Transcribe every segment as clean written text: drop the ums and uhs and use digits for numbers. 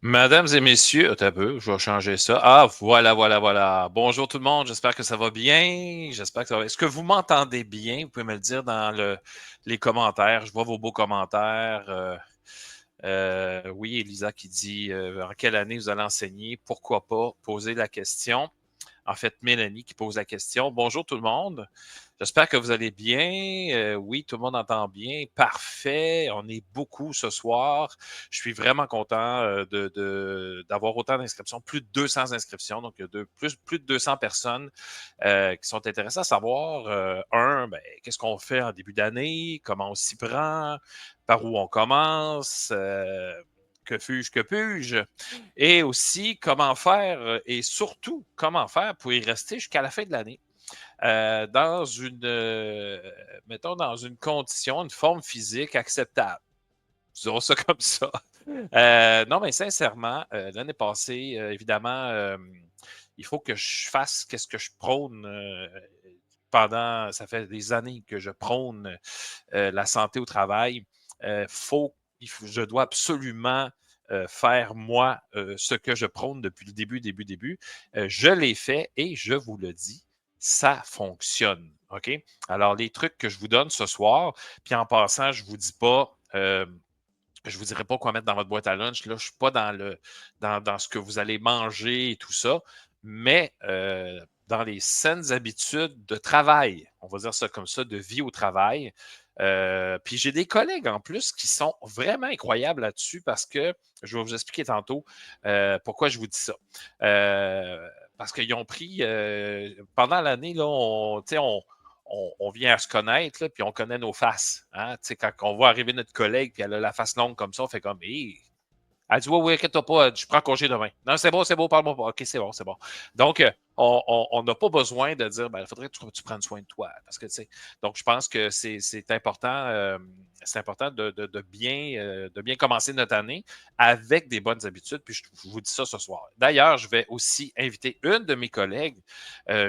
Mesdames et messieurs, attends un peu, je vais changer ça. Ah, voilà, voilà, voilà. Bonjour tout le monde, j'espère que ça va bien. J'espère que ça va. Est-ce que vous m'entendez bien? Vous pouvez me le dire dans les commentaires. Je vois vos beaux commentaires. Oui, Elisa qui dit en quelle année vous allez enseigner? Pourquoi pas poser la question? En fait, Mélanie qui pose la question. Bonjour tout le monde. J'espère que vous allez bien. Oui, tout le monde entend bien. Parfait. On est beaucoup ce soir. Je suis vraiment content d'avoir autant d'inscriptions, plus de 200 inscriptions. Donc, il y a plus de 200 personnes qui sont intéressées à savoir, ben, qu'est-ce qu'on fait en début d'année, comment on s'y prend, par où on commence, que fuge, que puis-je, et aussi comment faire et surtout comment faire pour y rester jusqu'à la fin de l'année dans mettons, dans une condition, une forme physique acceptable. Disons ça comme ça. Non, mais sincèrement, l'année passée, évidemment, il faut que je fasse qu'est-ce que je prône ça fait des années que je prône la santé au travail. Je dois absolument faire, moi, ce que je prône depuis le début. Je l'ai fait et je vous le dis, ça fonctionne. OK? Alors, les trucs que je vous donne ce soir, puis en passant, je ne vous dis pas. Je ne vous dirai pas quoi mettre dans votre boîte à lunch. Là, je ne suis pas dans ce que vous allez manger et tout ça, mais dans les saines habitudes de travail, on va dire ça comme ça, de vie au travail. Puis j'ai des collègues en plus qui sont vraiment incroyables là-dessus parce que je vais vous expliquer tantôt pourquoi je vous dis ça. Parce qu'ils ont pris pendant l'année, là, on vient à se connaître, là, puis on connaît nos faces. Hein? Quand on voit arriver notre collègue, puis elle a la face longue comme ça, on fait comme, hey, elle dit, oui, oui, inquiète-toi pas, je prends congé demain. Non, c'est beau, parle-moi pas. OK, c'est bon, c'est bon. Donc, on n'a pas besoin de dire, ben, il faudrait que tu prennes soin de toi. Parce que, tu sais, donc, je pense que c'est important de bien commencer notre année avec des bonnes habitudes. Puis, je vous dis ça ce soir. D'ailleurs, je vais aussi inviter une de mes collègues,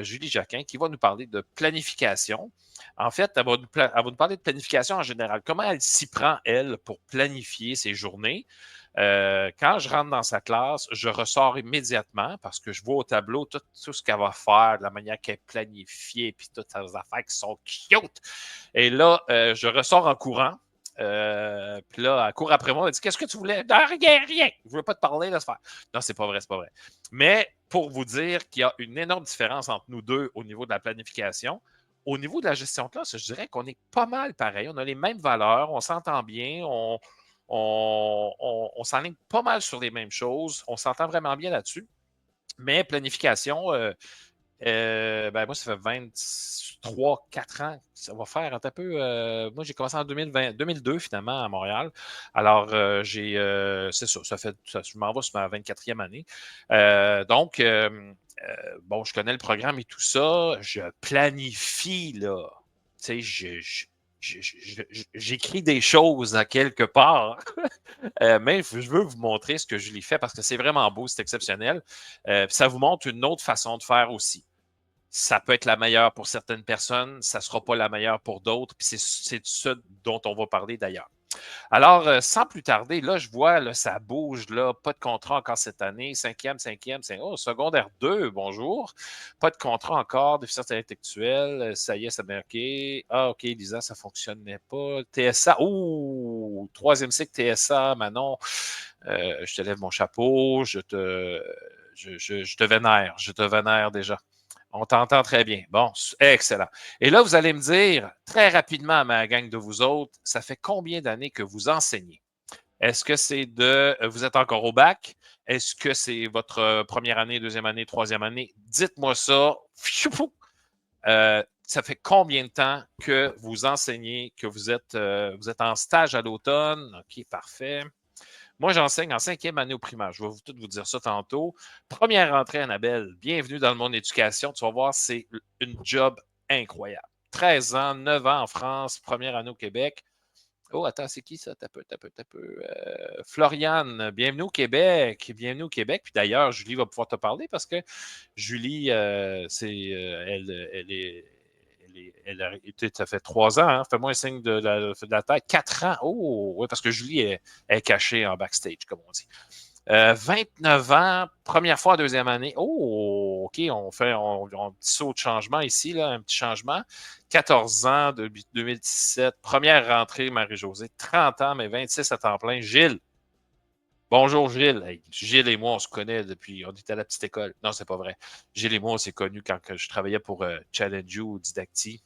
Julie Jacquin, qui va nous parler de planification. En fait, elle va nous parler de planification en général. Comment elle s'y prend, elle, pour planifier ses journées. Quand je rentre dans sa classe, je ressors immédiatement parce que je vois au tableau tout ce qu'elle va faire, de la manière qu'elle est planifiée, puis toutes ces affaires qui sont cute. Et là, je ressors en courant. Puis là, elle court après moi, elle dit, qu'est-ce que tu voulais? Non, rien, rien. Je ne veux pas te parler, laisse faire. Non, c'est pas vrai, c'est pas vrai. Mais pour vous dire qu'il y a une énorme différence entre nous deux au niveau de la planification, au niveau de la gestion de classe, je dirais qu'on est pas mal pareil. On a les mêmes valeurs, on s'entend bien, on s'enligne pas mal sur les mêmes choses. On s'entend vraiment bien là-dessus. Mais planification, ben moi, ça fait 23, 4 ans. Ça va faire un peu. Moi, j'ai commencé en 2002, finalement, à Montréal. Alors, c'est ça, je m'en vais sur ma 24e année. Bon, je connais le programme et tout ça. Je planifie, là. Tu sais, j'écris des choses à quelque part. Mais je veux vous montrer ce que Julie fait parce que c'est vraiment beau, c'est exceptionnel. Ça vous montre une autre façon de faire aussi. Ça peut être la meilleure pour certaines personnes, ça ne sera pas la meilleure pour d'autres, puis c'est de ça dont on va parler d'ailleurs. Alors, sans plus tarder, là, je vois, là, ça bouge, là, pas de contrat encore cette année, cinquième, oh, secondaire 2, bonjour. Pas de contrat encore, déficience intellectuelle, ça y est, ça m'a OK. Ah, OK, Lisa, ça fonctionnait pas. TSA, oh, troisième cycle TSA, Manon, je te lève mon chapeau, je te vénère déjà. On t'entend très bien. Bon, excellent. Et là, vous allez me dire très rapidement à ma gang de vous autres, ça fait combien d'années que vous enseignez? Est-ce que vous êtes encore au bac? Est-ce que c'est votre première année, deuxième année, troisième année? Dites-moi ça. Ça fait combien de temps que vous enseignez, que vous êtes en stage à l'automne? OK, parfait. Moi, j'enseigne en cinquième année au primaire. Je vais tout vous dire ça tantôt. Première rentrée, Annabelle. Bienvenue dans le monde de l'éducation. Tu vas voir, c'est une job incroyable. 13 ans, 9 ans en France, première année au Québec. Oh, attends, c'est qui ça? T'as peu. Floriane, bienvenue au Québec. Bienvenue au Québec. Puis d'ailleurs, Julie va pouvoir te parler parce que Julie, ça fait 3 ans, hein? Fais-moi un signe de la tête. 4 ans. Oh, oui, parce que Julie est cachée en backstage, comme on dit. 29 ans, première fois en deuxième année. Oh, OK, on fait un petit saut de changement ici, là, un petit changement. 14 ans, 2017, première rentrée, Marie-Josée. 30 ans, mais 26 à temps plein. Gilles. Bonjour Gilles. Hey, Gilles et moi, on se connaît depuis, on était à la petite école. Non, c'est pas vrai. Gilles et moi, on s'est connus quand je travaillais pour Challenge You ou Didacti.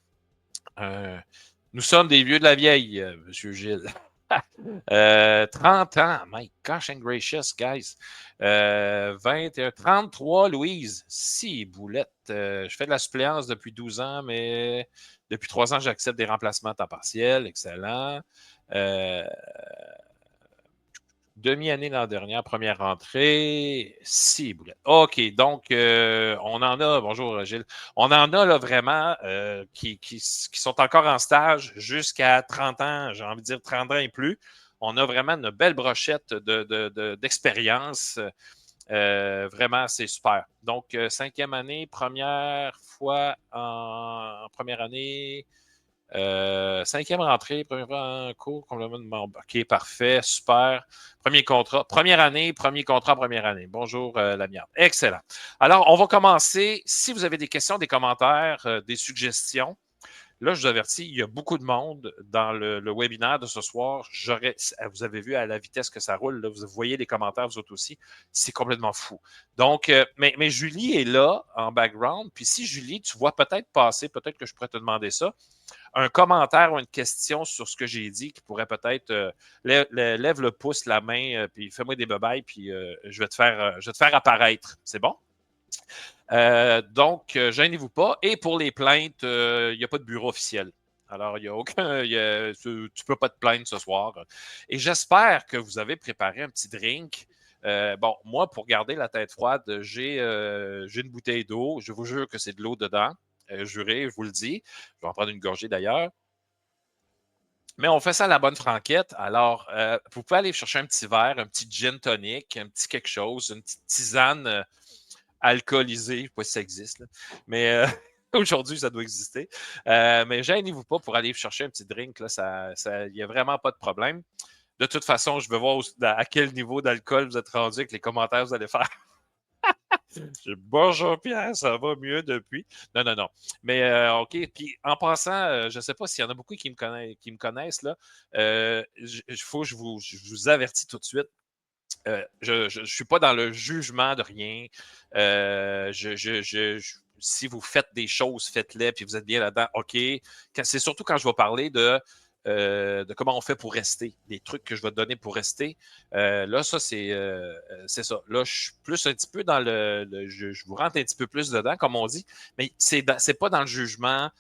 Nous sommes des vieux de la vieille, Monsieur Gilles. 30 ans, my gosh and gracious, guys. 21, 33, Louise. Si, boulette. Je fais de la suppléance depuis 12 ans, mais depuis 3 ans, j'accepte des remplacements à temps partiel. Excellent. Euh, Demi-année l'an dernier, première rentrée. Si, boulette. OK, donc, on en a, bonjour Gilles, on en a là vraiment qui sont encore en stage jusqu'à 30 ans, j'ai envie de dire 30 ans et plus. On a vraiment une belle brochette d'expérience. Vraiment, c'est super. Donc, cinquième année, première fois en première année. Cinquième rentrée, premier cours, complètement. OK, parfait, super. Premier contrat, première année, premier contrat, première année. Bonjour, la mienne. Excellent. Alors, on va commencer. Si vous avez des questions, des commentaires, des suggestions, là, je vous avertis, il y a beaucoup de monde dans le webinaire de ce soir. Vous avez vu à la vitesse que ça roule, là, vous voyez les commentaires, vous autres aussi. C'est complètement fou. Donc, mais Julie est là en background. Puis si Julie, tu vois peut-être passer, peut-être que je pourrais te demander ça, un commentaire ou une question sur ce que j'ai dit qui pourrait peut-être lève le pouce, la main, puis fais-moi des bebailles, puis je vais te faire apparaître. C'est bon? Donc, gênez-vous pas. Et pour les plaintes, il n'y a pas de bureau officiel. Alors, il n'y a aucun. Tu ne peux pas te plaindre ce soir. Et j'espère que vous avez préparé un petit drink. Bon, moi, pour garder la tête froide, j'ai une bouteille d'eau. Je vous jure que c'est de l'eau dedans. Juré, je vous le dis. Je vais en prendre une gorgée d'ailleurs. Mais on fait ça à la bonne franquette. Alors, vous pouvez aller chercher un petit verre, un petit gin tonic, un petit quelque chose, une petite tisane alcoolisée. Je ne sais pas si ça existe, là. Mais aujourd'hui, ça doit exister. Mais gênez-vous pas pour aller chercher un petit drink. Il n'y a vraiment pas de problème. De toute façon, je veux voir à quel niveau d'alcool vous êtes rendu avec les commentaires que vous allez faire. Bonjour Pierre, ça va mieux depuis. Non, non, non. Mais OK. Puis en passant, je ne sais pas s'il y en a beaucoup qui me connaissent là. Il faut que je vous avertis tout de suite. Je ne suis pas dans le jugement de rien. Si vous faites des choses, faites-les, puis vous êtes bien là-dedans, OK. C'est surtout quand je vais parler de comment on fait pour rester, des trucs que je vais te donner pour rester. Là, ça, c'est ça. Là, je suis plus un petit peu dans je vous rentre un petit peu plus dedans, comme on dit, mais c'est pas dans le jugement.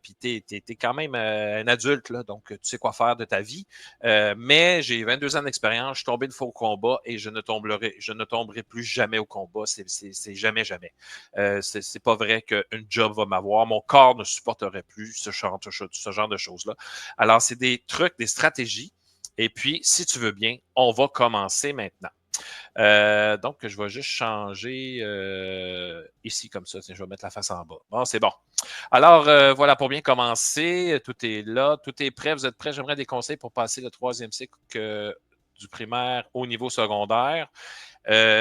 Puis t'es quand même un adulte, là, donc tu sais quoi faire de ta vie. Mais j'ai 22 ans d'expérience, je suis tombé une fois au combat et je ne tomberai plus jamais au combat. C'est jamais, jamais. C'est pas vrai qu'une job va m'avoir. Mon corps ne supporterait plus ce genre de choses-là. Alors, c'est des trucs, des stratégies. Et puis, si tu veux bien, on va commencer maintenant. Donc, je vais juste changer ici comme ça. Tiens, je vais mettre la face en bas. Bon, c'est bon. Alors, voilà, pour bien commencer, tout est là, tout est prêt. Vous êtes prêts? J'aimerais des conseils pour passer le troisième cycle du primaire au niveau secondaire.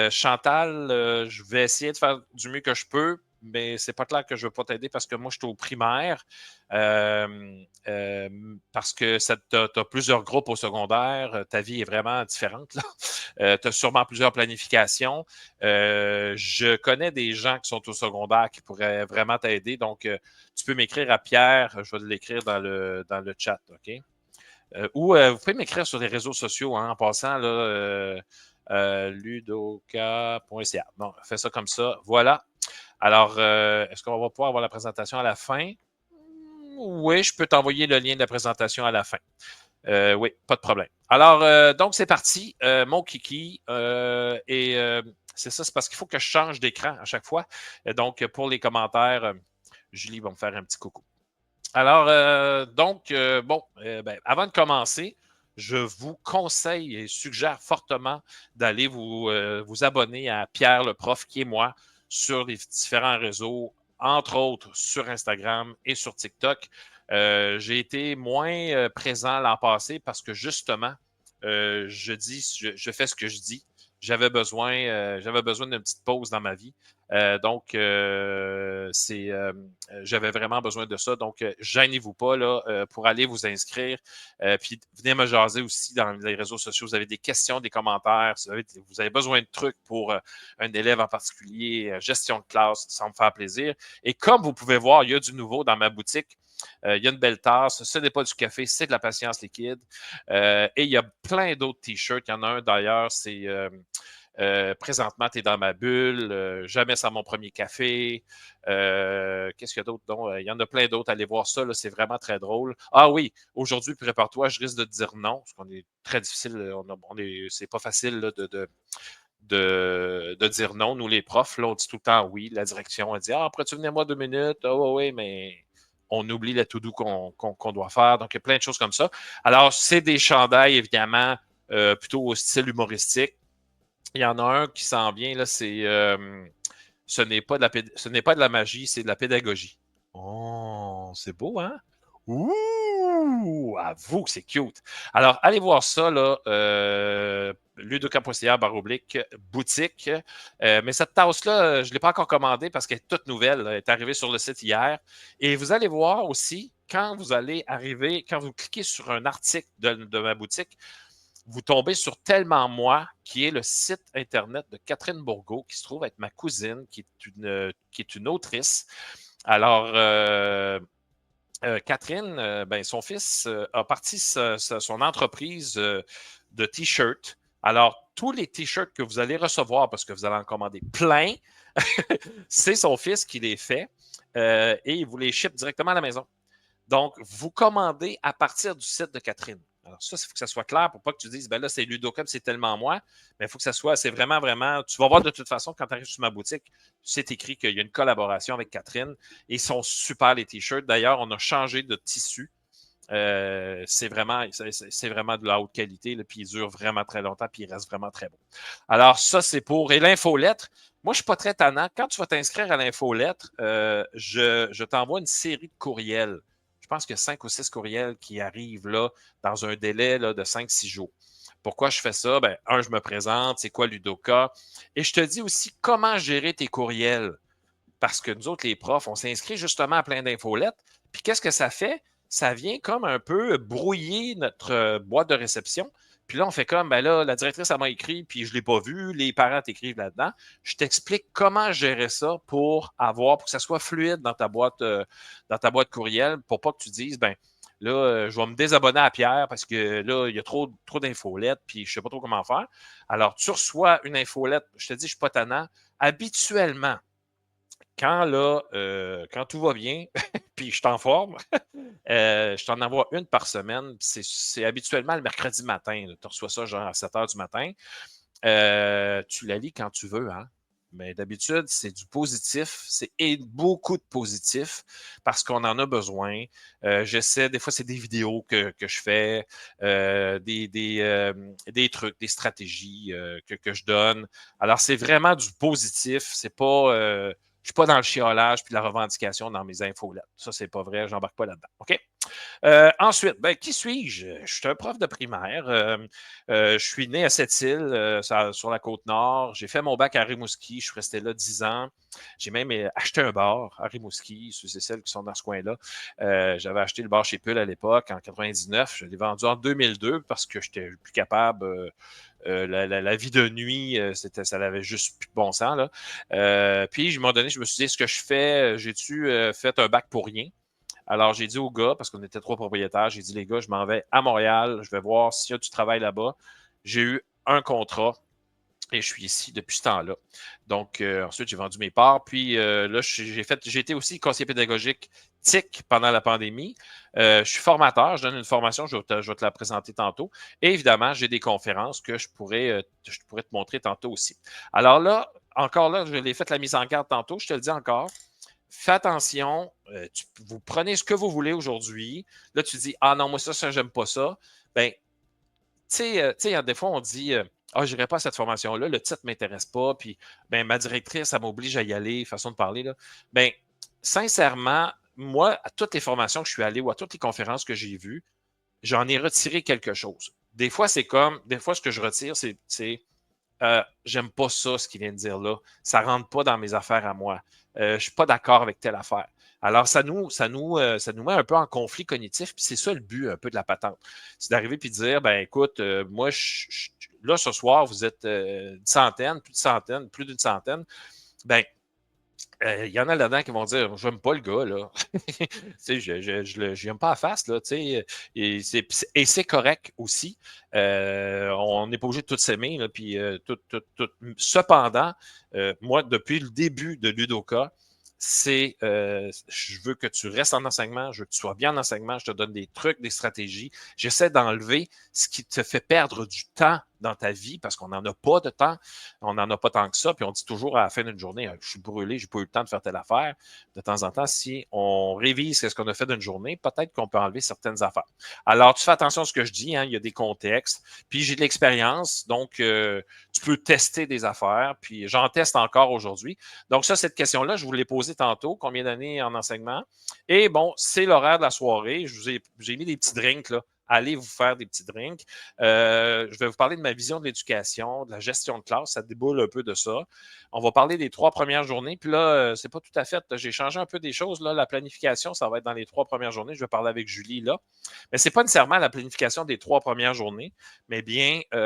Chantal, je vais essayer de faire du mieux que je peux, mais c'est pas clair que je ne veux pas t'aider parce que moi, je suis au primaire. Parce que tu as plusieurs groupes au secondaire. Ta vie est vraiment différente. Tu as sûrement plusieurs planifications. Je connais des gens qui sont au secondaire qui pourraient vraiment t'aider. Donc, tu peux m'écrire à Pierre. Je vais l'écrire dans le chat, OK? Ou vous pouvez m'écrire sur les réseaux sociaux, hein, en passant, là, ludoka.ca. Bon, fais ça comme ça. Voilà. Alors, est-ce qu'on va pouvoir avoir la présentation à la fin? Oui, je peux t'envoyer le lien de la présentation à la fin. Oui, pas de problème. Alors, donc, c'est parti. Mon kiki. C'est ça, c'est parce qu'il faut que je change d'écran à chaque fois. Donc, pour les commentaires, Julie va me faire un petit coucou. Alors, avant de commencer, je vous conseille et suggère fortement d'aller vous abonner à Pierre le prof, qui est moi, sur les différents réseaux, entre autres sur Instagram et sur TikTok. J'ai été moins présent l'an passé parce que justement, je fais ce que je dis. j'avais besoin d'une petite pause dans ma vie. Donc, j'avais vraiment besoin de ça. Donc, gênez-vous pas là, pour aller vous inscrire. Puis, venez me jaser aussi dans les réseaux sociaux. Vous avez des questions, des commentaires. Vous avez besoin de trucs pour un élève en particulier, gestion de classe, ça va me faire plaisir. Et comme vous pouvez voir, il y a du nouveau dans ma boutique. Il y a une belle tasse. Ce n'est pas du café, c'est de la patience liquide. Et il y a plein d'autres t-shirts. Il y en a un d'ailleurs, c'est présentement, tu es dans ma bulle, jamais sans mon premier café. Qu'est-ce qu'il y a d'autre? Il y en a plein d'autres. Allez voir ça, là, c'est vraiment très drôle. Ah oui, aujourd'hui, prépare-toi, je risque de te dire non, parce qu'on est très difficile, c'est pas facile là, de dire non. Nous, les profs, là, on dit tout le temps oui. La direction, elle dit ah, pourrais-tu venir moi 2 minutes? Ah oui, mais on oublie la to-do qu'on doit faire. Donc, il y a plein de choses comme ça. Alors, c'est des chandails, évidemment, plutôt au style humoristique. Il y en a un qui s'en vient, là, ce n'est pas de la magie, c'est de la pédagogie. Oh, c'est beau, hein? Ouh! Avoue que c'est cute. Alors, allez voir ça, là, ludoka.ca boutique. Mais cette tasse-là, je ne l'ai pas encore commandée parce qu'elle est toute nouvelle. Elle est arrivée sur le site hier. Et vous allez voir aussi, quand vous cliquez sur un article de ma boutique, vous tombez sur Tellement Moi, qui est le site Internet de Catherine Bourgault, qui se trouve être ma cousine, qui est une autrice. Alors, Catherine, ben, son fils a parti son entreprise de T-shirts. Alors, tous les T-shirts que vous allez recevoir, parce que vous allez en commander plein, c'est son fils qui les fait et il vous les ship directement à la maison. Donc, vous commandez à partir du site de Catherine. Alors, ça, il faut que ça soit clair pour pas que tu dises, ben là, c'est Ludocom, c'est tellement moi. Mais il faut que ça soit, c'est vraiment, vraiment. Tu vas voir de toute façon, quand tu arrives sur ma boutique, c'est écrit qu'il y a une collaboration avec Catherine. Et ils sont super, les t-shirts. D'ailleurs, on a changé de tissu. C'est vraiment de la haute qualité, là, puis il dure vraiment très longtemps, puis il reste vraiment très bon. Alors, ça, c'est pour. Et l'infolettre, moi, je ne suis pas très tannant. Quand tu vas t'inscrire à l'infolettre, je t'envoie une série de courriels. Je pense qu'il y a 5 ou 6 courriels qui arrivent là dans un délai là, de 5-6 jours. Pourquoi je fais ça? Ben, je me présente, c'est quoi Ludoka? Et je te dis aussi comment gérer tes courriels. Parce que nous autres, les profs, on s'inscrit justement à plein d'infolettes. Puis qu'est-ce que ça fait? Ça vient comme un peu brouiller notre boîte de réception. Puis là, on fait comme, ben là, la directrice, elle m'a écrit, puis je ne l'ai pas vu, les parents t'écrivent là-dedans. Je t'explique comment gérer ça pour que ça soit fluide dans ta boîte courriel, pour pas que tu dises, ben là, je vais me désabonner à Pierre parce que là, il y a trop d'infolettes, puis je ne sais pas trop comment faire. Alors, tu reçois une infolette, je te dis, je ne suis pas tannant. Habituellement, quand tout va bien, puis je t'en forme, je t'en envoie une par semaine. C'est habituellement le mercredi matin. Tu reçois ça genre à 7 heures du matin. Tu la lis quand tu veux, hein? Mais d'habitude, c'est du positif, et beaucoup de positif parce qu'on en a besoin. Des fois, c'est des vidéos que je fais, des trucs, des stratégies que je donne. Alors, c'est vraiment du positif. C'est pas, je suis pas dans le chiolage puis la revendication dans mes infolettes. Ça, c'est pas vrai, j'embarque pas là-dedans. OK? Ensuite, ben, qui suis-je? Je suis un prof de primaire. Je suis né à Sept-Îles, sur la Côte-Nord. J'ai fait mon bac à Rimouski. Je suis resté là 10 ans. J'ai même acheté un bar à Rimouski, ceux et celles qui sont dans ce coin-là. J'avais acheté le bar chez Pull à l'époque, en 99. Je l'ai vendu en 2002 parce que j'étais plus capable. La vie de nuit, ça n'avait juste plus de bon sens. Là. Puis, à un moment donné, je me suis dit, ce que je fais, j'ai-tu fait un bac pour rien? Alors, j'ai dit aux gars, parce qu'on était 3 propriétaires, j'ai dit, les gars, je m'en vais à Montréal, je vais voir s'il y a du travail là-bas. J'ai eu un contrat et je suis ici depuis ce temps-là. Donc, ensuite, j'ai vendu mes parts. Puis là, j'ai été aussi conseiller pédagogique TIC pendant la pandémie. Je suis formateur, je donne une formation, je vais te la présenter tantôt. Et évidemment, j'ai des conférences que je pourrais te montrer tantôt aussi. Alors là, encore là, je l'ai fait la mise en garde tantôt, je te le dis encore. Fais attention, vous prenez ce que vous voulez aujourd'hui. Là, tu dis, ah non, moi, ça, j'aime pas ça. Ben, tu sais, des fois, on dit, ah, je n'irai pas à cette formation-là, le titre ne m'intéresse pas, puis ben, ma directrice, elle m'oblige à y aller, façon de parler. Là. Ben, sincèrement, moi, à toutes les formations que je suis allé ou à toutes les conférences que j'ai vues, j'en ai retiré quelque chose. Des fois, ce que je retire, c'est j'aime pas ça, ce qu'il vient de dire là. Ça rentre pas dans mes affaires à moi. Je suis pas d'accord avec telle affaire. Alors, ça nous met un peu en conflit cognitif, puis c'est ça le but un peu de la patente. C'est d'arriver puis de dire, ben écoute, moi, là, ce soir, vous êtes une centaine, plus d'une centaine. Ben, il y en a là-dedans qui vont dire, j'aime pas le gars, là. Tu sais, je l'aime pas à face, là, tu sais. Et c'est correct aussi. On n'est pas obligé de tout s'aimer, là, puis tout. Cependant, moi, depuis le début de Ludoka, je veux que tu restes en enseignement, je veux que tu sois bien en enseignement, je te donne des trucs, des stratégies. J'essaie d'enlever ce qui te fait perdre du temps dans ta vie parce qu'on n'en a pas de temps. On n'en a pas tant que ça. Puis on dit toujours à la fin d'une journée, je suis brûlé, j'ai pas eu le temps de faire telle affaire. De temps en temps, si on révise ce qu'on a fait d'une journée, peut-être qu'on peut enlever certaines affaires. Alors, tu fais attention à ce que je dis, hein, il y a des contextes. Puis j'ai de l'expérience, donc tu peux tester des affaires. Puis j'en teste encore aujourd'hui. Donc, ça, cette question-là, je vous l'ai posée tantôt. Combien d'années en enseignement? Et bon, c'est l'horaire de la soirée. J'ai mis des petits drinks là. Allez vous faire des petits drinks. Je vais vous parler de ma vision de l'éducation, de la gestion de classe. Ça déboule un peu de ça. On va parler des 3 premières journées. Puis là, c'est pas tout à fait. J'ai changé un peu des choses. Là. La planification, ça va être dans les 3 premières journées. Je vais parler avec Julie là. Mais c'est pas nécessairement la planification des 3 premières journées, mais bien, pas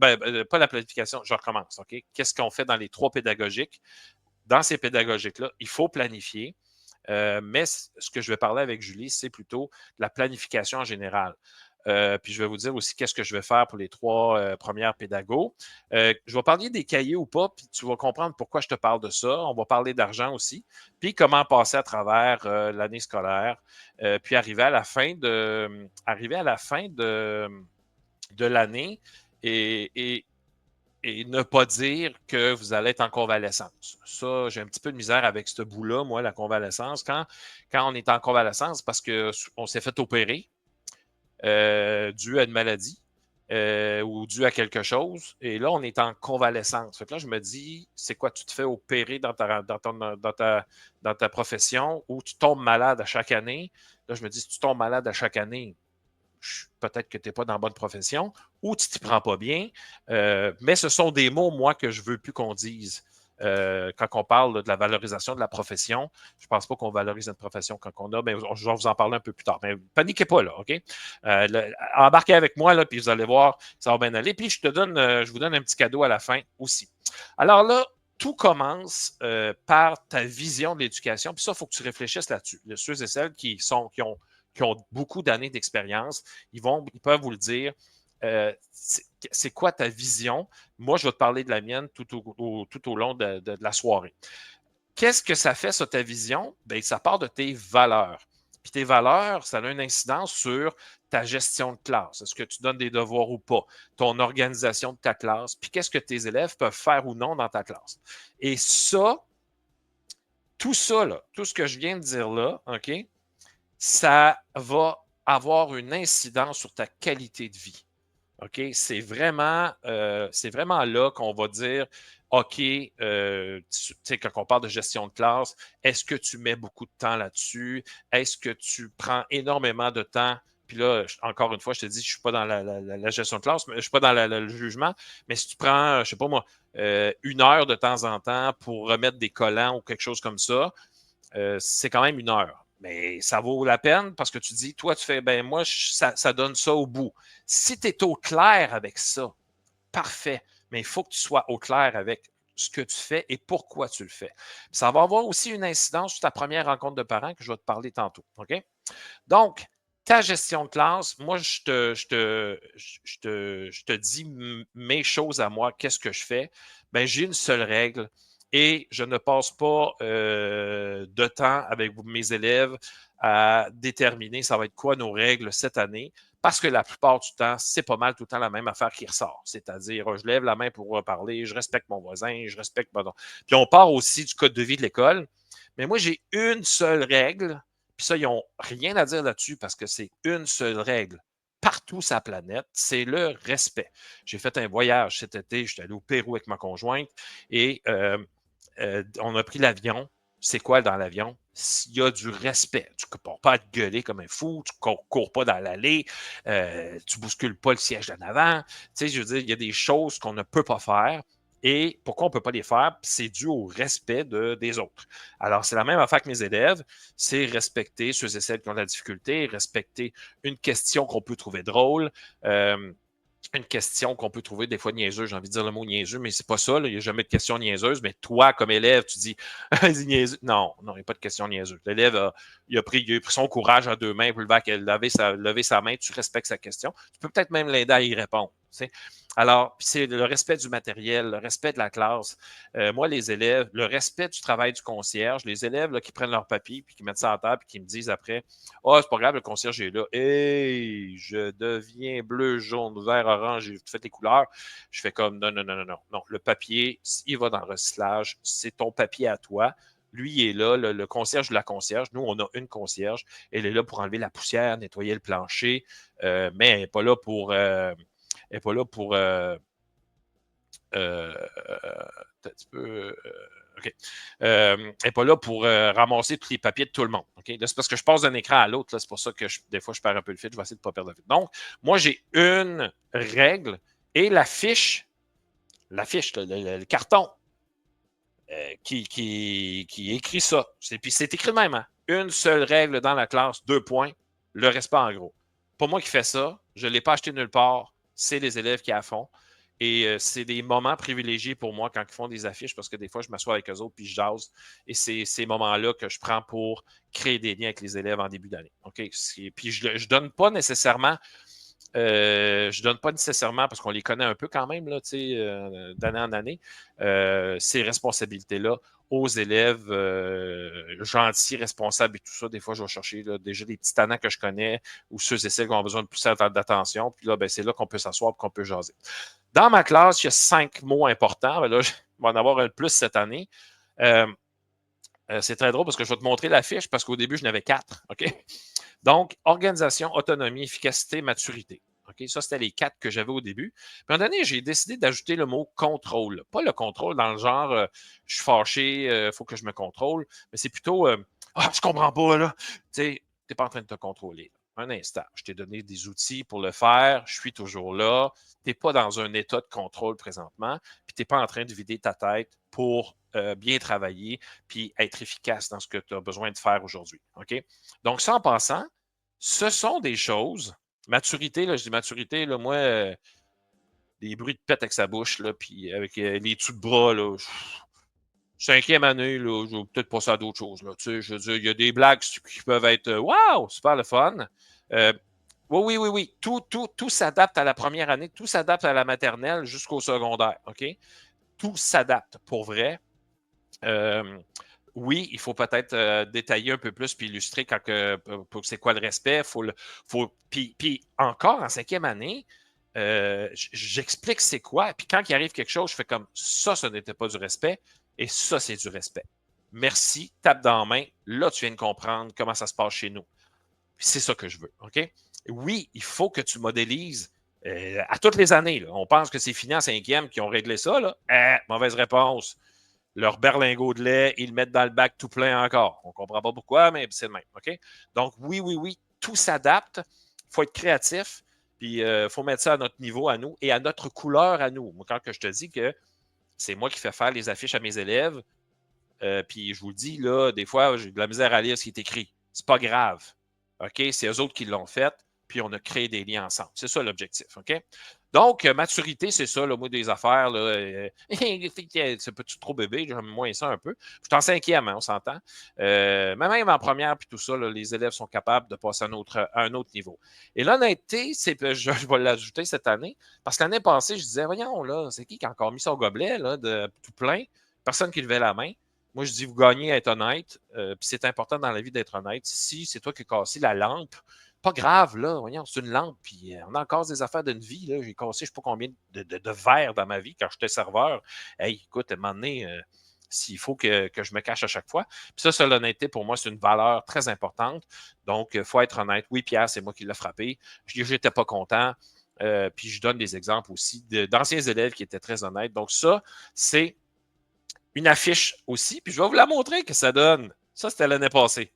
la planification. Je recommence. OK? Qu'est-ce qu'on fait dans les 3 pédagogiques? Dans ces pédagogiques-là, il faut planifier. Mais ce que je vais parler avec Julie, c'est plutôt la planification en général. Puis je vais vous dire aussi qu'est-ce que je vais faire pour les 3 premières pédagogues. Je vais parler des cahiers ou pas, puis tu vas comprendre pourquoi je te parle de ça. On va parler d'argent aussi, puis comment passer à travers l'année scolaire, puis arriver à la fin de l'année et et ne pas dire que vous allez être en convalescence. Ça, j'ai un petit peu de misère avec ce bout-là, moi, la convalescence. Quand on est en convalescence, parce qu'on s'est fait opérer dû à une maladie ou dû à quelque chose, et là, on est en convalescence. Fait que là, je me dis, c'est quoi, tu te fais opérer dans ta profession ou tu tombes malade à chaque année? Là, je me dis, si tu tombes malade à chaque année, peut-être que tu n'es pas dans la bonne profession ou tu ne t'y prends pas bien. Mais ce sont des mots, moi, que je ne veux plus qu'on dise. Quand on parle de la valorisation de la profession, je ne pense pas qu'on valorise notre profession quand on a, mais je vais vous en parler un peu plus tard. Mais paniquez pas, là, OK? Embarquez avec moi, là, puis vous allez voir, ça va bien aller. Puis je vous donne un petit cadeau à la fin aussi. Alors là, tout commence par ta vision de l'éducation. Puis ça, il faut que tu réfléchisses là-dessus. Ceux et celles qui ont beaucoup d'années d'expérience, ils peuvent vous le dire. C'est quoi ta vision? Moi, je vais te parler de la mienne tout au long de la soirée. Qu'est-ce que ça fait sur ta vision? Bien, ça part de tes valeurs. Puis tes valeurs, ça a une incidence sur ta gestion de classe. Est-ce que tu donnes des devoirs ou pas? Ton organisation de ta classe. Puis qu'est-ce que tes élèves peuvent faire ou non dans ta classe? Et ça, tout ça, là, tout ce que je viens de dire là, OK, ça va avoir une incidence sur ta qualité de vie. OK? C'est vraiment là qu'on va dire, OK, tu sais, quand on parle de gestion de classe, est-ce que tu mets beaucoup de temps là-dessus? Est-ce que tu prends énormément de temps? Puis là, encore une fois, je te dis, je ne suis pas dans la gestion de classe, je ne suis pas dans le jugement, mais si tu prends, je ne sais pas moi, 1 heure de temps en temps pour remettre des collants ou quelque chose comme ça, c'est quand même 1 heure. Mais ça vaut la peine parce que tu dis, toi, tu fais, ben moi, ça donne ça au bout. Si tu es au clair avec ça, parfait. Mais il faut que tu sois au clair avec ce que tu fais et pourquoi tu le fais. Ça va avoir aussi une incidence sur ta première rencontre de parents que je vais te parler tantôt. OK? Donc, ta gestion de classe, moi, je te dis mes choses à moi, qu'est-ce que je fais? Ben, j'ai une seule règle et je ne passe pas de temps avec mes élèves à déterminer ça va être quoi nos règles cette année, parce que la plupart du temps, c'est pas mal tout le temps la même affaire qui ressort. C'est-à-dire, je lève la main pour parler, je respecte mon voisin, je respecte... Pardon. Puis on part aussi du code de vie de l'école. Mais moi, j'ai une seule règle, puis ça, ils n'ont rien à dire là-dessus parce que c'est une seule règle partout sur la planète, c'est le respect. J'ai fait un voyage cet été, j'étais allé au Pérou avec ma conjointe et on a pris l'avion c'est quoi dans l'avion? S'il y a du respect. Tu ne cours pas à te gueuler comme un fou, tu ne cours pas dans l'allée, tu ne bouscules pas le siège d'en avant. Tu sais, je veux dire, il y a des choses qu'on ne peut pas faire. Et pourquoi on ne peut pas les faire? C'est dû au respect des autres. Alors, c'est la même affaire que mes élèves, c'est respecter ceux et celles qui ont de la difficulté, respecter une question qu'on peut trouver drôle, une question qu'on peut trouver des fois niaiseuse. J'ai envie de dire le mot niaiseux, mais c'est pas ça. Là. Il n'y a jamais de question niaiseuse. Mais toi, comme élève, tu dis niaiseux. Non, non, il n'y a pas de question niaiseuse. L'élève, il a pris son courage à deux mains pour lever sa main. Tu respectes sa question. Tu peux peut-être même l'aider à y répondre. Tu sais. Alors, c'est le respect du matériel, le respect de la classe. Moi, les élèves, le respect du travail du concierge, les élèves là, qui prennent leur papier puis qui mettent ça à terre puis qui me disent après « Ah, c'est pas grave, le concierge est là. Hey, je deviens bleu, jaune, vert, orange, j'ai fait les couleurs. » Je fais comme non, non, non, non, non. Non, le papier, il va dans le recyclage. C'est ton papier à toi. Lui, il est là, le concierge ou la concierge. Nous, on a une concierge. Elle est là pour enlever la poussière, nettoyer le plancher, mais elle n'est pas là pour. Elle n'est pas là pour. Un petit peu. OK. Elle n'est pas là pour ramasser tous les papiers de tout le monde. OK? Là, c'est parce que je passe d'un écran à l'autre. C'est pour ça que des fois, je perds un peu le fil. Je vais essayer de ne pas perdre le fil. Donc, moi, j'ai une règle et l'affiche, le carton qui écrit ça. Puis c'est écrit de même. Hein? Une seule règle dans la classe, 2 points, le respect en gros. Pas moi qui fais ça. Je ne l'ai pas acheté nulle part. C'est les élèves qui la font. Et c'est des moments privilégiés pour moi quand ils font des affiches parce que des fois, je m'assois avec eux autres puis je jase. Et c'est ces moments-là que je prends pour créer des liens avec les élèves en début d'année. OK? Puis je ne donne pas nécessairement. Je donne pas nécessairement, parce qu'on les connaît un peu quand même, là, d'année en année, ces responsabilités-là aux élèves gentils, responsables et tout ça. Des fois, je vais chercher là, déjà des petits tannants que je connais ou ceux et celles qui ont besoin de plus d'attention. Puis là, ben, c'est là qu'on peut s'asseoir et qu'on peut jaser. Dans ma classe, il y a 5 mots importants. Ben là, je vais en avoir un de plus cette année. C'est très drôle parce que je vais te montrer la fiche parce qu'au début, je n'avais 4. OK? Donc, organisation, autonomie, efficacité, maturité. OK? Ça, c'était les 4 que j'avais au début. Puis, à un moment donné, j'ai décidé d'ajouter le mot contrôle. Pas le contrôle dans le genre je suis fâché, il faut que je me contrôle, mais c'est plutôt ah, je comprends pas, là. Tu sais, tu n'es pas en train de te contrôler. Un instant, je t'ai donné des outils pour le faire, je suis toujours là. Tu n'es pas dans un état de contrôle présentement, puis tu n'es pas en train de vider ta tête pour bien travailler puis être efficace dans ce que tu as besoin de faire aujourd'hui. OK? Donc, ça en passant, ce sont des choses. Maturité, là, je dis maturité, là, moi, des bruits de pète avec sa bouche, là, puis avec les dessous de bras, là, 5e année, là, je vais peut-être passer à d'autres choses. Là, tu sais, je veux dire, il y a des blagues qui peuvent être waouh, super le fun. Oui, oui, oui, oui. Tout s'adapte à la première année, tout s'adapte à la maternelle jusqu'au secondaire. OK? Tout s'adapte pour vrai. Oui, il faut peut-être détailler un peu plus puis illustrer pour c'est quoi le respect. Puis encore en 5e année, j'explique c'est quoi. Puis quand il arrive quelque chose, je fais comme ça, ce n'était pas du respect et ça, c'est du respect. Merci, tape dans la main. Là, tu viens de comprendre comment ça se passe chez nous. Puis c'est ça que je veux. OK? Oui, il faut que tu modélises à toutes les années. Là. On pense que c'est fini en 5e qui ont réglé ça. Là. Mauvaise réponse. Leur berlingot de lait, ils le mettent dans le bac tout plein encore. On ne comprend pas pourquoi, mais c'est le même. OK? Donc, oui, oui, oui, tout s'adapte. Il faut être créatif. Puis, il faut mettre ça à notre niveau, à nous, et à notre couleur, à nous. Moi, quand que je te dis que c'est moi qui fais faire les affiches à mes élèves, puis je vous le dis, là, des fois, j'ai de la misère à lire ce qui est écrit. C'est pas grave. OK? C'est eux autres qui l'ont fait, puis on a créé des liens ensemble. C'est ça l'objectif. OK? Donc, maturité, c'est ça, le mot des affaires. C'est pas trop bébé, j'aime moins ça un peu. Je suis en 5e, hein, on s'entend. Mais même en première, puis tout ça, là, les élèves sont capables de passer à un autre niveau. Et l'honnêteté, je vais l'ajouter cette année, parce que l'année passée, je disais, voyons, là, c'est qui a encore mis son gobelet là, de tout plein? Personne qui levait la main. Moi, je dis, vous gagnez à être honnête, puis c'est important dans la vie d'être honnête. Si c'est toi qui as cassé la lampe, pas grave, là, voyons, c'est une lampe, puis on a encore des affaires d'une vie, là. J'ai cassé, je ne sais pas combien de verres dans ma vie quand j'étais serveur. Hey, écoute, à un moment donné, s'il faut que je me cache à chaque fois. Puis ça, l'honnêteté, pour moi, c'est une valeur très importante. Donc, il faut être honnête. Oui, Pierre, c'est moi qui l'ai frappé. Je n'étais pas content. Puis je donne des exemples aussi d'anciens élèves qui étaient très honnêtes. Donc, ça, c'est une affiche aussi, puis je vais vous la montrer que ça donne. Ça, c'était l'année passée.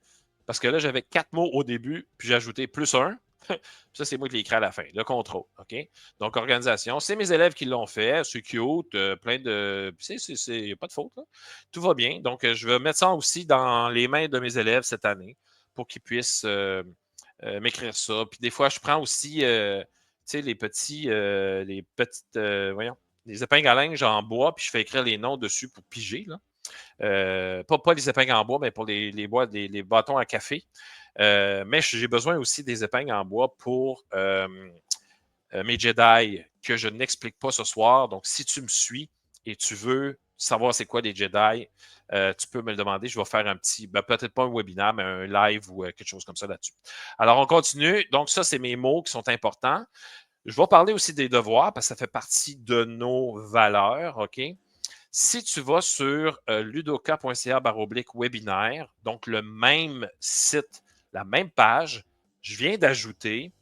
Parce que là, j'avais 4 mots au début, puis j'ai ajouté plus un. Ça, c'est moi qui l'ai écrit à la fin. Le contrôle. OK? Donc, organisation. C'est mes élèves qui l'ont fait. C'est cute. Plein de. Il n'y a pas de faute. Là. Tout va bien. Donc, je vais mettre ça aussi dans les mains de mes élèves cette année pour qu'ils puissent m'écrire ça. Puis des fois, je prends aussi les petites voyons, les épingles à linge en bois, puis je fais écrire les noms dessus pour piger. Là. Pas les épingles en bois, mais pour les bâtons à café. Mais j'ai besoin aussi des épingles en bois pour mes Jedi que je n'explique pas ce soir. Donc, si tu me suis et tu veux savoir c'est quoi les Jedi, tu peux me le demander. Je vais faire un petit, peut-être pas un webinaire, mais un live ou quelque chose comme ça là-dessus. Alors, on continue. Donc, ça, c'est mes mots qui sont importants. Je vais parler aussi des devoirs parce que ça fait partie de nos valeurs, OK? Si tu vas sur ludoka.ca/webinaire, donc le même site, la même page, je viens d'ajouter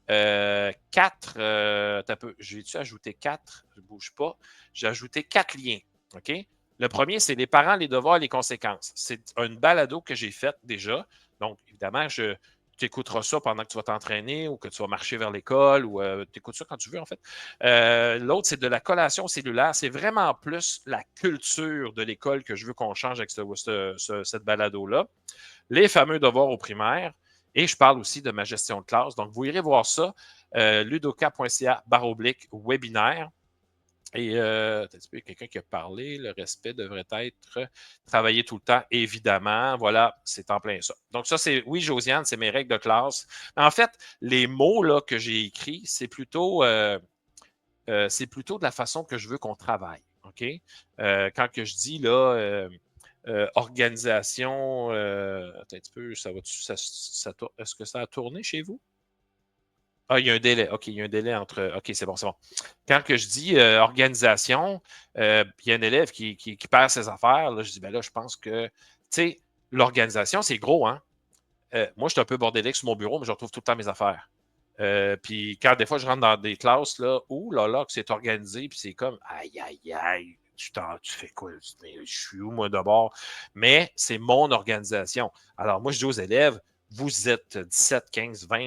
4. J'ai-tu ajouté 4? Je ne bouge pas. J'ai ajouté 4 liens. OK? Le premier, c'est les parents, les devoirs et les conséquences. C'est une balado que j'ai faite déjà. Donc, évidemment, tu écouteras ça pendant que tu vas t'entraîner ou que tu vas marcher vers l'école ou tu écoutes ça quand tu veux, en fait. L'autre, c'est de la collation cellulaire. C'est vraiment plus la culture de l'école que je veux qu'on change avec cette balado-là. Les fameux devoirs au primaire. Et je parle aussi de ma gestion de classe. Donc, vous irez voir ça, ludoka.ca/webinaire. Et il y a quelqu'un qui a parlé, le respect devrait être travaillé tout le temps, évidemment. Voilà, c'est en plein ça. Donc, ça, oui, Josiane, c'est mes règles de classe. En fait, les mots là, que j'ai écrits, c'est plutôt de la façon que je veux qu'on travaille. OK? Quand que je dis là, organisation, attends un petit peu, est-ce que ça a tourné chez vous? Ah, il y a un délai. OK, il y a un délai entre. OK, c'est bon, c'est bon. Quand que je dis organisation, il y a un élève qui perd ses affaires, là, je dis, ben là, je pense que, tu sais, l'organisation, c'est gros, hein? Moi, je suis un peu bordélique sur mon bureau, mais je retrouve tout le temps mes affaires. Puis quand des fois, je rentre dans des classes, là, que c'est organisé, puis c'est comme, aïe, aïe, aïe, tu fais quoi? Je suis où, moi, d'abord? Mais c'est mon organisation. Alors, moi, je dis aux élèves, vous êtes 17, 15, 20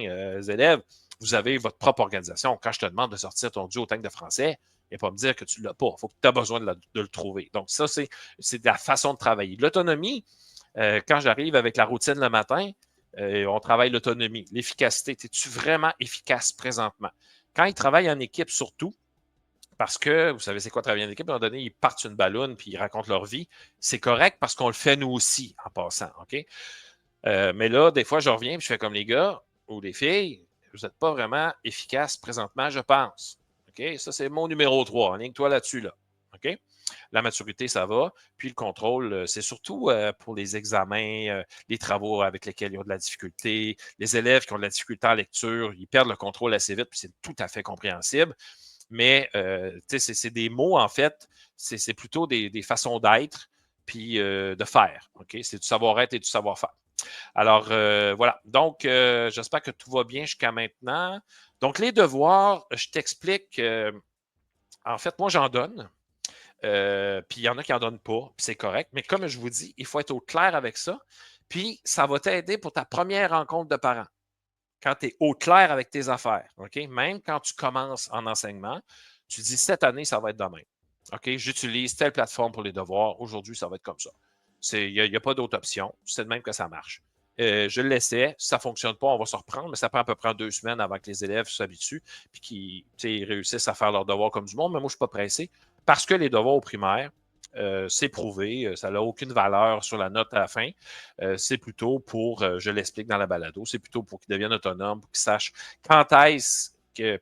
élèves, vous avez votre propre organisation. Quand je te demande de sortir ton duo au tank de français, il ne pas me dire que tu ne l'as pas. Il faut que tu as besoin de le trouver. Donc, ça, c'est de la façon de travailler. L'autonomie, quand j'arrive avec la routine le matin, on travaille l'autonomie, l'efficacité. Es-tu vraiment efficace présentement? Quand ils travaillent en équipe, surtout, parce que, vous savez, c'est quoi travailler en équipe? À un moment donné, ils partent une balloune puis ils racontent leur vie. C'est correct parce qu'on le fait nous aussi en passant. OK? Mais là, des fois, je reviens et je fais comme les gars ou les filles, vous n'êtes pas vraiment efficace présentement, je pense. OK? Ça, c'est mon numéro 3. Aligne-toi là-dessus. Là. OK? La maturité, ça va. Puis le contrôle, c'est surtout pour les examens, les travaux avec lesquels ils ont de la difficulté. Les élèves qui ont de la difficulté en lecture, ils perdent le contrôle assez vite, puis c'est tout à fait compréhensible. Mais c'est des mots, en fait, c'est plutôt des façons d'être puis de faire. OK? C'est du savoir-être et du savoir-faire. Alors, voilà. Donc, j'espère que tout va bien jusqu'à maintenant. Donc, les devoirs, je t'explique. En fait, moi, j'en donne. Puis il y en a qui n'en donnent pas, puis c'est correct. Mais comme je vous dis, il faut être au clair avec ça. Puis ça va t'aider pour ta première rencontre de parents. Quand tu es au clair avec tes affaires, OK? Même quand tu commences en enseignement, tu dis cette année, ça va être demain. OK? J'utilise telle plateforme pour les devoirs. Aujourd'hui, ça va être comme ça. Il n'y a pas d'autre option. C'est de même que ça marche. Je le laissais. Si ça ne fonctionne pas, on va se reprendre, mais ça prend à peu près 2 semaines avant que les élèves s'habituent et qu'ils réussissent à faire leurs devoirs comme du monde. Mais moi, je ne suis pas pressé parce que les devoirs au primaire, c'est prouvé, ça n'a aucune valeur sur la note à la fin. C'est plutôt pour, je l'explique dans la balado, c'est plutôt pour qu'ils deviennent autonomes, pour qu'ils sachent quand est-ce que.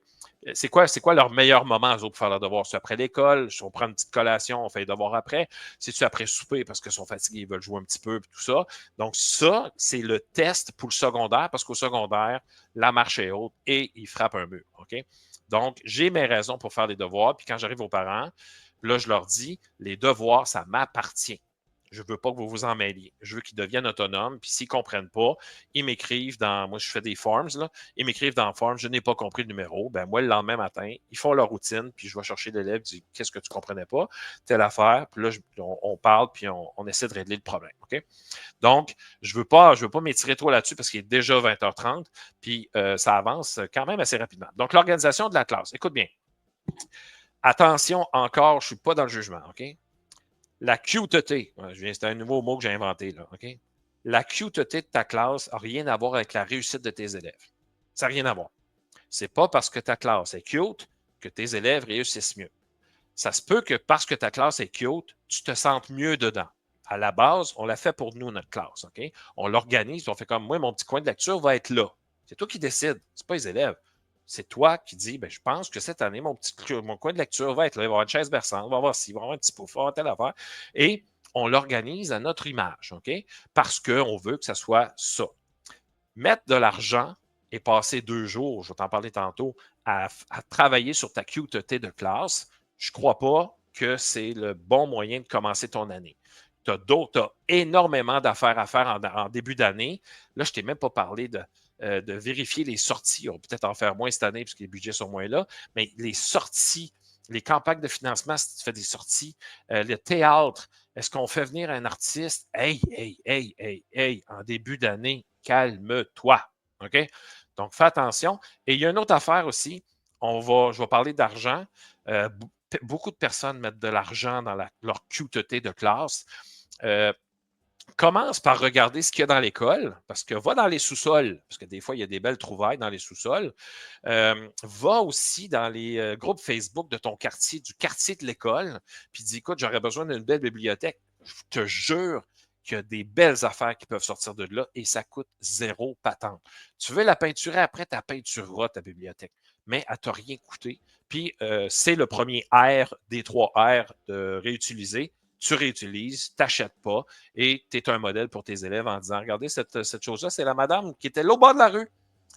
C'est quoi leur meilleur moment, eux autres, pour faire leurs devoirs? C'est après l'école, on prend une petite collation, on fait les devoirs après. C'est-tu après souper parce qu'ils sont fatigués, ils veulent jouer un petit peu, tout ça. Donc, ça, c'est le test pour le secondaire, parce qu'au secondaire, la marche est haute et ils frappent un mur. OK? Donc, j'ai mes raisons pour faire les devoirs. Puis quand j'arrive aux parents, là, je leur dis, les devoirs, ça m'appartient. Je ne veux pas que vous vous en mêliez. Je veux qu'ils deviennent autonomes. Puis s'ils ne comprennent pas, ils m'écrivent dans. Moi, je fais des forms, là. Ils m'écrivent dans le form, je n'ai pas compris le numéro. Ben moi, le lendemain matin, ils font leur routine, puis je vais chercher l'élève, je dis qu'est-ce que tu ne comprenais pas? Telle affaire. Puis là, on parle, puis on essaie de régler le problème. OK? Donc, je ne veux pas m'étirer trop là-dessus parce qu'il est déjà 20h30, puis ça avance quand même assez rapidement. Donc, l'organisation de la classe. Écoute bien. Attention encore, je ne suis pas dans le jugement, OK? La QTT, c'est un nouveau mot que j'ai inventé, là, OK? La QTT de ta classe n'a rien à voir avec la réussite de tes élèves. Ça n'a rien à voir. C'est pas parce que ta classe est cute que tes élèves réussissent mieux. Ça se peut que parce que ta classe est cute, tu te sentes mieux dedans. À la base, on l'a fait pour nous, notre classe, OK? On l'organise, on fait comme moi, mon petit coin de lecture va être là. C'est toi qui décides, c'est pas les élèves. C'est toi qui dis, ben, je pense que cette année, mon coin de lecture va être là, il va y avoir une chaise berçante, il va y avoir ci, il va y avoir un petit pouf, il va y avoir telle affaire. Et on l'organise à notre image, OK? Parce qu'on veut que ça soit ça. Mettre de l'argent et passer 2 jours, je vais t'en parler tantôt, à travailler sur ta QTT de classe, je ne crois pas que c'est le bon moyen de commencer ton année. Tu as énormément d'affaires à faire en début d'année. Là, je ne t'ai même pas parlé de vérifier les sorties. On va peut-être en faire moins cette année puisque les budgets sont moins là, mais les sorties, les campagnes de financement, si tu fais des sorties, le théâtre, est-ce qu'on fait venir un artiste? Hey, en début d'année, calme-toi. OK? Donc, fais attention. Et il y a une autre affaire aussi. Je vais parler d'argent. Beaucoup de personnes mettent de l'argent dans leur QTT de classe. Commence par regarder ce qu'il y a dans l'école, parce que va dans les sous-sols, parce que des fois, il y a des belles trouvailles dans les sous-sols. Va aussi dans les groupes Facebook de ton quartier, du quartier de l'école, puis dis, écoute, j'aurais besoin d'une belle bibliothèque. Je te jure qu'il y a des belles affaires qui peuvent sortir de là et ça coûte zéro patente. Tu veux la peinturer après, ta peinturera ta bibliothèque, mais elle ne t'a rien coûté. Puis, c'est le premier R des 3 R de réutiliser. Tu réutilises, tu n'achètes pas et tu es un modèle pour tes élèves en disant, regardez, cette chose-là, c'est la madame qui était là au bord de la rue.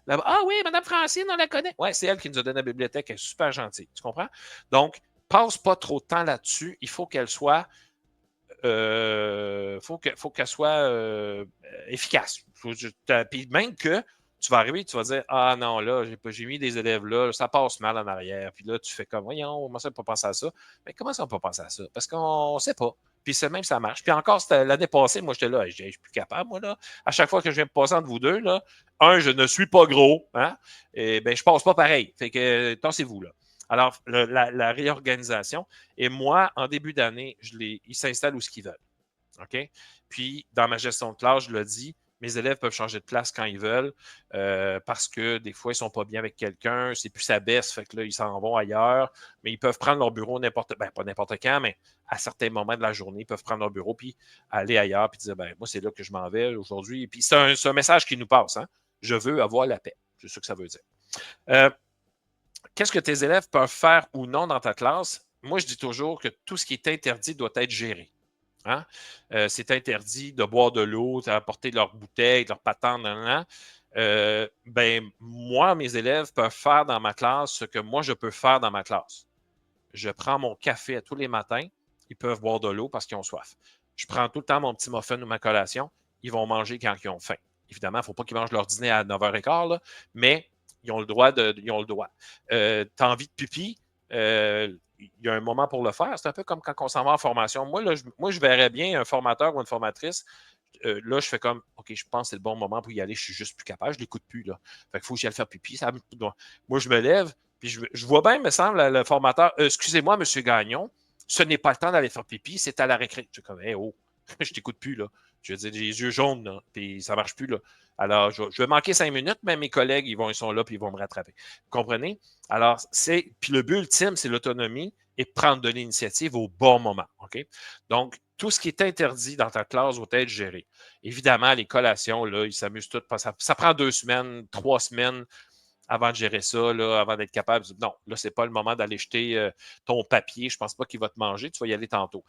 Ah oui, Mme Francine, on la connaît. Oui, c'est elle qui nous a donné la bibliothèque. Elle est super gentille. Tu comprends? Donc, passe pas trop de temps là-dessus. Il faut qu'elle soit faut qu'elle soit efficace. Puis même que tu vas arriver, tu vas dire ah non, là, j'ai mis des élèves là, ça passe mal en arrière. Puis là, tu fais comme voyons, comment ça, on peut pas penser à ça? Mais comment ça, on peut pas penser à ça? Parce qu'on ne sait pas. Puis c'est même ça marche. Puis encore, l'année passée, moi, j'étais là, je suis plus capable, moi, là. À chaque fois que je viens me passer entre vous deux, là, je ne suis pas gros, hein? Et ben, je passe pas pareil. Fait que tassez-vous, là. Alors, la réorganisation. Et moi, en début d'année, ils s'installent où ce qu'ils veulent. OK? Puis, dans ma gestion de classe, je le dis, mes élèves peuvent changer de place quand ils veulent parce que des fois, ils ne sont pas bien avec quelqu'un, c'est plus sa baisse, fait que là, ils s'en vont ailleurs, mais ils peuvent prendre leur bureau pas n'importe quand, mais à certains moments de la journée, ils peuvent prendre leur bureau puis aller ailleurs puis dire, ben moi, c'est là que je m'en vais aujourd'hui. Puis c'est un message qui nous passe, hein? Je veux avoir la paix. C'est ce que ça veut dire. Qu'est-ce que tes élèves peuvent faire ou non dans ta classe? Moi, je dis toujours que tout ce qui est interdit doit être géré. Hein? C'est interdit de boire de l'eau, d'apporter leurs bouteilles, leurs patentes, ben, moi, mes élèves peuvent faire dans ma classe ce que moi, je peux faire dans ma classe. Je prends mon café à tous les matins. Ils peuvent boire de l'eau parce qu'ils ont soif. Je prends tout le temps mon petit muffin ou ma collation. Ils vont manger quand ils ont faim. Évidemment, il ne faut pas qu'ils mangent leur dîner à 9h15, là, mais ils ont le droit. Ils ont le droit. Tu as envie de pipi, il y a un moment pour le faire. C'est un peu comme quand on s'en va en formation. Moi, je verrais bien un formateur ou une formatrice. Là, je fais comme, OK, je pense que c'est le bon moment pour y aller. Je suis juste plus capable. Je ne l'écoute plus. Là. Fait qu'il faut que j'y aille faire pipi. Moi, je me lève, puis je vois bien, me semble, le formateur, excusez-moi, M. Gagnon, ce n'est pas le temps d'aller faire pipi, c'est à la récré. Je suis comme, hey, oh, je t'écoute plus, là. Je veux dire, j'ai les yeux jaunes, là, puis ça marche plus, là. Alors, je vais manquer 5 minutes, mais mes collègues, ils sont là, puis ils vont me rattraper. Vous comprenez? Alors, puis le but ultime, c'est l'autonomie et prendre de l'initiative au bon moment, OK? Donc, tout ce qui est interdit dans ta classe doit être géré. Évidemment, les collations, là, ils s'amusent tous. Ça prend 2 semaines, 3 semaines avant de gérer ça, là, avant d'être capable. Non, là, c'est pas le moment d'aller jeter ton papier. Je pense pas qu'il va te manger. Tu vas y aller tantôt.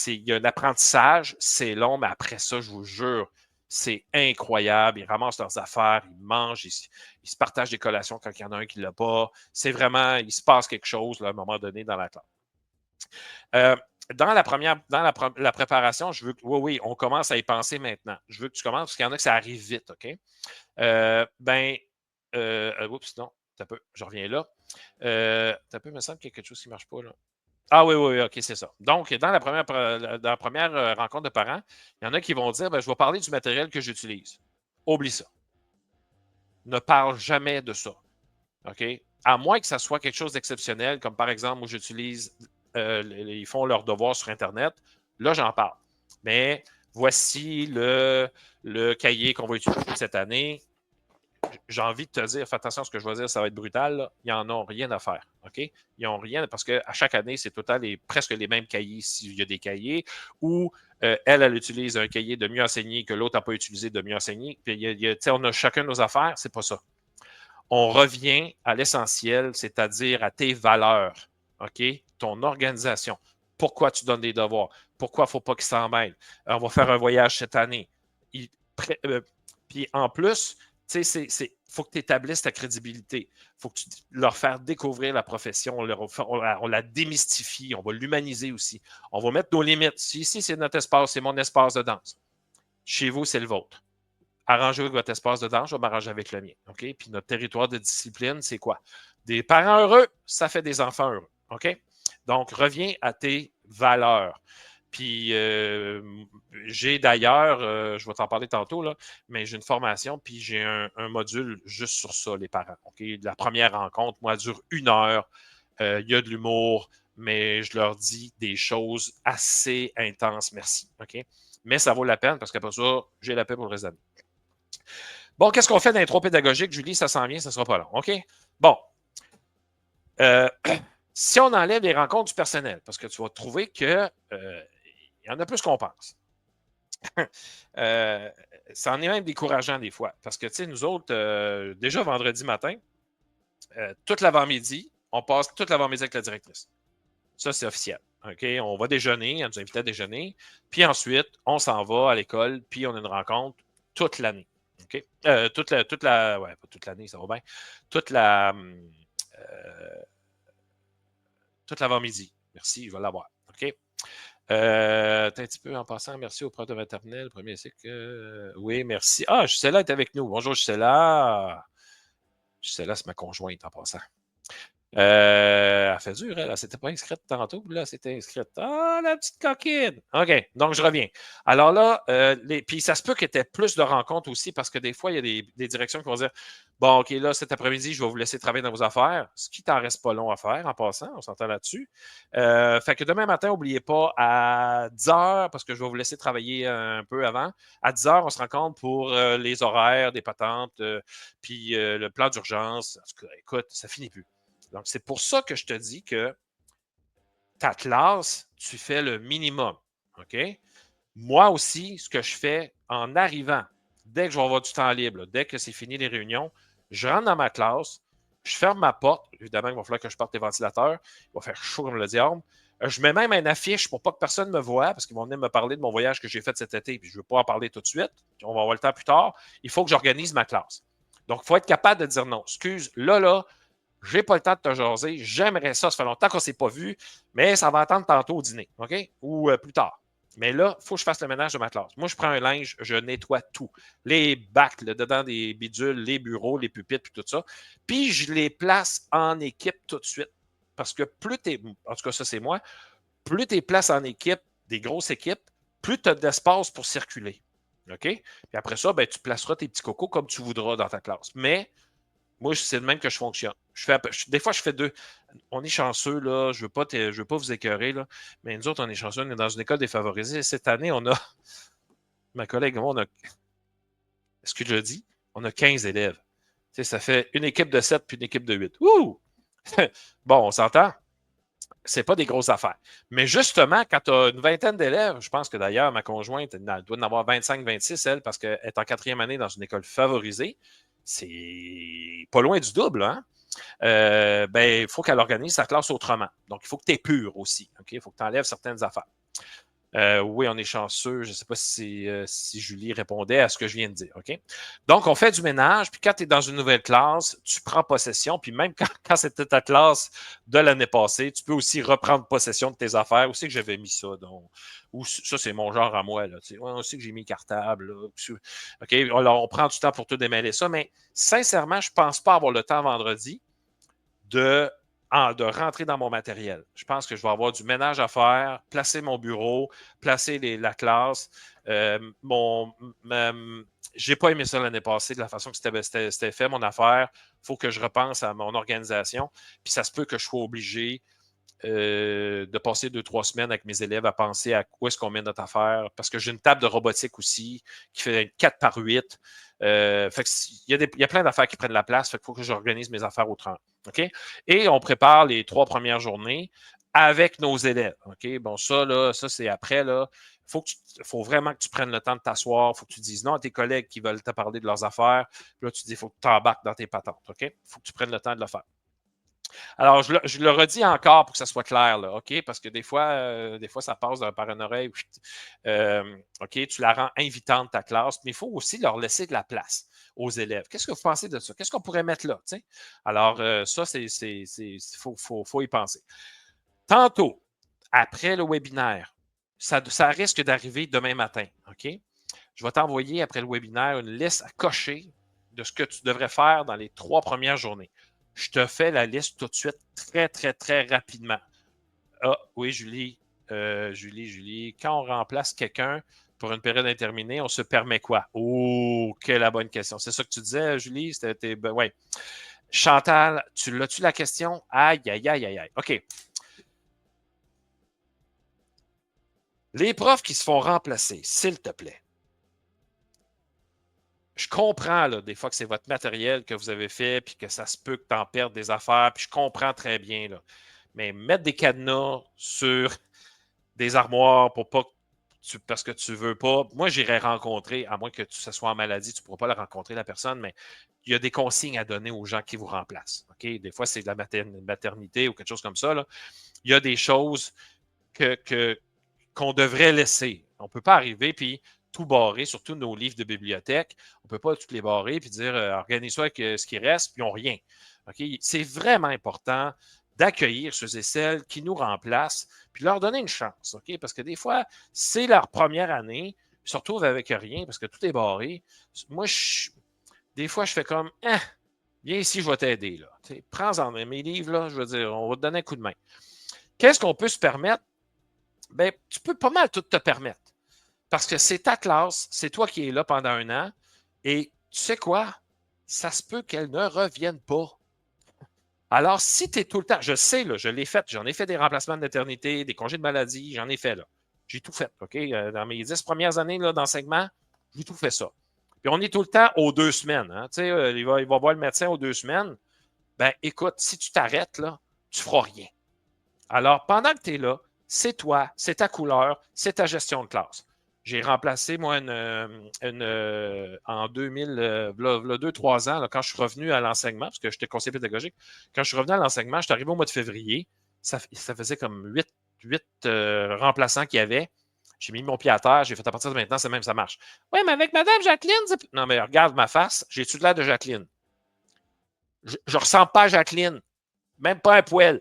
Il y a un apprentissage, c'est long, mais après ça, je vous jure, c'est incroyable. Ils ramassent leurs affaires, ils mangent, ils se partagent des collations quand il y en a un qui ne l'a pas. C'est vraiment, il se passe quelque chose là, à un moment donné dans la classe. dans la préparation, je veux que, oui, on commence à y penser maintenant. Je veux que tu commences, parce qu'il y en a que ça arrive vite, OK? Oups, non, t'as peu, je reviens là. T'as peu, il me semble qu'il y a quelque chose qui ne marche pas, là. Ah oui, oui, oui, OK, c'est ça. Donc, dans la première rencontre de parents, il y en a qui vont dire, je vais parler du matériel que j'utilise. Oublie ça. Ne parle jamais de ça. OK? À moins que ça soit quelque chose d'exceptionnel, comme par exemple, où j'utilise, ils font leurs devoirs sur Internet. Là, j'en parle. Mais voici le cahier qu'on va utiliser cette année. J'ai envie de te dire, fais attention à ce que je vais dire, ça va être brutal. Là. Ils n'en ont rien à faire. OK? Ils n'ont rien, parce qu'à chaque année, c'est tout le temps presque les mêmes cahiers s'il y a des cahiers, où elle utilise un cahier de mieux enseigner que l'autre n'a pas utilisé de mieux enseigner. Puis, on a chacun nos affaires, c'est pas ça. On revient à l'essentiel, c'est-à-dire à tes valeurs, OK? Ton organisation. Pourquoi tu donnes des devoirs? Pourquoi il ne faut pas qu'ils s'en mêlent? On va faire un voyage cette année. Puis en plus, il faut que tu établisses ta crédibilité. Il faut que tu leur fasses découvrir la profession. On la démystifie. On va l'humaniser aussi. On va mettre nos limites. Ici, c'est notre espace, c'est mon espace de danse. Chez vous, c'est le vôtre. Arrangez-vous avec votre espace de danse, je vais m'arranger avec le mien. OK? Puis notre territoire de discipline, c'est quoi? Des parents heureux, ça fait des enfants heureux. OK? Donc, reviens à tes valeurs. Puis, j'ai d'ailleurs, je vais t'en parler tantôt, là, mais j'ai une formation, puis j'ai un module juste sur ça, les parents. OK? La première rencontre, moi, dure 1 heure. Il y a de l'humour, mais je leur dis des choses assez intenses, merci. OK? Mais ça vaut la peine parce qu'après ça, j'ai la paix pour le reste de l'année. Bon, qu'est-ce qu'on fait d'intro pédagogique, Julie? Ça s'en vient, ça ne sera pas long. OK? Bon. Si on enlève les rencontres du personnel, parce que tu vas trouver qu'il y en a plus qu'on pense. Ça en est même décourageant des fois. Parce que, tu sais, nous autres, déjà vendredi matin, toute l'avant-midi, on passe toute l'avant-midi avec la directrice. Ça, c'est officiel. OK? On va déjeuner, elle nous invite à déjeuner. Puis ensuite, on s'en va à l'école, puis on a une rencontre toute l'année. OK? Toute ouais, pas toute l'année, ça va bien. Toute l'avant-midi. Merci, je vais l'avoir. OK? Un petit peu en passant, merci au prof de maternelle, premier cycle. Oui, merci. Ah, Gisela est avec nous. Bonjour, Gisela. Gisela, c'est ma conjointe en passant. Elle fait dur, elle. Elle s'était pas inscrite tantôt, là, elle s'était inscrite. Ah, la petite coquine! OK, donc je reviens. Alors là, puis ça se peut qu'il y ait plus de rencontres aussi, parce que des fois, il y a des directions qui vont dire bon, OK, là, cet après-midi, je vais vous laisser travailler dans vos affaires, ce qui t'en reste pas long à faire en passant, on s'entend là-dessus. Fait que demain matin, n'oubliez pas, à 10 heures, parce que je vais vous laisser travailler un peu avant, à 10 heures, on se rencontre pour les horaires des patentes, puis le plan d'urgence. En tout cas, écoute, ça finit plus. Donc, c'est pour ça que je te dis que ta classe, tu fais le minimum. OK? Moi aussi, ce que je fais en arrivant, dès que je vais avoir du temps libre, dès que c'est fini les réunions, je rentre dans ma classe, je ferme ma porte. Évidemment, il va falloir que je porte les ventilateurs. Il va faire chaud comme le diable. Je mets même une affiche pour pas que personne me voie, parce qu'ils vont venir me parler de mon voyage que j'ai fait cet été, puis je ne veux pas en parler tout de suite. On va avoir le temps plus tard. Il faut que j'organise ma classe. Donc, il faut être capable de dire non. Excuse, là, j'ai pas le temps de te jaser. J'aimerais ça. Ça fait longtemps qu'on ne s'est pas vu, mais ça va attendre tantôt au dîner, OK? Ou plus tard. Mais là, il faut que je fasse le ménage de ma classe. Moi, je prends un linge, je nettoie tout. Les bacs, là, dedans des bidules, les bureaux, les pupitres, puis tout ça. Puis, je les place en équipe tout de suite. Parce que plus tu es, en tout cas, ça, c'est moi, plus tu es places en équipe, des grosses équipes, plus tu as d'espace pour circuler. OK? Puis après ça, ben, tu placeras tes petits cocos comme tu voudras dans ta classe. Mais moi, c'est le même que je fonctionne. Des fois, je fais deux. On est chanceux, là. Je ne veux pas vous écœurer, là. Mais nous autres, on est chanceux. On est dans une école défavorisée. Cette année, on a. Ma collègue, on a. Est-ce que je le dis? On a 15 élèves. Tu sais, ça fait une équipe de 7 puis une équipe de 8. Ouh! Bon, on s'entend? C'est pas des grosses affaires. Mais justement, quand tu as une vingtaine d'élèves, je pense que d'ailleurs, ma conjointe, elle doit en avoir 25-26, elle, parce qu'elle est en 4e année dans une école favorisée. C'est pas loin du double, hein? Ben, il faut qu'elle organise sa classe autrement. Donc, il faut que tu es pur aussi. OK? Il faut que tu enlèves certaines affaires. Oui, on est chanceux. Je ne sais pas si Julie répondait à ce que je viens de dire. OK? Donc, on fait du ménage, puis quand tu es dans une nouvelle classe, tu prends possession, puis même quand c'était ta classe de l'année passée, tu peux aussi reprendre possession de tes affaires. Où c'est que j'avais mis ça? Donc, ou ça, c'est mon genre à moi. Là, ouais, on sait que j'ai mis cartable. Là, OK? Alors, on prend du temps pour tout démêler ça, mais sincèrement, je ne pense pas avoir le temps vendredi de rentrer dans mon matériel. Je pense que je vais avoir du ménage à faire, placer mon bureau, placer la classe. J'ai pas aimé ça l'année passée, de la façon que c'était fait, mon affaire. Il faut que je repense à mon organisation. Puis ça se peut que je sois obligé de passer 2-3 semaines avec mes élèves à penser à où est-ce qu'on met notre affaire. Parce que j'ai une table de robotique aussi qui fait 4 par 8. Fait que il y a plein d'affaires qui prennent la place. Fait qu'il faut que j'organise mes affaires autrement. OK? Et on prépare les 3 premières journées avec nos élèves. OK? Bon, ça, là, ça, c'est après, là. Faut vraiment que tu prennes le temps de t'asseoir. Il faut que tu dises non à tes collègues qui veulent te parler de leurs affaires. Puis là, tu dis, il faut que tu t'embarques dans tes patentes. OK? Il faut que tu prennes le temps de le faire. Alors, je le redis encore pour que ça soit clair, là, OK? Parce que des fois ça passe par une oreille. OK, tu la rends invitante, ta classe, mais il faut aussi leur laisser de la place aux élèves. Qu'est-ce que vous pensez de ça? Qu'est-ce qu'on pourrait mettre là? T'sais? Alors, ça, faut y penser. Tantôt, après le webinaire, ça risque d'arriver demain matin, OK? Je vais t'envoyer après le webinaire une liste à cocher de ce que tu devrais faire dans les 3 premières journées. Je te fais la liste tout de suite, très, très, très rapidement. Ah, oui, Julie, Julie, quand on remplace quelqu'un pour une période indéterminée, on se permet quoi? Oh, quelle bonne question. C'est ça que tu disais, Julie? Ouais. Chantal, tu l'as-tu la question? Aïe, aïe, aïe, aïe, aïe. OK. Les profs qui se font remplacer, s'il te plaît. Je comprends là, des fois que c'est votre matériel que vous avez fait, puis que ça se peut que tu en perdes des affaires, puis je comprends très bien. Là. Mais mettre des cadenas sur des armoires pour pas parce que tu veux pas. Moi, j'irais rencontrer, à moins que ça soit en maladie, tu ne pourras pas la rencontrer, la personne, mais il y a des consignes à donner aux gens qui vous remplacent. OK? Des fois, c'est de la maternité ou quelque chose comme ça. Là. Il y a des choses qu'on devrait laisser. On ne peut pas arriver puis tout barrer, surtout nos livres de bibliothèque. On ne peut pas tous les barrer puis dire organise-toi avec ce qui reste, puis ils n'ont rien. Okay? C'est vraiment important d'accueillir ceux et celles qui nous remplacent, puis leur donner une chance. Okay? Parce que des fois, c'est leur première année, ils se retrouvent avec rien parce que tout est barré. Moi, des fois, je fais comme viens ici, je vais t'aider. Prends-en mes livres, là, je veux dire, on va te donner un coup de main. Qu'est-ce qu'on peut se permettre? Ben, tu peux pas mal tout te permettre. Parce que c'est ta classe, c'est toi qui es là pendant 1 an. Et tu sais quoi? Ça se peut qu'elle ne revienne pas. Alors, si tu es tout le temps, je sais, là, je l'ai fait, j'en ai fait des remplacements de maternité, des congés de maladie, j'en ai fait, là. J'ai tout fait, OK? Dans mes 10 premières années d'enseignement, j'ai tout fait ça. Puis on est tout le temps aux 2 semaines. Hein? Tu sais, il va voir le médecin aux 2 semaines. Ben, écoute, si tu t'arrêtes, là, tu feras rien. Alors, pendant que tu es là, c'est toi, c'est ta couleur, c'est ta gestion de classe. J'ai remplacé, moi, en 2000, 2-3 ans, là, quand je suis revenu à l'enseignement, parce que j'étais conseiller pédagogique, quand je suis revenu à l'enseignement, je suis arrivé au mois de février, ça faisait comme 8 remplaçants qu'il y avait. J'ai mis mon pied à terre, j'ai fait à partir de maintenant, c'est même, ça marche. Oui, mais avec Madame Jacqueline, non, mais regarde ma face, j'ai-tu de l'air de Jacqueline? Je ne ressemble pas à Jacqueline, même pas un poil.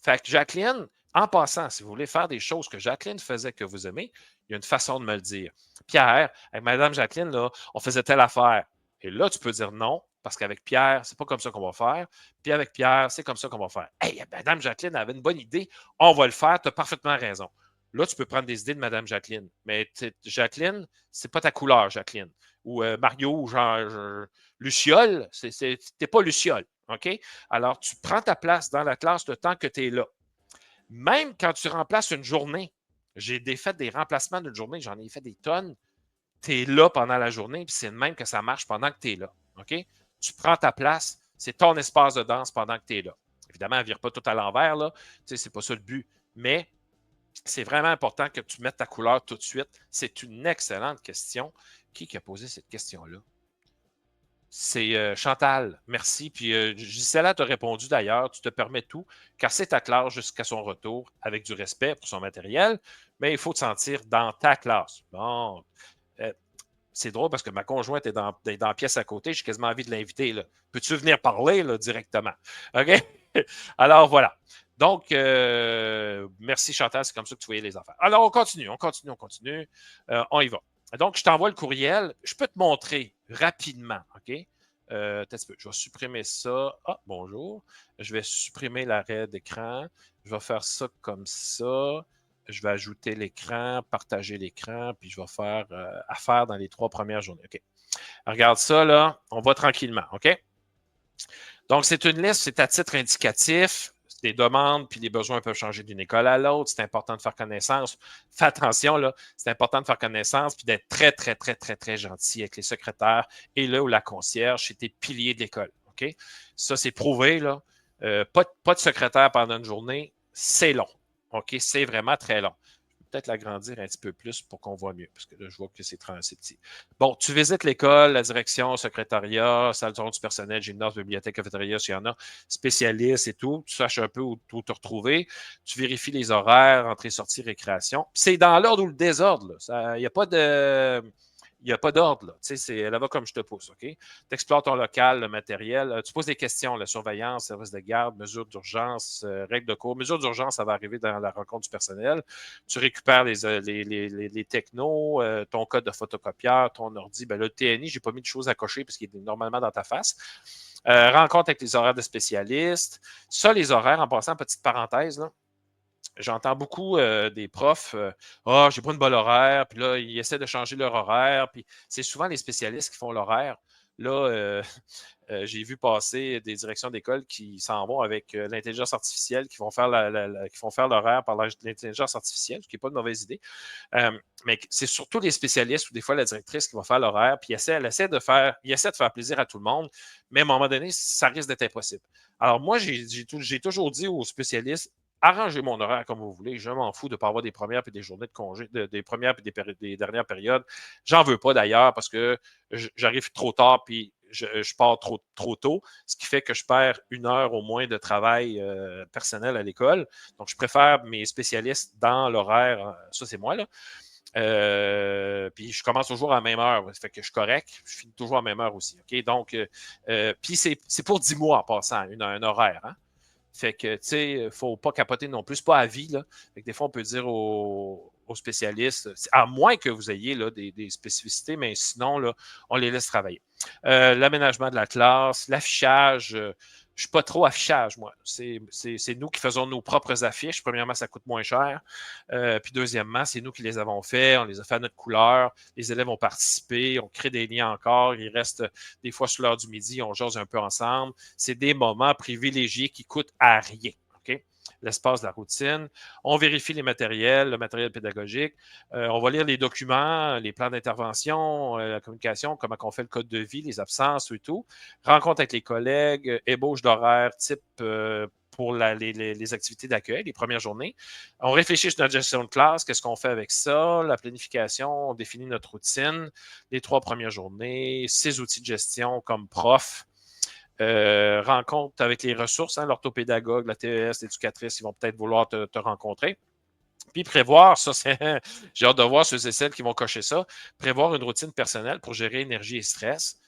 Fait que Jacqueline, en passant, si vous voulez faire des choses que Jacqueline faisait que vous aimez, il y a une façon de me le dire. Pierre, avec Madame Jacqueline, là, on faisait telle affaire. Et là, tu peux dire non, parce qu'avec Pierre, c'est pas comme ça qu'on va faire. Puis avec Pierre, c'est comme ça qu'on va faire. Hey, Madame Jacqueline avait une bonne idée, on va le faire, tu as parfaitement raison. Là, tu peux prendre des idées de Madame Jacqueline. Mais Jacqueline, c'est pas ta couleur, Jacqueline. Ou Mario, ou Luciole, t'es pas Luciole. OK? Alors, tu prends ta place dans la classe le temps que tu es là. Même quand tu remplaces une journée, j'ai fait des remplacements d'une journée, j'en ai fait des tonnes. Tu es là pendant la journée, puis c'est le même que ça marche pendant que tu es là. OK? Tu prends ta place, c'est ton espace de danse pendant que tu es là. Évidemment, elle ne vire pas tout à l'envers, là. Tu sais, c'est pas ça le but. Mais c'est vraiment important que tu mettes ta couleur tout de suite. C'est une excellente question. Qui a posé cette question-là? C'est Chantal, merci. Puis Gisela t'a répondu d'ailleurs, tu te permets tout, car c'est ta classe jusqu'à son retour avec du respect pour son matériel, mais il faut te sentir dans ta classe. Bon, euh, c'est drôle parce que ma conjointe est dans la pièce à côté, j'ai quasiment envie de l'inviter. Peux-tu venir parler là, directement? OK? Alors voilà. Donc, merci Chantal, c'est comme ça que tu voyais les affaires. Alors, on continue. On y va. Donc, je t'envoie le courriel. Je peux te montrer rapidement, OK? Je vais supprimer ça. Ah, bonjour. Je vais supprimer l'arrêt d'écran. Je vais faire ça comme ça. Je vais ajouter l'écran, partager l'écran, puis je vais faire affaire dans les 3 premières journées. OK. Regarde ça, là. On va tranquillement, OK? Donc, c'est une liste, c'est à titre indicatif. Les demandes puis les besoins peuvent changer d'une école à l'autre. C'est important de faire connaissance. Fais attention, là. C'est important de faire connaissance puis d'être très, très, très, très, très gentil avec les secrétaires et là où la concierge, c'est tes piliers de l'école. OK? Ça, c'est prouvé, là. Pas de secrétaire pendant une journée, c'est long. OK? C'est vraiment très long. Peut-être l'agrandir un petit peu plus pour qu'on voit mieux, parce que là, je vois que c'est assez petit. Bon, tu visites l'école, la direction, secrétariat, salle du personnel, gymnase, bibliothèque, cafétéria, s'il y en a, spécialistes et tout. Tu saches un peu où te retrouver. Tu vérifies les horaires, entrée, sortie, récréation. C'est dans l'ordre ou le désordre. Il n'y a pas de. Il n'y a pas d'ordre, là. Tu sais, elle va comme je te pousse, OK? Tu explores ton local, le matériel. Tu poses des questions, la surveillance, service de garde, mesures d'urgence, règles de cours. Mesures d'urgence, ça va arriver dans la rencontre du personnel. Tu récupères les technos, ton code de photocopieur, ton ordi. Ben, le TNI, je n'ai pas mis de choses à cocher parce qu'il est normalement dans ta face. Rencontre avec les horaires de spécialistes. Ça, les horaires, en passant, petite parenthèse, là, j'entends beaucoup des profs, j'ai pas une bonne horaire, puis là, ils essaient de changer leur horaire, puis c'est souvent les spécialistes qui font l'horaire. Là, j'ai vu passer des directions d'école qui s'en vont avec l'intelligence artificielle, qui vont faire l'horaire par l'intelligence artificielle, ce qui n'est pas une mauvaise idée. Mais c'est surtout les spécialistes ou des fois la directrice qui va faire l'horaire, puis elle essaie de faire plaisir à tout le monde, mais à un moment donné, ça risque d'être impossible. Alors moi, j'ai toujours dit aux spécialistes, arrangez mon horaire comme vous voulez. Je m'en fous de ne pas avoir des premières et des journées de congé, des premières et des dernières périodes. J'en veux pas d'ailleurs parce que j'arrive trop tard puis je pars trop tôt, ce qui fait que je perds 1 heure au moins de travail personnel à l'école. Donc, je préfère mes spécialistes dans l'horaire. Ça, c'est moi, là. Puis je commence toujours à la même heure. Ça fait que je suis correct. Je finis toujours à la même heure aussi. OK? Donc, puis c'est pour 10 mois en passant, un horaire. Hein? Fait que, tu sais, il ne faut pas capoter non plus, pas à vie. Là. Fait que des fois, on peut dire aux spécialistes, à moins que vous ayez là, des spécificités, mais sinon, là, on les laisse travailler. L'aménagement de la classe, l'affichage. Je ne suis pas trop affichage, moi. C'est nous qui faisons nos propres affiches. Premièrement, ça coûte moins cher. Puis deuxièmement, c'est nous qui les avons fait. On les a fait à notre couleur. Les élèves ont participé. On crée des liens encore. Ils restent des fois sur l'heure du midi. On jase un peu ensemble. C'est des moments privilégiés qui coûtent à rien. OK? L'espace de la routine. On vérifie les matériels, le matériel pédagogique. On va lire les documents, les plans d'intervention, la communication, comment on fait le code de vie, les absences et tout. Rencontre avec les collègues, ébauche d'horaire type pour les activités d'accueil, les premières journées. On réfléchit sur notre gestion de classe, qu'est-ce qu'on fait avec ça, la planification, on définit notre routine, les 3 premières journées, ses outils de gestion comme prof. Rencontre avec les ressources, hein, l'orthopédagogue, la TES, l'éducatrice, ils vont peut-être vouloir te rencontrer. Puis prévoir, ça, c'est. J'ai hâte de voir ceux et celles qui vont cocher ça. Prévoir une routine personnelle pour gérer énergie et stress.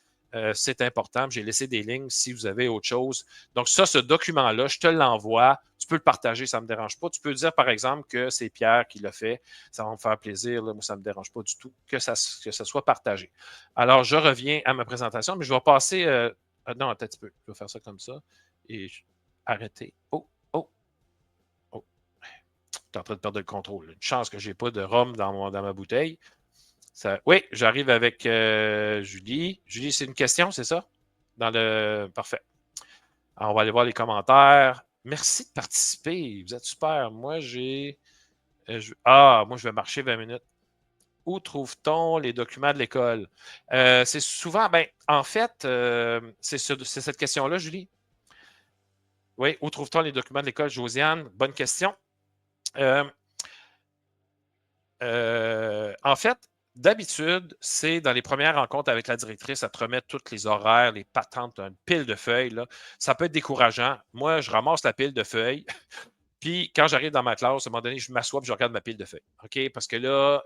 C'est important. J'ai laissé des lignes si vous avez autre chose. Donc, ça, ce document-là, je te l'envoie. Tu peux le partager, ça ne me dérange pas. Tu peux dire, par exemple, que c'est Pierre qui l'a fait. Ça va me faire plaisir. Là. Moi, ça ne me dérange pas du tout que ça soit partagé. Alors, je reviens à ma présentation, mais je vais passer. Non, attends un petit peu. Je vais faire ça comme ça. Et arrêter. Oh, oh, oh. Tu es en train de perdre le contrôle. Une chance que je n'ai pas de rhum dans ma bouteille. Oui, j'arrive avec Julie. Julie, c'est une question, c'est ça? Parfait. Alors, on va aller voir les commentaires. Merci de participer. Vous êtes super. Moi, moi, je vais marcher 20 minutes. Où trouve-t-on les documents de l'école? C'est souvent, en fait, c'est cette question-là, Julie. Oui, où trouve-t-on les documents de l'école, Josiane? Bonne question. En fait, D'habitude, c'est dans les premières rencontres avec la directrice, elle te remet tous les horaires, les patentes, une pile de feuilles. Là. Ça peut être décourageant. Moi, je ramasse la pile de feuilles. Puis, quand j'arrive dans ma classe, à un moment donné, je m'assois et je regarde ma pile de feuilles. OK? Parce que là,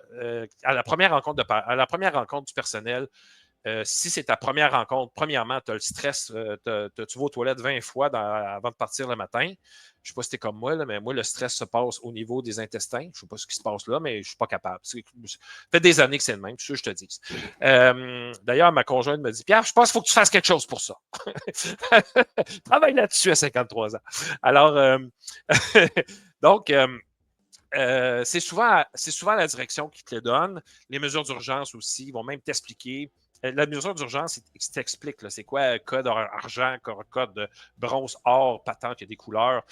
à la première rencontre du personnel, si c'est ta première rencontre, premièrement, tu as le stress, tu vas aux toilettes 20 fois avant de partir le matin. Je ne sais pas si tu comme moi, là, mais moi, le stress se passe au niveau des intestins. Je ne sais pas ce qui se passe là, mais je ne suis pas capable. Ça fait des années que c'est le même, c'est sûr, je te dis. D'ailleurs, ma conjointe me dit Pierre, je pense qu'il faut que tu fasses quelque chose pour ça. Travaille là-dessus à 53 ans. Alors, donc, c'est souvent la direction qui te le donne. Les mesures d'urgence aussi, ils vont même t'expliquer. La mesure d'urgence, il t'explique c'est quoi code argent, code bronze, or, patente, il y a des couleurs,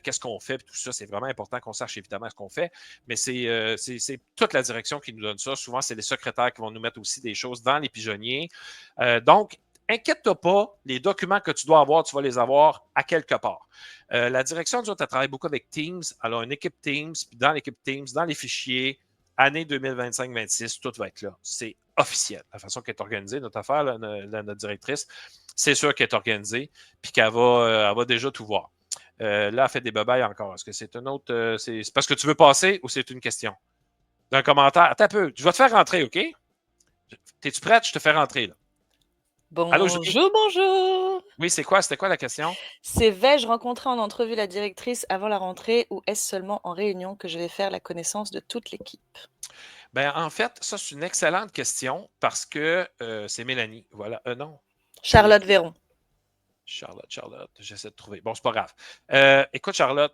qu'est-ce qu'on fait, tout ça, c'est vraiment important qu'on sache évidemment ce qu'on fait, mais c'est toute la direction qui nous donne ça. Souvent, c'est les secrétaires qui vont nous mettre aussi des choses dans les pigeonniers. Donc, inquiète-toi pas, les documents que tu dois avoir, tu vas les avoir à quelque part. La direction, nous autres, elle travaille beaucoup avec Teams. Alors, une équipe Teams, puis dans l'équipe Teams, dans les fichiers, année 2025-26, tout va être là. C'est officiel. La façon qu'elle est organisée, notre affaire, là, notre directrice, c'est sûr qu'elle est organisée, puis qu'elle va, elle va déjà tout voir. Là, elle fait des babayes encore. Est-ce que c'est une autre. C'est parce que tu veux passer ou c'est une question? D'un commentaire. Attends un peu. Je vais te faire rentrer, OK? T'es-tu prête? Je te fais rentrer, là. Allô, Julie? Bonjour, bonjour. Oui, c'est quoi? C'était quoi la question? C'est vais-je rencontrer en entrevue la directrice avant la rentrée ou est-ce seulement en réunion que je vais faire la connaissance de toute l'équipe? Ben, en fait, ça, c'est une excellente question parce que c'est Mélanie. Voilà. Non, c'est Charlotte Véron. Charlotte. J'essaie de trouver. Bon, c'est pas grave. Écoute, Charlotte,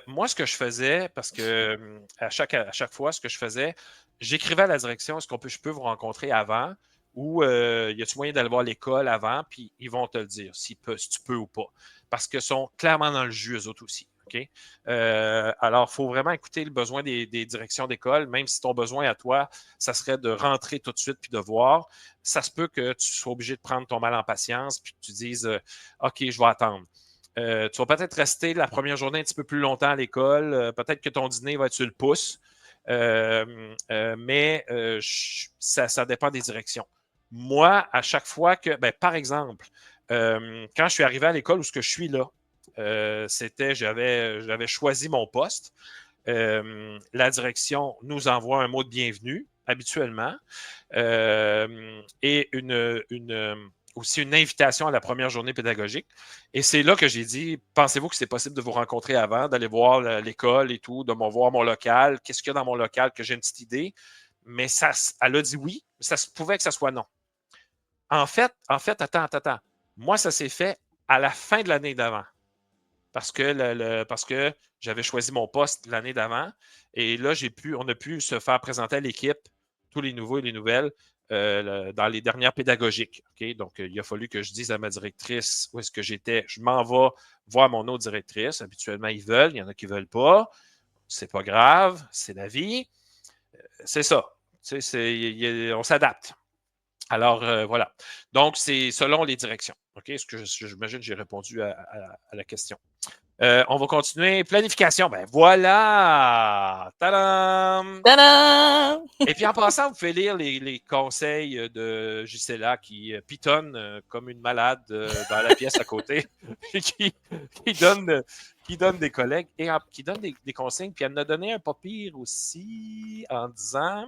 moi, ce que je faisais, parce que à chaque fois, ce que je faisais, j'écrivais à la direction, est-ce je peux vous rencontrer avant ou y a-t-il moyen d'aller voir l'école avant, puis ils vont te le dire si tu peux ou pas. Parce qu'ils sont clairement dans le jus, eux autres aussi. OK? Alors, il faut vraiment écouter le besoin des directions d'école, même si ton besoin à toi, ça serait de rentrer tout de suite puis de voir. Ça se peut que tu sois obligé de prendre ton mal en patience puis que tu dises OK, je vais attendre. Tu vas peut-être rester la première journée un petit peu plus longtemps à l'école. Peut-être que ton dîner va être sur le pouce. Mais ça dépend des directions. Moi, à chaque fois que, ben, par exemple, quand je suis arrivé à l'école où ce que je suis là, j'avais choisi mon poste. La direction nous envoie un mot de bienvenue habituellement et aussi une invitation à la première journée pédagogique. Et c'est là que j'ai dit, pensez-vous que c'est possible de vous rencontrer avant, d'aller voir l'école et tout, de voir mon local, qu'est-ce qu'il y a dans mon local, que j'ai une petite idée. Mais elle a dit oui, ça se pouvait que ça soit non. En fait, attends. Moi, ça s'est fait à la fin de l'année d'avant parce que j'avais choisi mon poste l'année d'avant. Et là, on a pu se faire présenter à l'équipe tous les nouveaux et les nouvelles dans les dernières pédagogiques. Okay? Donc, il a fallu que je dise à ma directrice où est-ce que j'étais. Je m'en vais voir mon autre directrice. Habituellement, ils veulent. Il y en a qui ne veulent pas. C'est pas grave. C'est la vie. C'est ça. On s'adapte. Alors, voilà. Donc, c'est selon les directions. OK? Est-ce que j'imagine que j'ai répondu à la question? On va continuer. Planification. Ben voilà! Tadam! Tadam! Et puis en passant, vous pouvez lire les conseils de Gisela qui pitonne comme une malade dans la pièce à côté, qui donne, qui donne des collègues et qui donne des consignes. Puis elle en a donné un pas pire aussi en disant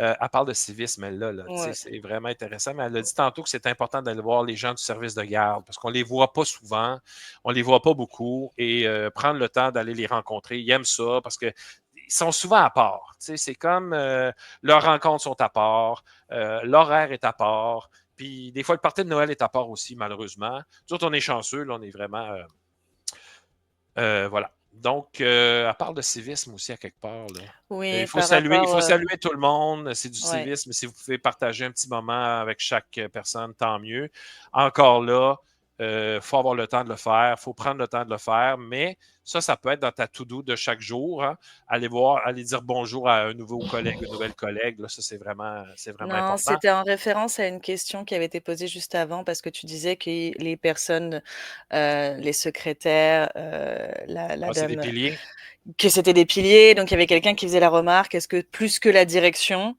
elle parle de civisme, elle, là. Ouais. C'est vraiment intéressant, mais elle a dit tantôt que c'est important d'aller voir les gens du service de garde parce qu'on ne les voit pas souvent, on ne les voit pas beaucoup et prendre le temps d'aller les rencontrer. Ils aiment ça parce qu'ils sont souvent à part. C'est comme leurs rencontres sont à part, l'horaire est à part, puis des fois le party de Noël est à part aussi, malheureusement. Nous autres, on est chanceux, là, on est vraiment. Voilà. Donc, elle parle de civisme aussi à quelque part. Là. Oui, Il faut saluer tout le monde. C'est du ouais. civisme. Si vous pouvez partager un petit moment avec chaque personne, tant mieux. Encore là, il faut avoir le temps de le faire. Il faut prendre le temps de le faire. Mais ça peut être dans ta to-do de chaque jour. Hein. Aller dire bonjour à un nouveau collègue, une nouvelle collègue. Là, ça, c'est vraiment Non, important. c'était en référence à une question qui avait été posée juste avant parce que tu disais que les personnes, les secrétaires, la Ah, c'est des dame, piliers. que c'était des piliers. Donc il y avait quelqu'un qui faisait la remarque, est-ce que plus que la direction,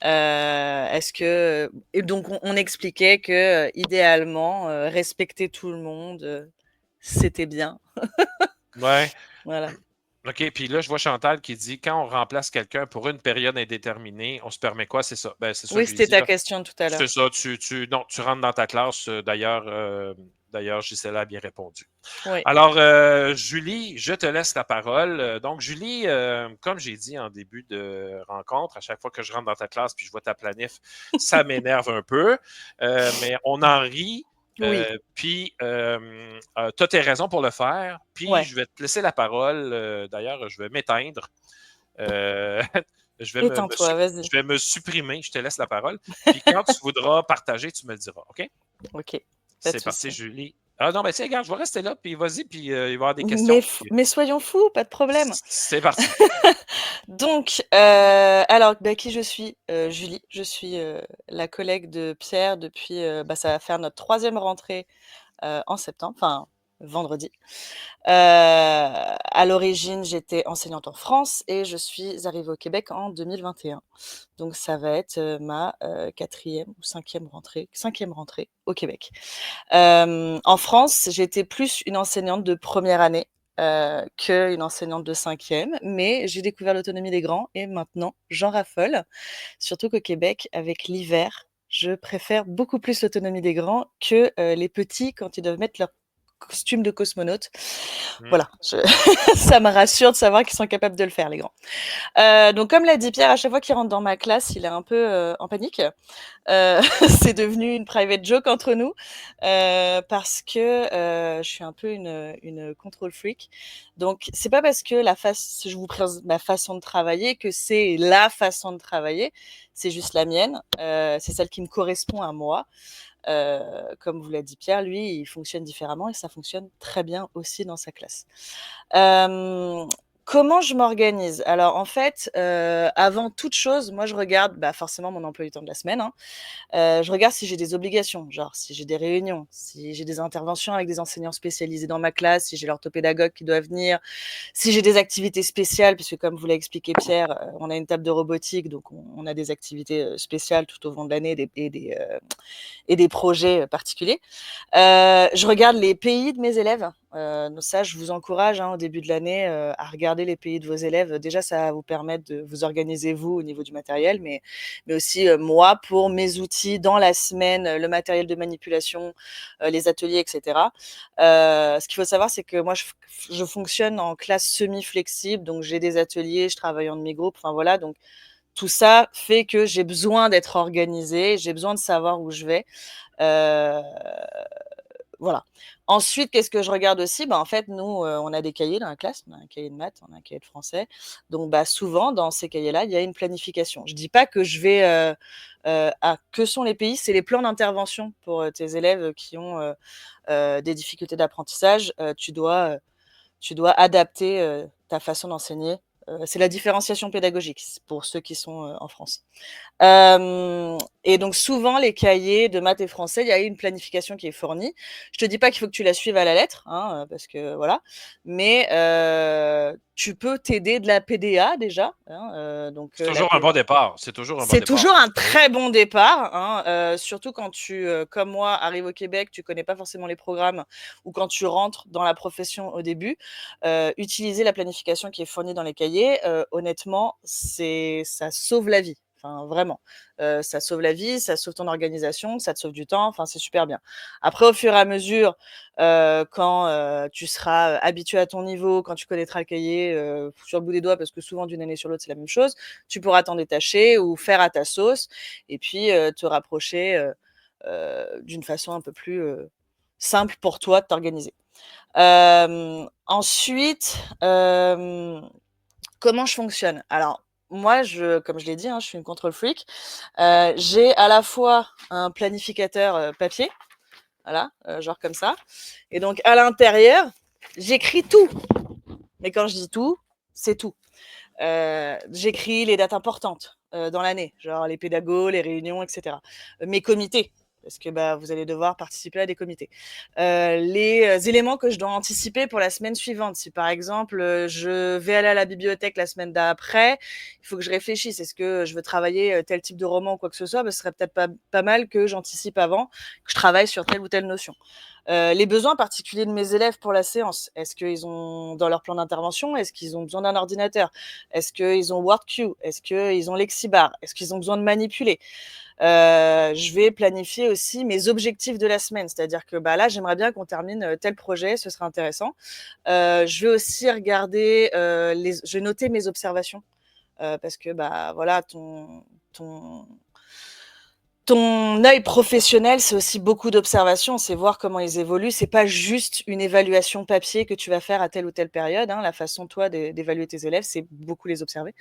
Est-ce que et donc on expliquait que, idéalement, respecter tout le monde, c'était bien. Ouais. Voilà. OK, puis là, je vois Chantal qui dit quand on remplace quelqu'un pour une période indéterminée, on se permet quoi? C'est ça. Ben, c'est ça que Oui, je lui c'était dis ta là. question tout à C'est l'heure. ça, non, tu rentres dans ta classe. D'ailleurs, Gisela a bien répondu. Oui. Alors, Julie, je te laisse la parole. Donc, Julie, comme j'ai dit en début de rencontre, à chaque fois que je rentre dans ta classe puis je vois ta planif, ça m'énerve un peu, mais on en rit. Oui. Puis, tu as tes raisons pour le faire. Puis, Ouais. je vais te laisser la parole. D'ailleurs, je vais m'éteindre. Euh, Éteins-toi, vas-y. je vais me supprimer. Je te laisse la parole. Puis, quand tu voudras partager, tu me le diras. OK? OK, pas de C'est parti, souci. Julie. Ah non, mais tiens, regarde, je vais rester là, puis vas-y, puis il va y avoir des questions. Mais soyons fous, pas de problème. C'est parti. Donc, alors, bah, qui je suis? Julie, je suis, la collègue de Pierre depuis, ça va faire notre 3e rentrée, en septembre, enfin vendredi. À l'origine, j'étais enseignante en France et je suis arrivée au Québec en 2021. Donc ça va être, ma, 4e ou 5e rentrée au Québec. En France, j'étais plus une enseignante de première année, qu'une enseignante de 5e, mais j'ai découvert l'autonomie des grands et maintenant j'en raffole. Surtout qu'au Québec, avec l'hiver, je préfère beaucoup plus l'autonomie des grands que, les petits quand ils doivent mettre leur costume de cosmonaute. Hmm. Voilà, ça me rassure de savoir qu'ils sont capables de le faire, les grands. Donc comme l'a dit Pierre, à chaque fois qu'il rentre dans ma classe, il est un peu, en panique. C'est devenu une private joke entre nous, parce que, je suis un peu une control freak. Donc c'est pas parce que je vous présente ma façon de travailler que c'est la façon de travailler, c'est juste la mienne, c'est celle qui me correspond à moi. Comme vous l'a dit Pierre, lui, il fonctionne différemment et ça fonctionne très bien aussi dans sa classe. Hem, Comment je m'organise? Alors en fait, avant toute chose, moi je regarde, forcément mon emploi du temps de la semaine, hein. Je regarde si j'ai des obligations, genre si j'ai des réunions, si j'ai des interventions avec des enseignants spécialisés dans ma classe, si j'ai l'orthopédagogue qui doit venir, si j'ai des activités spéciales, puisque comme vous l'a expliqué Pierre, on a une table de robotique, donc on a des activités, spéciales tout au long de l'année et des projets, particuliers. Je regarde les pays de mes élèves. Ça, je vous encourage, hein, au début de l'année, à regarder les pays de vos élèves. Déjà, ça va vous permettre de vous organiser, vous, au niveau du matériel, mais aussi, moi, pour mes outils dans la semaine, le matériel de manipulation, les ateliers, etc. Ce qu'il faut savoir, c'est que moi, je fonctionne en classe semi-flexible, donc j'ai des ateliers, je travaille en demi-groupe, enfin voilà, donc tout ça fait que j'ai besoin d'être organisée, j'ai besoin de savoir où je vais. Heu, voilà. Ensuite, qu'est-ce que je regarde aussi? En fait, nous, on a des cahiers dans la classe. On a un cahier de maths, on a un cahier de français. Donc, souvent, dans ces cahiers-là, il y a une planification. Je dis pas que je vais, que sont les pays? C'est les plans d'intervention pour, tes élèves qui ont, des difficultés d'apprentissage. Tu dois adapter, ta façon d'enseigner. C'est la différenciation pédagogique, pour ceux qui sont, en France. Et donc souvent les cahiers de maths et français, il y a une planification qui est fournie. Je te dis pas qu'il faut que tu la suives à la lettre, hein, parce que voilà, mais tu peux t'aider de la PDA déjà, hein, donc C'est la toujours un P bon départ. C'est toujours un bon c'est départ. toujours un très bon départ, hein, surtout quand tu, comme moi, arrives au Québec, tu connais pas forcément les programmes ou quand tu rentres dans la profession au début, utiliser la planification qui est fournie dans les cahiers, honnêtement, ça sauve la vie. Enfin, vraiment, ça sauve la vie, ça sauve ton organisation, ça te sauve du temps, enfin, c'est super bien. Après, au fur et à mesure, quand, tu seras, habitué à ton niveau, quand tu connaîtras le cahier, sur le bout des doigts, parce que souvent d'une année sur l'autre, c'est la même chose, tu pourras t'en détacher ou faire à ta sauce et puis, te rapprocher, d'une façon un peu plus, simple pour toi de t'organiser. Ensuite, comment je fonctionne? Alors moi, comme je l'ai dit, hein, je suis une control freak. J'ai à la fois un planificateur, papier, voilà, genre comme ça et donc à l'intérieur, j'écris tout. Mais quand je dis tout, c'est tout. J'écris les dates importantes, dans l'année, genre les pédagos, les réunions et cetera. Mes comités. parce que bah, vous allez devoir participer à des comités. Les éléments que je dois anticiper pour la semaine suivante. Si par exemple, je vais aller à la bibliothèque la semaine d'après, il faut que je réfléchisse. Est-ce que je veux travailler tel type de roman ou quoi que ce soit? Bah, ce serait peut-être pas mal que j'anticipe avant, que je travaille sur telle ou telle notion. Les besoins particuliers de mes élèves pour la séance. Est-ce qu'ils ont dans leur plan d'intervention, est-ce qu'ils ont besoin d'un ordinateur? Est-ce qu'ils ont WordQ? Est-ce qu'ils ont Lexibar? Est-ce qu'ils ont besoin de manipuler? Je vais planifier aussi mes objectifs de la semaine. C'est-à-dire que bah, là, j'aimerais bien qu'on termine tel projet, ce serait intéressant. Je vais aussi regarder, je vais noter mes observations. Parce que bah, voilà, ton œil professionnel, c'est aussi beaucoup d'observations, c'est voir comment ils évoluent. C'est pas juste une évaluation papier que tu vas faire à telle ou telle période. Hein. La façon, toi, d'évaluer tes élèves, c'est beaucoup les observer.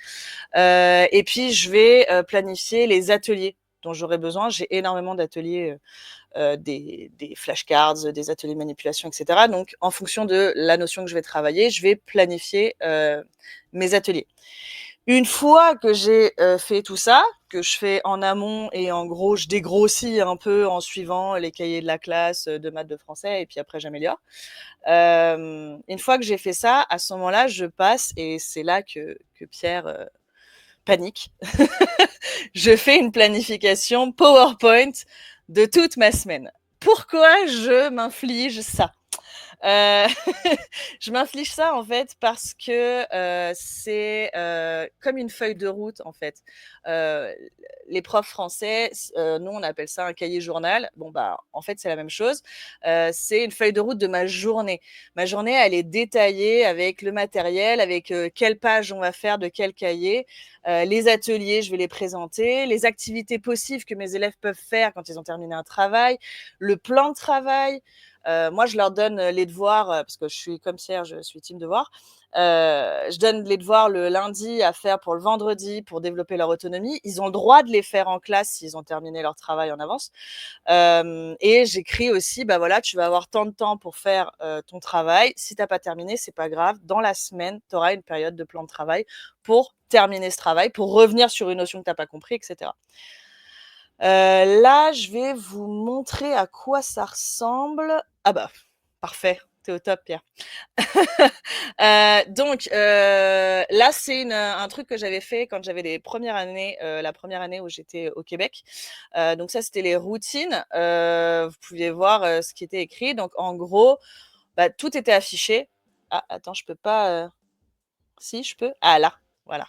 Et puis, je vais planifier les ateliers dont j'aurai besoin. J'ai énormément d'ateliers, des flashcards, des ateliers de manipulation, etc. Donc, en fonction de la notion que je vais travailler, je vais planifier mes ateliers. Une fois que j'ai fait tout ça, que je fais en amont et en gros, je dégrossis un peu en suivant les cahiers de la classe de maths, de français, et puis après, j'améliore. Une fois que j'ai fait ça, à ce moment-là, je passe, et c'est là que Pierre panique. Je fais une planification PowerPoint de toute ma semaine. Pourquoi je m'inflige ça? Je m'inflige ça en fait parce que c'est comme une feuille de route en fait. Euh, les profs français, nous on appelle ça un cahier journal. Bon bah en fait c'est la même chose. C'est une feuille de route de ma journée. Ma journée elle est détaillée avec le matériel, avec quelle page on va faire de quel cahier, les ateliers je vais les présenter, les activités possibles que mes élèves peuvent faire quand ils ont terminé un travail, le plan de travail. Moi, je leur donne les devoirs, parce que je suis comme Serge, je suis team devoir. Je donne les devoirs le lundi à faire pour le vendredi pour développer leur autonomie. Ils ont le droit de les faire en classe s'ils ont terminé leur travail en avance. Et j'écris aussi, bah voilà, tu vas avoir tant de temps pour faire ton travail. Si tu n'as pas terminé, c'est pas grave. Dans la semaine, tu auras une période de plan de travail pour terminer ce travail, pour revenir sur une notion que tu n'as pas compris, etc. Là, je vais vous montrer à quoi ça ressemble. Ah bah, parfait, t'es au top, Pierre. Donc, là, c'est un truc que j'avais fait quand j'avais les premières années, la première année où j'étais au Québec. Donc ça, c'était les routines. Vous pouviez voir ce qui était écrit. Donc, en gros, bah, tout était affiché. Ah, attends, je peux pas. Si, je peux. Ah, là, voilà.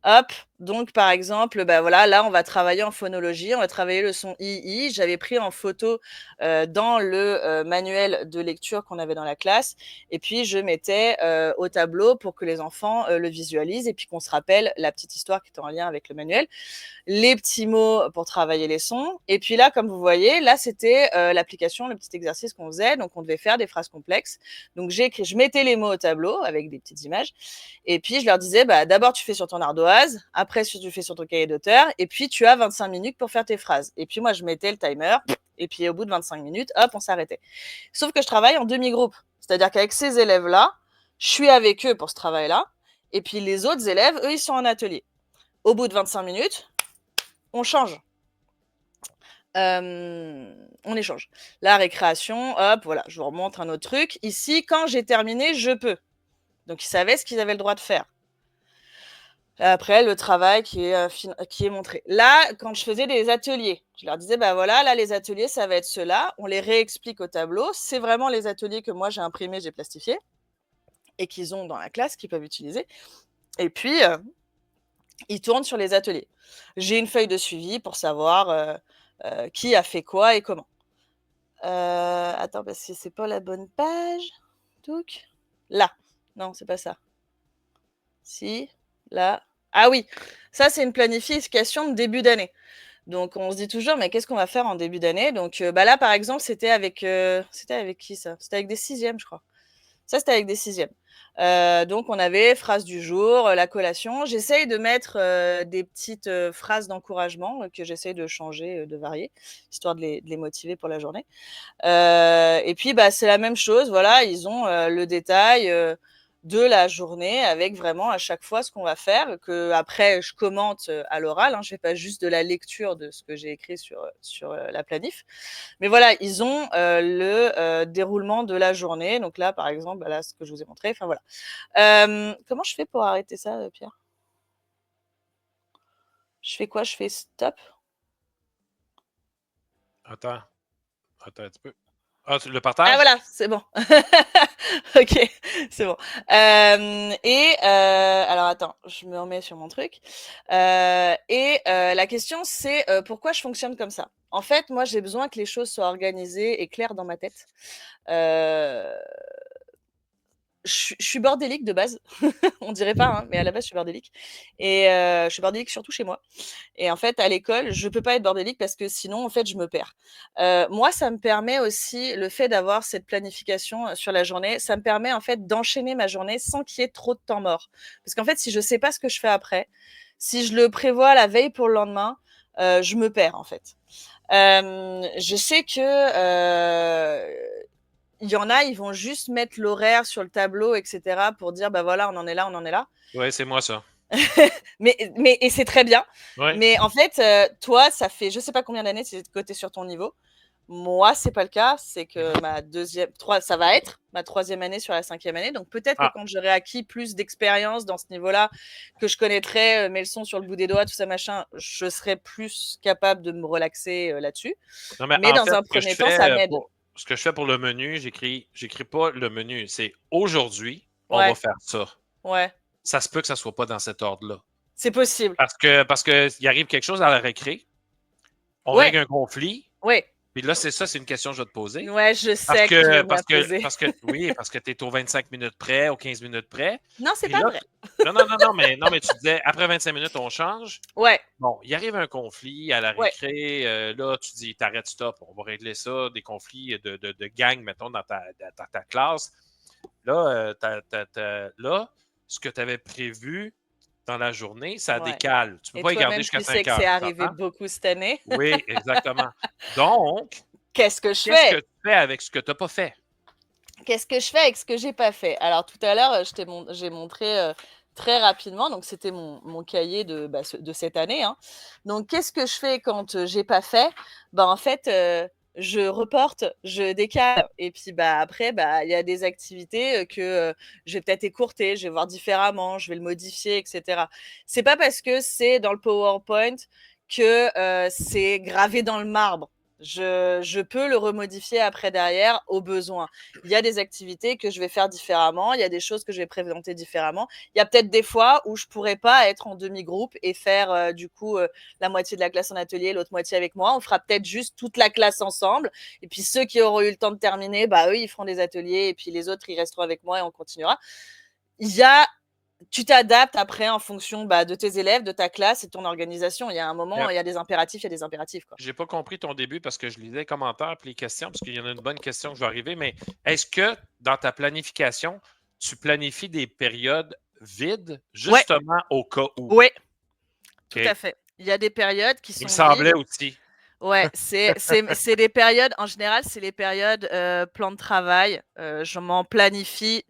Hop, donc par exemple, bah voilà, là on va travailler en phonologie, on va travailler le son i. J'avais pris en photo dans le manuel de lecture qu'on avait dans la classe, et puis je mettais au tableau pour que les enfants le visualisent et puis qu'on se rappelle la petite histoire qui était en lien avec le manuel, les petits mots pour travailler les sons. Et puis là, comme vous voyez, là c'était l'application, le petit exercice qu'on faisait, donc on devait faire des phrases complexes. Donc je mettais les mots au tableau avec des petites images. Et puis, je leur disais, bah, d'abord, tu fais sur ton ardoise, après, tu fais sur ton cahier d'auteur, et puis, tu as 25 minutes pour faire tes phrases. Et puis, moi, je mettais le timer, et puis, au bout de 25 minutes, hop, on s'arrêtait. Sauf que je travaille en demi-groupe. C'est-à-dire qu'avec ces élèves-là, je suis avec eux pour ce travail-là, et puis, les autres élèves, eux, ils sont en atelier. Au bout de 25 minutes, on change. On échange. La récréation, hop, voilà, je vous remontre un autre truc. Ici, quand j'ai terminé, je peux. Donc, ils savaient ce qu'ils avaient le droit de faire. Après, le travail qui est montré. Là, quand je faisais des ateliers, je leur disais, bah voilà, là, les ateliers, ça va être ceux-là. On les réexplique au tableau. C'est vraiment les ateliers que moi, j'ai imprimés, j'ai plastifiés et qu'ils ont dans la classe, qu'ils peuvent utiliser. Et puis, ils tournent sur les ateliers. J'ai une feuille de suivi pour savoir qui a fait quoi et comment. Attends, parce que c'est pas la bonne page. Donc, là. Non, c'est pas ça. Si, là. Ah oui, ça, c'est une planification de début d'année. Donc, on se dit toujours, mais qu'est-ce qu'on va faire en début d'année? Donc, bah là, par exemple, c'était avec qui ça? C'était avec des sixièmes, je crois. Ça, c'était avec des sixièmes. Donc, on avait phrase du jour, la collation. J'essaye de mettre des petites phrases d'encouragement que j'essaye de changer, de varier, histoire de les motiver pour la journée. Et puis, bah, c'est la même chose. Voilà, ils ont le détail de la journée avec vraiment à chaque fois ce qu'on va faire, que après je commente à l'oral, hein, je fais pas juste de la lecture de ce que j'ai écrit sur la planif. Mais voilà, ils ont le déroulement de la journée. Donc là, par exemple, bah là, ce que je vous ai montré. Enfin voilà. Comment je fais pour arrêter ça, Pierre? Je fais quoi? Je fais stop? Attends un petit peu. Ah, le Ah partage? voilà, c'est bon. Ok, c'est bon. Alors attends, je me remets sur mon truc. La question c'est pourquoi je fonctionne comme ça. En fait, moi j'ai besoin que les choses soient organisées et claires dans ma tête. Euh, je suis bordélique de base. On dirait pas, hein, mais à la base je suis bordélique. Je suis bordélique surtout chez moi. Et en fait, à l'école, je peux pas être bordélique parce que sinon, en fait, je me perds. Moi, ça me permet aussi, le fait d'avoir cette planification sur la journée, ça me permet en fait d'enchaîner ma journée sans qu'il y ait trop de temps mort. Parce qu'en fait, si je sais pas ce que je fais après, si je le prévois la veille pour le lendemain, je me perds en fait. Je sais que il y en a, ils vont juste mettre l'horaire sur le tableau, etc., pour dire bah voilà, on en est là, on en est là. Ouais, c'est moi ça. Et c'est très bien. Ouais. Mais en fait, toi, ça fait je sais pas combien d'années que tu es sur ton niveau. Moi, c'est pas le cas. C'est que ça va être ma 3e année sur la 5e année. Donc peut-être que quand j'aurai acquis plus d'expérience dans ce niveau-là, que je connaîtrai mes leçons sur le bout des doigts, tout ça machin, je serai plus capable de me relaxer là-dessus. Non, mais Mais en dans fait, un premier temps, ça m'aide. ce que je fais pour le menu, j'écris pas le menu. C'est aujourd'hui, on va Ouais, faire ça. ouais. Ça se peut que ça soit pas dans cet ordre-là. C'est possible. Parce que il arrive quelque chose à la récré, on Ouais, règle un conflit, ouais. puis là, c'est une question que je vais te poser. Ouais, je sais que tu vas me la poser. Oui, parce que tu es aux 25 minutes près, aux 15 minutes près. Non, c'est Puis pas là, vrai. non, mais tu disais, après 25 minutes, on change. Ouais, Bon, il arrive un conflit à la ouais. récré. Là, tu dis, t'arrêtes, stop, on va régler ça. Des conflits de gang, mettons, dans ta classe. Là, là, ce que tu avais prévu dans la journée, ça Ouais. décale. Tu ne peux Et pas y garder toi-même, jusqu'à tu sais 5 que c'est heures. Tu arrivé t'entends? beaucoup cette année. Oui, exactement. Donc, Qu'est-ce que je qu'est-ce que fais? tu fais avec ce que tu n'as pas fait? Qu'est-ce que je fais avec ce que j'ai pas fait? Alors tout à l'heure, j'ai montré très rapidement, donc c'était mon cahier de cette année, hein. Donc qu'est-ce que je fais quand j'ai pas fait? Bah en fait, je reporte, je décale, et puis bah après, bah il y a des activités que je vais peut-être écourter, je vais voir différemment, je vais le modifier, etc. C'est pas parce que c'est dans le PowerPoint que c'est gravé dans le marbre. Je peux le remodifier après derrière au besoin. Il y a des activités que je vais faire différemment, il y a des choses que je vais présenter différemment. Il y a peut-être des fois où je pourrais pas être en demi-groupe et faire du coup la moitié de la classe en atelier, l'autre moitié avec moi. On fera peut-être juste toute la classe ensemble. Et puis ceux qui auront eu le temps de terminer, bah eux, ils feront des ateliers et puis les autres, ils resteront avec moi et on continuera. Il y a Tu t'adaptes après en fonction de tes élèves, de ta classe et de ton organisation. Il y a un moment, Yeah. il y a des impératifs, il y a des impératifs, quoi. J'ai pas compris ton début parce que je lisais les commentaires et les questions, parce qu'il y en a une bonne question que je vais arriver, mais est-ce que dans ta planification, tu planifies des périodes vides Ouais, justement au cas où? ouais, tout à OK. fait. Il y a des périodes qui Il me sont semblait vides. aussi. Ouais, c'est des périodes, en général, c'est les périodes plan de travail. Je m'en planifie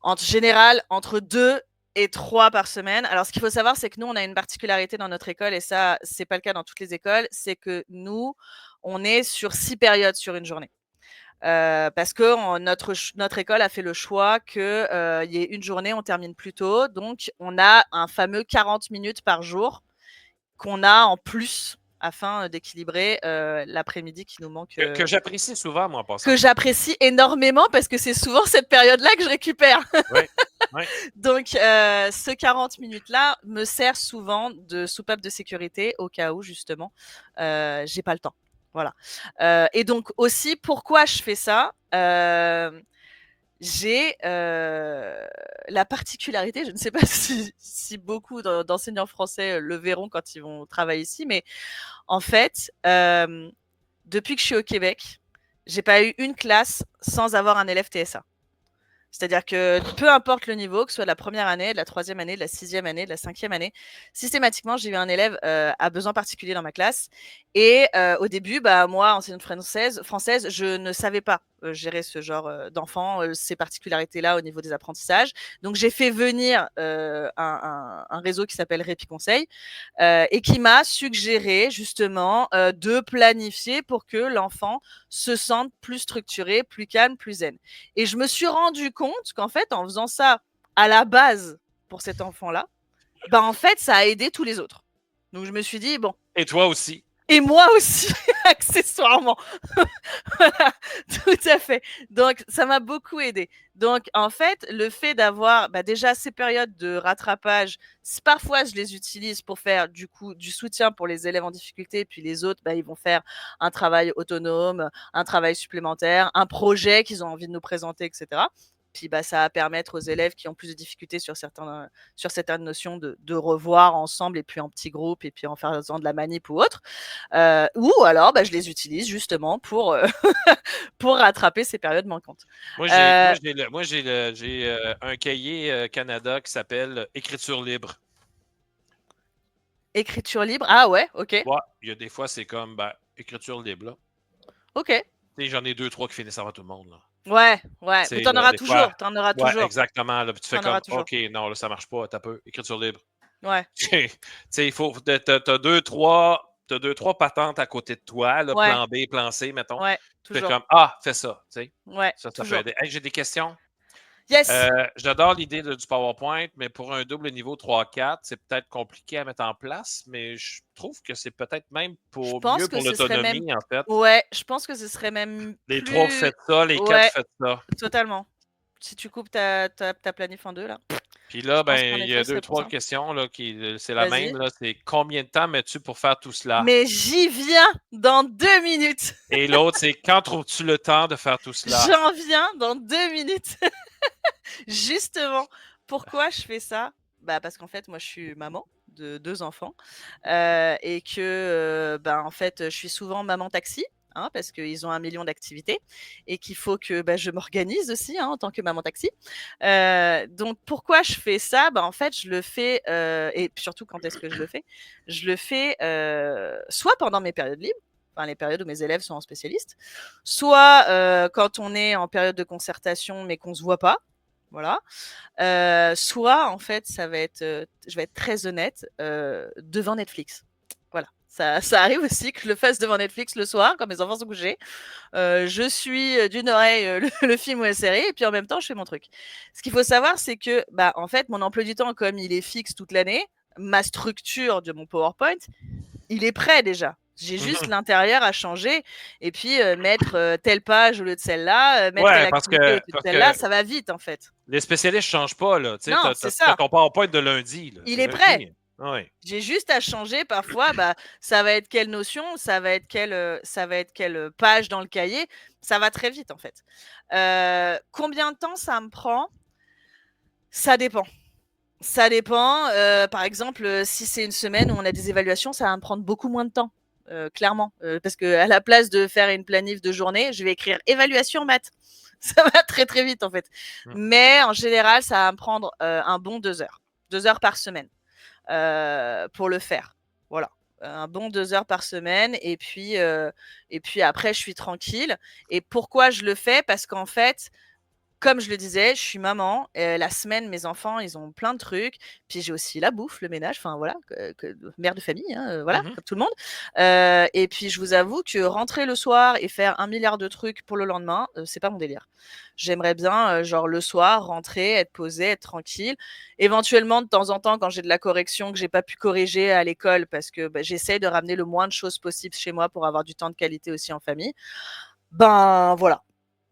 en général entre 2 et 3 par semaine. Alors, ce qu'il faut savoir, c'est que nous, on a une particularité dans notre école, et ça, c'est pas le cas dans toutes les écoles, c'est que nous, on est sur 6 périodes sur une journée. Parce que notre école a fait le choix qu'il y ait une journée, on termine plus tôt. Donc, on a un fameux 40 minutes par jour qu'on a en plus afin d'équilibrer l'après-midi qui nous manque. Que j'apprécie souvent, moi, en passant. Que j'apprécie énormément parce que c'est souvent cette période-là que je récupère. Oui, oui. Donc, ce 40 minutes-là me sert souvent de soupape de sécurité au cas où, justement, j'ai pas le temps. Voilà. Et donc, aussi, pourquoi je fais ça j'ai la particularité, je ne sais pas si beaucoup d'enseignants français le verront quand ils vont travailler ici, mais en fait, depuis que je suis au Québec, j'ai pas eu une classe sans avoir un élève TSA. C'est-à-dire que peu importe le niveau, que ce soit de la première année, de la troisième année, de la sixième année, de la cinquième année, systématiquement, j'ai eu un élève à besoin particulier dans ma classe. Et au début, bah, moi, enseignante française, je ne savais pas gérer ce genre d'enfants, ces particularités-là au niveau des apprentissages. Donc, j'ai fait venir un réseau qui s'appelle Répit Conseil et qui m'a suggéré justement de planifier pour que l'enfant se sente plus structuré, plus calme, plus zen. Et je me suis rendu compte qu'en fait, en faisant ça à la base pour cet enfant-là, bah, en fait, ça a aidé tous les autres. Donc, je me suis dit, bon, Et toi aussi. et moi aussi, accessoirement. Voilà, tout à fait. Donc, ça m'a beaucoup aidé. Donc, en fait, le fait d'avoir déjà ces périodes de rattrapage, parfois je les utilise pour faire du coup du soutien pour les élèves en difficulté, puis les autres, ils vont faire un travail autonome, un travail supplémentaire, un projet qu'ils ont envie de nous présenter, etc. Puis ça va permettre aux élèves qui ont plus de difficultés sur certaines notions de revoir ensemble et puis en petits groupes et puis en faisant de la manip ou autre. Ou alors, je les utilise justement pour, pour rattraper ces périodes manquantes. Moi, j'ai un cahier Canada qui s'appelle Écriture libre. Écriture libre. Ah ouais, ok. Ouais, il y a des fois, c'est comme écriture libre. Là. Ok. J'en ai 2-3 qui finissent avant tout le monde. Là. Ouais. Mais t'en auras toujours. T'en auras ouais, toujours. exactement. Là, puis tu fais T'en auras comme, toujours. OK, non, là, ça marche pas. T'as peu. Écriture libre. Ouais. Il faut. T'as deux, trois patentes à côté de toi, là, Ouais. plan B, plan C, mettons. Ouais, Tu fais toujours. comme, fais ça. Ouais, Ça peut toujours. aider. Hey, j'ai des questions. Yes. J'adore l'idée du PowerPoint, mais pour un double niveau 3-4, c'est peut-être compliqué à mettre en place, mais je trouve que c'est peut-être même Je mieux pense que pour ce serait même. l'autonomie, en fait. Ouais, je pense que ce serait même Les 3 plus. faites ça, les 4 Ouais, faites ça. totalement. Si tu coupes ta planif en deux, là. Puis Je là, pense qu'en il y a effet, ce serait pour 2-3 ça. questions, là, c'est la Vas-y. même, là. C'est combien de temps mets-tu pour faire tout cela? Mais j'y viens dans 2 minutes. Et l'autre, c'est quand trouves-tu le temps de faire tout cela? J'en viens dans 2 minutes. Justement, pourquoi je fais ça? Parce qu'en fait, moi, je suis maman de 2 enfants et que, en fait, je suis souvent maman taxi, hein, parce qu'ils ont 1 million d'activités et qu'il faut que, je m'organise aussi, hein, en tant que maman taxi. Donc pourquoi je fais ça? En fait, je le fais, et puis surtout quand est-ce que je le fais? Je le fais, soit pendant mes périodes libres, enfin les périodes où mes élèves sont en spécialiste, soit, quand on est en période de concertation mais qu'on se voit pas. Voilà. Soit, en fait, ça va être, je vais être très honnête, devant Netflix. Voilà. Ça arrive aussi que je le fasse devant Netflix le soir, quand mes enfants sont couchés. Je suis d'une oreille le film ou la série, et puis en même temps, je fais mon truc. Ce qu'il faut savoir, c'est que, en fait, mon emploi du temps, comme il est fixe toute l'année, ma structure de mon PowerPoint, il est prêt déjà. J'ai juste l'intérieur à changer et puis mettre telle page au lieu de celle-là, mettre telle Ouais, activité au lieu de celle-là, ça va vite en fait. les spécialistes ne changent pas, là. Tu sais, Non, c'est ça. ton PowerPoint de lundi, là. Il C'est est prêt. lundi. Ouais. J'ai juste à changer parfois, ça va être quelle notion, ça va être quelle page dans le cahier. Ça va très vite en fait. Combien de temps ça me prend? Ça dépend. Ça dépend. Par exemple, si c'est une semaine où on a des évaluations, ça va me prendre beaucoup moins de temps. Clairement. Parce qu'à la place de faire une planif de journée, je vais écrire évaluation maths. Ça va très très vite en fait. Mais en général, ça va me prendre un bon 2 heures. 2 heures par semaine pour le faire. Voilà. Un bon 2 heures par semaine. Et puis après, je suis tranquille. Et pourquoi je le fais? Parce qu'en fait, comme je le disais, je suis maman. La semaine, mes enfants, ils ont plein de trucs. Puis j'ai aussi la bouffe, le ménage. Enfin voilà, mère de famille, hein, voilà, comme tout le monde. Et puis je vous avoue que rentrer le soir et faire 1 milliard de trucs pour le lendemain, c'est pas mon délire. J'aimerais bien, genre le soir, rentrer, être posée, être tranquille. Éventuellement, de temps en temps, quand j'ai de la correction que j'ai pas pu corriger à l'école, parce que j'essaie de ramener le moins de choses possible chez moi pour avoir du temps de qualité aussi en famille. Voilà.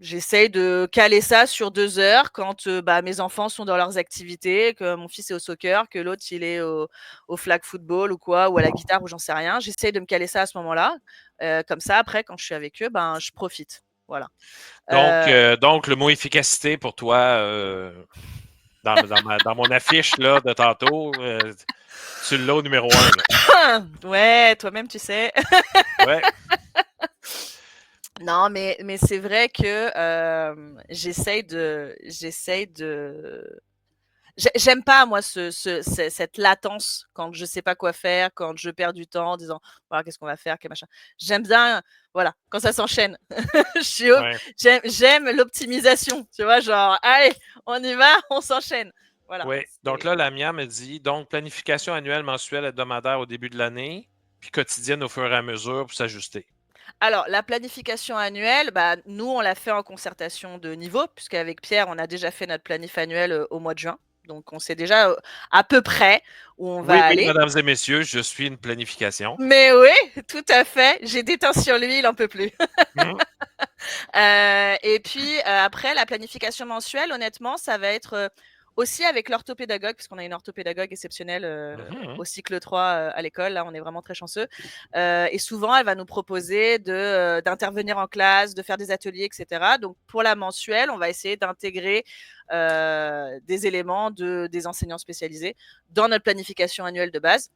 J'essaye de caler ça sur 2 heures quand mes enfants sont dans leurs activités, que mon fils est au soccer, que l'autre il est au flag football ou quoi, ou à la guitare ou j'en sais rien. J'essaye de me caler ça à ce moment-là. Comme ça, après, quand je suis avec eux, je profite. Voilà. Donc, le mot efficacité pour toi, dans mon affiche là, de tantôt, tu l'as au numéro 1. Ouais, toi-même, tu sais. Ouais. Non, mais c'est vrai que j'essaye de j'aime pas, moi, cette latence quand je sais pas quoi faire, quand je perds du temps en disant, voilà, qu'est-ce qu'on va faire, quel machin. J'aime bien, voilà, quand ça s'enchaîne. Ouais. J'aime l'optimisation, tu vois, genre, allez, on y va, on s'enchaîne. Voilà. Oui. Donc là, la mienne me dit donc planification annuelle, mensuelle, hebdomadaire au début de l'année, puis quotidienne au fur et à mesure pour s'ajuster. Alors, la planification annuelle, bah, nous, on l'a fait en concertation de niveau, puisqu'avec Pierre, on a déjà fait notre planif annuel au mois de juin. Donc, on sait déjà à peu près où on Oui, va oui, aller. mesdames et messieurs, je suis une planification. Mais oui, tout à fait. J'ai des temps sur lui, il en peut plus. Mhm. Et puis après, la planification mensuelle, honnêtement, ça va être aussi avec l'orthopédagogue, puisqu'on a une orthopédagogue exceptionnelle Mhm. au cycle 3 à l'école. Là, on est vraiment très chanceux. Et souvent, elle va nous proposer d'intervenir en classe, de faire des ateliers, etc. Donc, pour la mensuelle, on va essayer d'intégrer des éléments des enseignants spécialisés dans notre planification annuelle de base.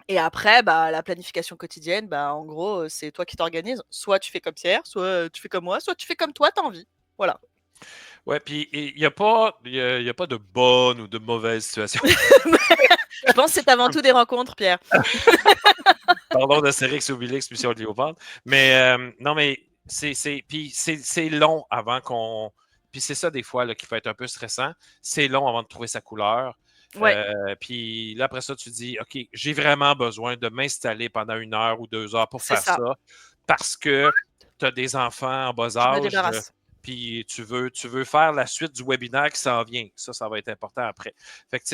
Et après, bah, la planification quotidienne, bah, en gros, c'est toi qui t'organises. Soit tu fais comme Pierre, soit tu fais comme moi, soit tu fais comme toi, t'as envie. Voilà. Ouais, puis il n'y a pas, y a pas de bonne ou de mauvaise situation. Je pense que c'est avant tout des rencontres, Pierre. Pardon d'Astérix, Obélix, Mission Cléopâtre. Mais non, mais c'est long avant qu'on. Puis c'est ça, des fois, là, qui peut être un peu stressant. C'est long avant de trouver sa couleur. Ouais, Puis là, après ça, tu dis, OK, j'ai vraiment besoin de m'installer pendant 1 heure ou 2 heures pour c'est faire ça. ça parce que tu as des enfants en bas Je me âge. débarrasse. Puis tu veux faire la suite du webinaire qui s'en vient. Ça va être important après. Fait que, tu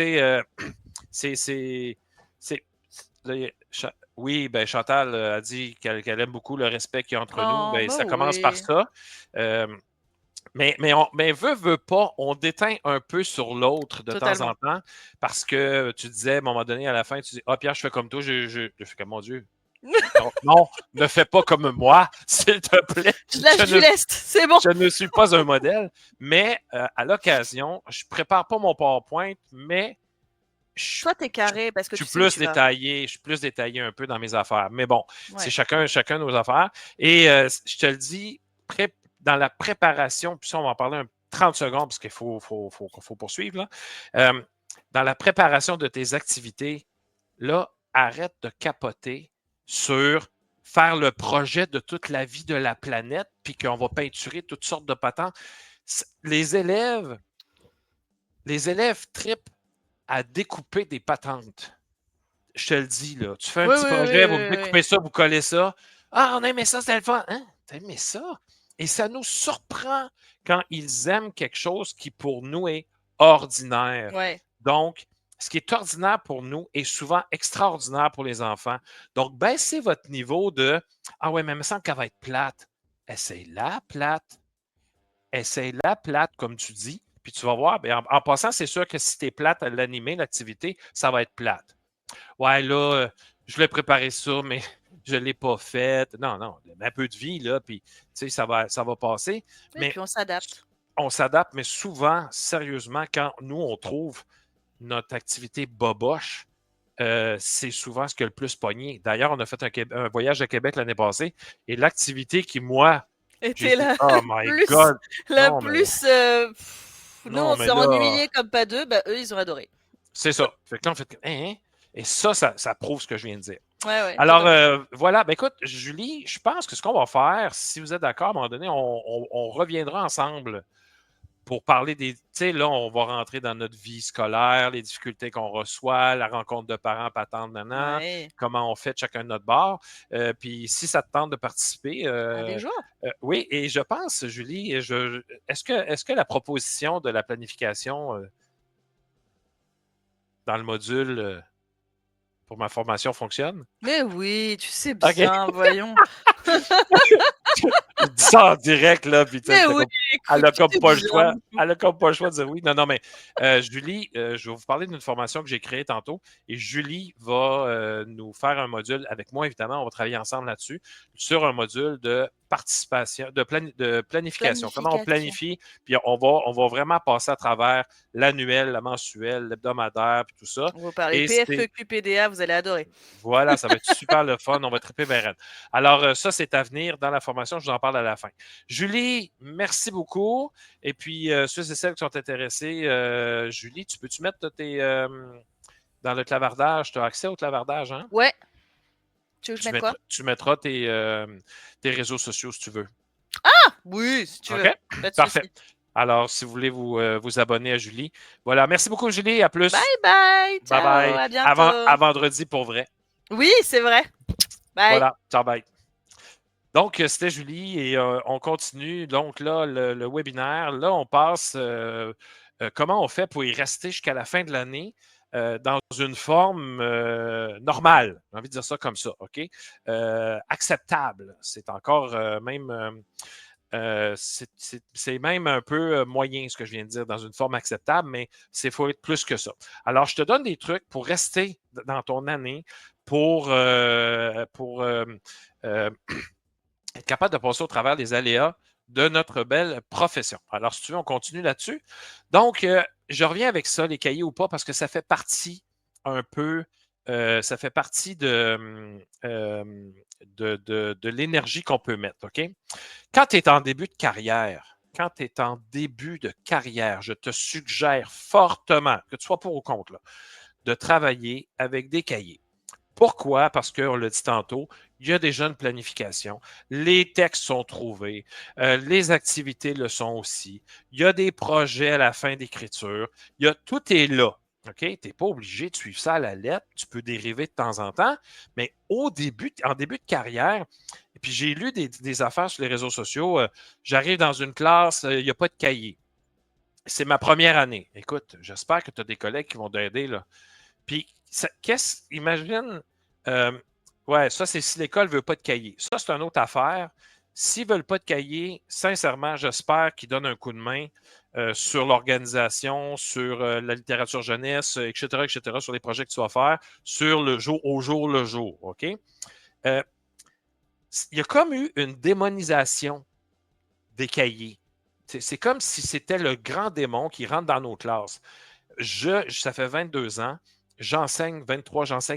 sais, c'est, c'est, c'est, oui, ben Chantal a dit qu'elle aime beaucoup le respect qu'il y a entre nous. Oh, Ben, bah ça commence par oui, ça. Euh, mais veut pas, on déteint un peu sur l'autre de temps en totalement. temps parce que tu disais à un moment donné à la fin, tu dis ah Pierre, je fais comme toi, je fais comme mon Dieu. Non, non, ne fais pas comme moi, s'il te plaît. Je lâche du lest, c'est bon. Je ne suis pas un modèle, mais à l'occasion, je prépare pas mon PowerPoint, mais je, Toi, t'es je- carré parce que je tu suis sais où plus tu vas. détaillé, je suis plus détaillé un peu dans mes affaires. Mais bon, c'est Ouais. chacun nos affaires. Et je te le dis, dans la préparation, puis ça, on va en parler 30 secondes parce qu'il faut poursuivre. Là. Euh, dans la préparation de tes activités, là, arrête de capoter sur faire le projet de toute la vie de la planète, puis qu'on va peinturer toutes sortes de patentes. Les élèves, les élèves tripent à découper des patentes. Je te le dis, là. Tu fais un Oui, petit oui, projet, oui, vous me oui, oui. découpez ça, vous collez ça. Ah, on a aimé ça, c'était le fun. Hein? T'as aimé ça? Et ça nous surprend quand ils aiment quelque chose qui, pour nous, est ordinaire. Ouais. Donc, ce qui est ordinaire pour nous est souvent extraordinaire pour les enfants. Donc, baissez votre niveau de ah ouais, mais il me semble qu'elle va être plate. Essaye-la plate. Essaye-la plate, comme tu dis. Puis tu vas voir, bien, en passant, c'est sûr que si tu es plate à l'animer, l'activité, ça va être plate. Ouais, là, je voulais préparer ça, mais je ne l'ai pas fait. Non, non, un peu de vie, là, puis ça va passer. Et Mais puis on s'adapte. on s'adapte, mais souvent, sérieusement, quand nous, on trouve notre activité boboche, c'est souvent ce qui a le plus pogné. D'ailleurs, on a fait un voyage à Québec l'année passée, et l'activité qui, moi, Et j'ai t'es dit, la oh my plus, God, la non, mais, plus. Nous, non, on mais s'est là, ennuyés comme pas deux, bah eux, ils ont adoré. c'est ça. Fait que là, on fait, hein, hein? Et ça prouve ce que je viens de dire. Ouais, ouais, Alors, totalement. voilà. Ben, écoute, Julie, je pense que ce qu'on va faire, si vous êtes d'accord, à un moment donné, on reviendra ensemble pour parler des. Tu sais, là, on va rentrer dans notre vie scolaire, les difficultés qu'on reçoit, la rencontre de parents, patentes, nanan, Ouais. comment on fait chacun de notre bord. Puis, si ça te tente de participer, Avec joie. oui, et je pense, Julie, est-ce que la proposition de la planification dans le module pour ma formation fonctionne? Mais oui, tu sais OK. bien, voyons. Je dis ça en direct, là, puis Mais oui, elle écoute, a tu comme sais pas le bien. choix. Elle a comme pas le choix de dire oui. Non, non, mais Julie, je vais vous parler d'une formation que j'ai créée tantôt. Et Julie va nous faire un module avec moi, évidemment. On va travailler ensemble là-dessus, sur un module de participation, de planification. Comment on Planification. planifie, puis on va vraiment passer à travers l'annuel, la mensuelle, l'hebdomadaire, puis tout ça. On va parler Et c'est PFE, QPDA, vous allez adorer. voilà, ça va être super le fun. On va triper bien raide. Alors, ça, c'est à venir dans la formation. Je vous en parle à la fin. Julie, merci beaucoup. Et puis, ceux et celles qui sont intéressés, Julie, tu peux-tu mettre dans le clavardage? Tu as accès au clavardage, hein? Ouais. Tu veux que je mette quoi? Tu mettras tes réseaux sociaux si tu veux. Ah! Oui, si tu veux. OK? Pas de Parfait. souci. Alors, si vous voulez vous abonner à Julie. Voilà. Merci beaucoup, Julie. À plus. Bye bye. Bye Ciao. bye. À bientôt. À vendredi pour vrai. Oui, c'est vrai. Bye. Voilà. Ciao, bye. Donc, c'était Julie et on continue. Donc là, le webinaire, là, on passe comment on fait pour y rester jusqu'à la fin de l'année dans une forme normale. J'ai envie de dire ça comme ça, OK? Acceptable. C'est encore même... c'est même un peu moyen ce que je viens de dire dans une forme acceptable, mais il faut être plus que ça. Alors, je te donne des trucs pour rester dans ton année, pour être capable de passer au travers des aléas de notre belle profession. Alors, si tu veux, on continue là-dessus. Donc, je reviens avec ça, les cahiers ou pas, parce que ça fait partie un peu, ça fait partie de l'énergie qu'on peut mettre, OK? Quand tu es en début de carrière, je te suggère fortement, que tu sois pour ou contre, là, de travailler avec des cahiers. Pourquoi? Parce qu'on l'a dit tantôt, il y a déjà une planification. Les textes sont trouvés. Les activités le sont aussi. Il y a des projets à la fin d'écriture. Tout est là. OK? Tu n'es pas obligé de suivre ça à la lettre. Tu peux dériver de temps en temps. Mais en début de carrière, et puis j'ai lu des affaires sur les réseaux sociaux. J'arrive dans une classe, il n'y a pas de cahier. C'est ma première année. Écoute, j'espère que tu as des collègues qui vont t'aider, là. Puis, imagine, ouais, ça, c'est si l'école ne veut pas de cahier. Ça, c'est une autre affaire. S'ils ne veulent pas de cahier, sincèrement, j'espère qu'ils donnent un coup de main sur l'organisation, sur la littérature jeunesse, etc., sur les projets que tu vas faire, sur le jour au jour le jour, OK? Il y a comme eu une démonisation des cahiers. C'est comme si c'était le grand démon qui rentre dans nos classes. Ça fait 22 ans, j'enseigne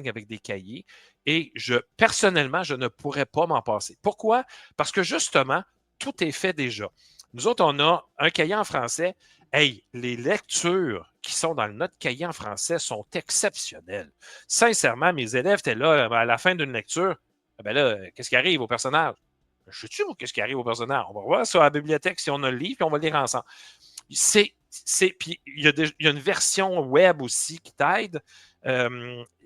avec des cahiers et personnellement, je ne pourrais pas m'en passer. Pourquoi? Parce que justement, tout est fait déjà. Nous autres, on a un cahier en français. Hey, les lectures qui sont dans notre cahier en français sont exceptionnelles. Sincèrement, mes élèves étaient là à la fin d'une lecture. Ben là, qu'est-ce qui arrive au personnage? Je sais-tu, moi, qu'est-ce qui arrive au personnage? On va voir sur la bibliothèque si on a le livre, puis on va le lire ensemble. Puis il y a une version web aussi qui t'aide.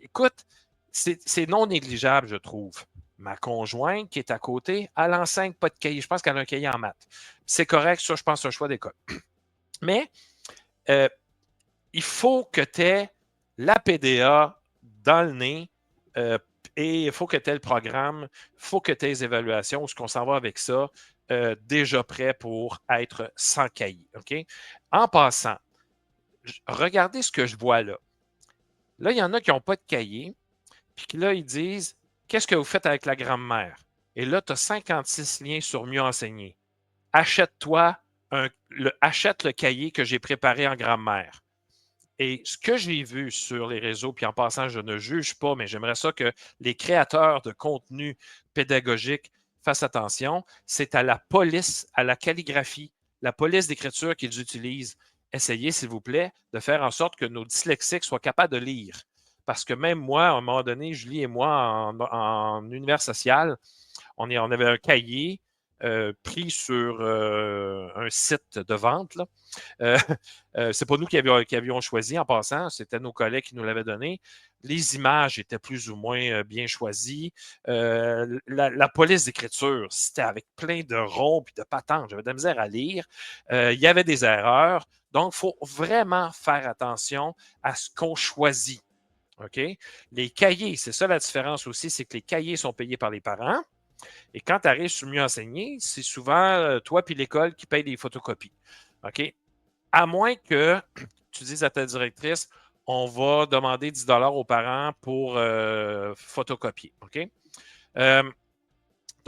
Écoute, c'est non négligeable, je trouve. Ma conjointe qui est à côté, elle enseigne pas de cahier. Je pense qu'elle a un cahier en maths. C'est correct, ça, je pense, c'est un choix d'école. Mais il faut que tu aies la PDA dans le nez et il faut que tu aies le programme, il faut que tu aies les évaluations, où est-ce qu'on s'en va avec ça, déjà prêt pour être sans cahier. OK? En passant, regardez ce que je vois là. Là, il y en a qui n'ont pas de cahier, puis là, ils disent qu'est-ce que vous faites avec la grammaire? Et là, tu as 56 liens sur mieux enseigner. Achète le cahier que j'ai préparé en grammaire. Et ce que j'ai vu sur les réseaux, puis en passant, je ne juge pas, mais j'aimerais ça que les créateurs de contenu pédagogique fassent attention, c'est à la police, à la calligraphie, la police d'écriture qu'ils utilisent. Essayez, s'il vous plaît, de faire en sorte que nos dyslexiques soient capables de lire. Parce que même moi, à un moment donné, Julie et moi, en univers social, on avait un cahier pris sur un site de vente. Là. C'est pas nous qui avions choisi en passant, c'était nos collègues qui nous l'avaient donné. Les images étaient plus ou moins bien choisies. La police d'écriture, c'était avec plein de ronds et de patentes. J'avais de la misère à lire. Il y avait des erreurs. Donc, il faut vraiment faire attention à ce qu'on choisit. OK? Les cahiers, c'est ça la différence aussi, c'est que les cahiers sont payés par les parents. Et quand tu arrives sur mieux enseigner, c'est souvent toi puis l'école qui paye des photocopies. OK? À moins que tu dises à ta directrice, on va demander 10 $ aux parents pour photocopier. OK?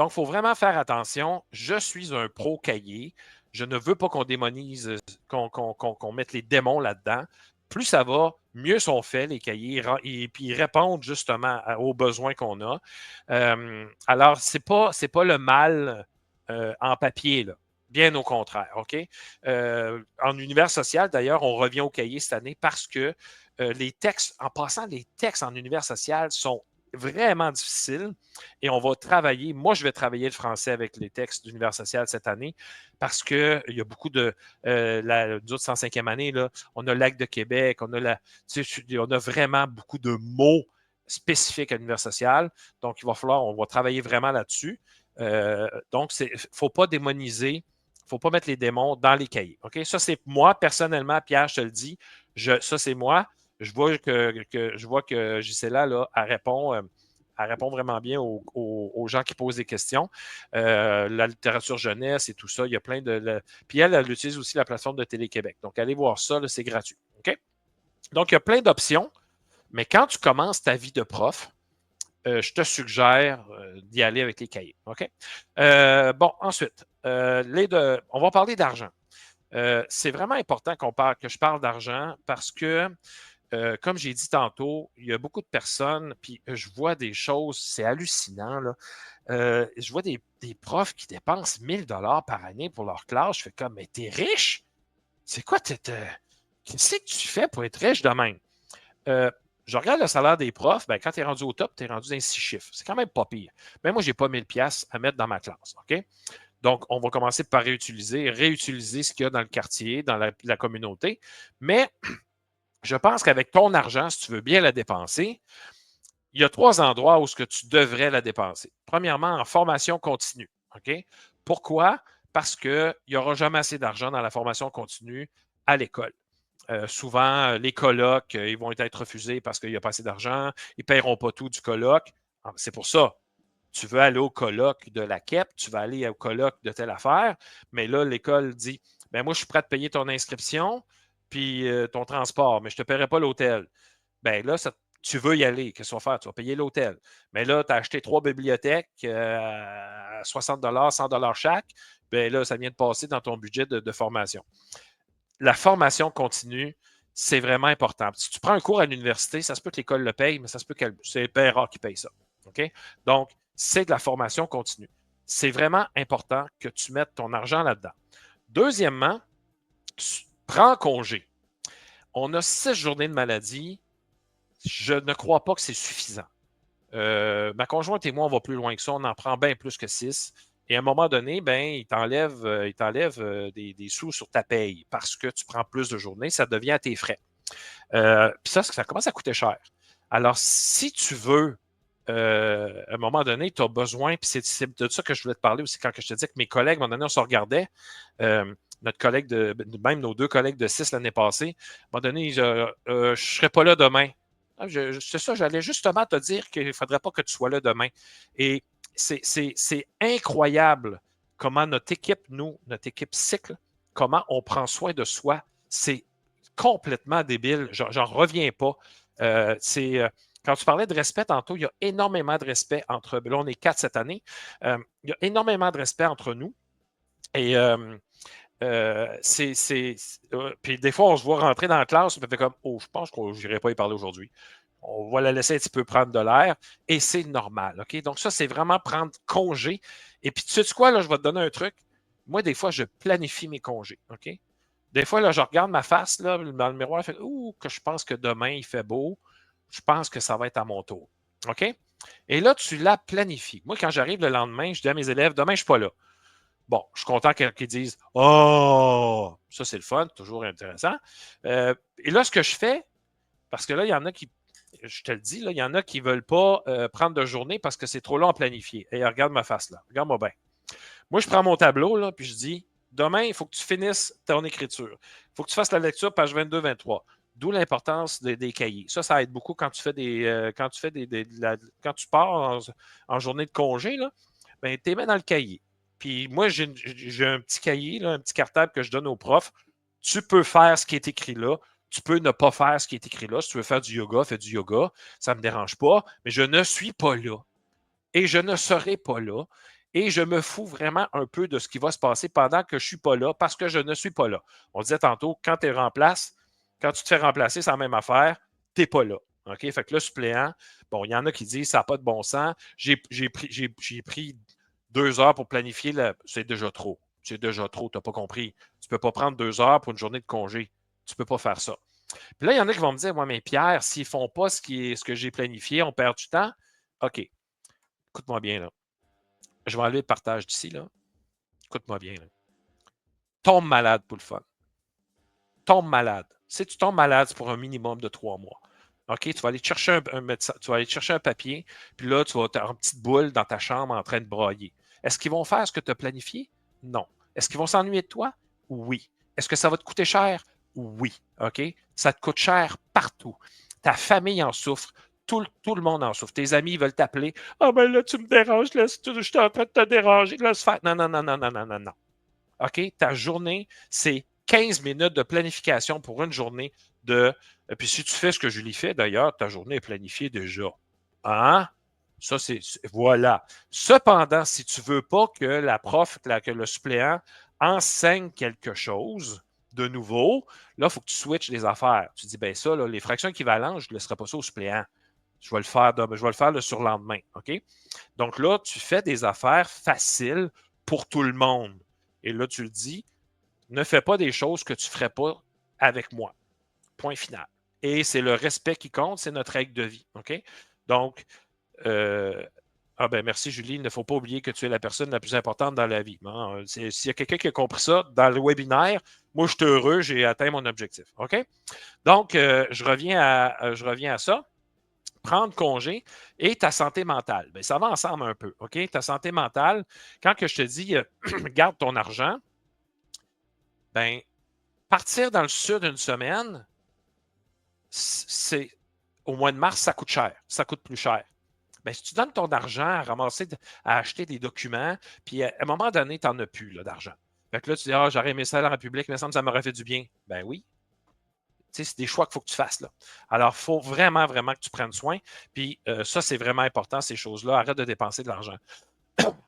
Donc, il faut vraiment faire attention. Je suis un pro cahier. Je ne veux pas qu'on démonise, qu'on mette les démons là-dedans. Plus ça va, mieux sont faits, les cahiers, et puis ils répondent justement aux besoins qu'on a. Alors, c'est pas le mal en papier, là. Bien au contraire, OK? En univers social, d'ailleurs, on revient au cahier cette année parce que les textes, en passant, les textes en univers social sont vraiment difficiles et on va travailler. Moi, je vais travailler le français avec les textes d'univers social cette année parce qu'il y a beaucoup de. Nous autres, 105e année, là, on a l'Acte de Québec, on a vraiment beaucoup de mots spécifiques à l'univers social. Donc, il va falloir, on va travailler vraiment là-dessus. Donc, il ne faut pas démoniser, il ne faut pas mettre les démons dans les cahiers. OK? Ça, c'est moi, personnellement, Pierre, je te le dis. Ça, c'est moi. Je vois que Gisela, là, elle répond vraiment bien aux gens qui posent des questions. La littérature jeunesse et tout ça, il y a plein de. Puis elle utilise aussi la plateforme de Télé-Québec. Donc, allez voir ça, là, c'est gratuit. OK? Donc, il y a plein d'options, mais quand tu commences ta vie de prof, je te suggère d'y aller avec les cahiers. OK? Bon, ensuite, on va parler d'argent. C'est vraiment important que je parle d'argent parce que comme j'ai dit tantôt, il y a beaucoup de personnes, puis je vois des choses, c'est hallucinant, là. Je vois des profs qui dépensent 1000 $ par année pour leur classe. Je fais comme, mais t'es riche? C'est quoi? Qu'est-ce que tu fais pour être riche de même? Je regarde le salaire des profs, ben, quand tu es rendu au top, tu es rendu dans 6 chiffres. C'est quand même pas pire. Mais moi, je n'ai pas 1000$ à mettre dans ma classe. OK? Donc, on va commencer par réutiliser ce qu'il y a dans le quartier, dans la communauté. Mais je pense qu'avec ton argent, si tu veux bien la dépenser, il y a 3 endroits où ce que tu devrais la dépenser. Premièrement, en formation continue. OK? Pourquoi? Parce qu'il n'y aura jamais assez d'argent dans la formation continue à l'école. Souvent, les colocs, ils vont être refusés parce qu'il n'y a pas assez d'argent. Ils ne paieront pas tout du coloc. C'est pour ça. Tu veux aller au colloque de la KEP, tu vas aller au colloque de telle affaire, mais là, l'école dit ben moi, je suis prêt à te payer ton inscription puis ton transport, mais je ne te paierai pas l'hôtel. Ben là, tu veux y aller. Qu'est-ce que tu vas faire? Tu vas payer l'hôtel. Mais là, tu as acheté 3 bibliothèques à 60 $, 100 $ chaque. Ben là, ça vient de passer dans ton budget de formation. La formation continue, c'est vraiment important. Si tu prends un cours à l'université, ça se peut que l'école le paye, mais ça se peut que c'est bien rare qu'ils payent ça. OK? Donc, c'est de la formation continue. C'est vraiment important que tu mettes ton argent là-dedans. Deuxièmement, prends congé. On a 6 journées de maladie. Je ne crois pas que c'est suffisant. Ma conjointe et moi, on va plus loin que ça. On en prend bien plus que 6. Et à un moment donné, ben, il t'enlève des sous sur ta paye parce que tu prends plus de journées, ça devient à tes frais. Puis ça commence à coûter cher. Alors, si tu veux, à un moment donné, tu as besoin, puis c'est de ça que je voulais te parler aussi quand je te disais que mes collègues, à un moment donné, on se regardait. Notre collègue même nos 2 collègues de 6 l'année passée, à un moment donné, je ne serai pas là demain. C'est ça, j'allais justement te dire qu'il ne faudrait pas que tu sois là demain. Et c'est incroyable comment notre équipe cycle, comment on prend soin de soi. C'est complètement débile. J'en reviens pas. Quand tu parlais de respect tantôt, il y a énormément de respect entre. Là, on est 4 cette année. Il y a énormément de respect entre nous. Et puis des fois, on se voit rentrer dans la classe, on fait comme oh, je pense que je n'irai pas y parler aujourd'hui. On va la laisser un petit peu prendre de l'air et c'est normal. OK? Donc, ça, c'est vraiment prendre congé. Et puis, tu sais quoi, là, je vais te donner un truc. Moi, des fois, je planifie mes congés. OK? Des fois, là, je regarde ma face là, dans le miroir, je fais ouh, que je pense que demain, il fait beau. Je pense que ça va être à mon tour. OK? Et là, tu la planifies. Moi, quand j'arrive le lendemain, je dis à mes élèves, demain, je ne suis pas là. Bon, je suis content qu'ils disent oh, ça, c'est le fun, toujours intéressant. Et là, ce que je fais, parce que là, il y en a qui, je te le dis, là, il y en a qui ne veulent pas prendre de journée parce que c'est trop long à planifier. Et regarde ma face là. Regarde-moi bien. Moi, je prends mon tableau, là, puis je dis demain, il faut que tu finisses ton écriture. Il faut que tu fasses la lecture, page 22-23. D'où l'importance des cahiers. Ça aide beaucoup quand tu fais quand tu pars en journée de congé, là, ben, tu les mets dans le cahier. Puis moi, j'ai un petit cahier, là, un petit cartable que je donne aux profs. Tu peux faire ce qui est écrit là. Tu peux ne pas faire ce qui est écrit là. Si tu veux faire du yoga, fais du yoga. Ça ne me dérange pas. Mais je ne suis pas là. Et je ne serai pas là. et je me fous vraiment un peu de ce qui va se passer pendant que je ne suis pas là parce que je ne suis pas là. On disait tantôt, quand tu te fais remplacer, c'est la même affaire, tu n'es pas là. OK? Fait que le suppléant, bon, il y en a qui disent ça n'a pas de bon sens. J'ai pris 2 heures pour planifier. C'est déjà trop. C'est déjà trop, tu n'as pas compris. Tu ne peux pas prendre 2 heures pour une journée de congé. Tu ne peux pas faire ça. Puis là, il y en a qui vont me dire, ouais, mais Pierre, s'ils ne font pas ce que j'ai planifié, on perd du temps. OK. Écoute-moi bien, là. Je vais enlever le partage d'ici, là. Écoute-moi bien, là. Tombe malade pour le fun. Tombe malade. Si tu tombes malade, c'est pour un minimum de 3 mois. OK? Tu vas aller chercher un médecin, tu vas aller chercher un papier, puis là, tu vas être en petite boule dans ta chambre en train de brailler. Est-ce qu'ils vont faire ce que tu as planifié? Non. Est-ce qu'ils vont s'ennuyer de toi? Oui. Est-ce que ça va te coûter cher? Oui. OK? Ça te coûte cher partout. Ta famille en souffre. Tout le monde en souffre. Tes amis veulent t'appeler. Ah, ben là, tu me déranges. Là, je suis en train de te déranger. Laisse faire. Non, non, non, non, non, non, non, non. OK? Ta journée, c'est 15 minutes de planification pour une journée de. Et puis si tu fais ce que Julie fait, d'ailleurs, ta journée est planifiée déjà. Hein? Ça, c'est. Voilà. Cependant, si tu ne veux pas que la prof, que le suppléant enseigne quelque chose de nouveau, là, il faut que tu switches les affaires. Tu dis, ben ça, là, les fractions équivalentes, je ne laisserai pas ça au suppléant. Je vais le faire, le surlendemain. OK? Donc là, tu fais des affaires faciles pour tout le monde. Et là, tu le dis, ne fais pas des choses que tu ne ferais pas avec moi. Point final. Et c'est le respect qui compte, c'est notre règle de vie. OK? Donc, merci Julie, il ne faut pas oublier que tu es la personne la plus importante dans la vie. Hein? S'il y a quelqu'un qui a compris ça dans le webinaire, moi, je suis heureux, j'ai atteint mon objectif. OK? Donc, je reviens à ça. Prendre congé et ta santé mentale. Bien, ça va ensemble un peu, OK? Ta santé mentale, quand que je te dis garde ton argent, ben partir dans le sud une semaine, c'est au mois de mars, ça coûte cher. Ça coûte plus cher. Bien, si tu donnes ton argent à ramasser, à acheter des documents, puis à un moment donné, tu n'en as plus d'argent. Fait que là, tu dis, j'aurais aimé ça à la République, mais ça m'aurait fait du bien. Ben oui, c'est des choix qu'il faut que tu fasses. Là. Alors, il faut vraiment, vraiment que tu prennes soin. Puis ça, c'est vraiment important, ces choses-là. Arrête de dépenser de l'argent.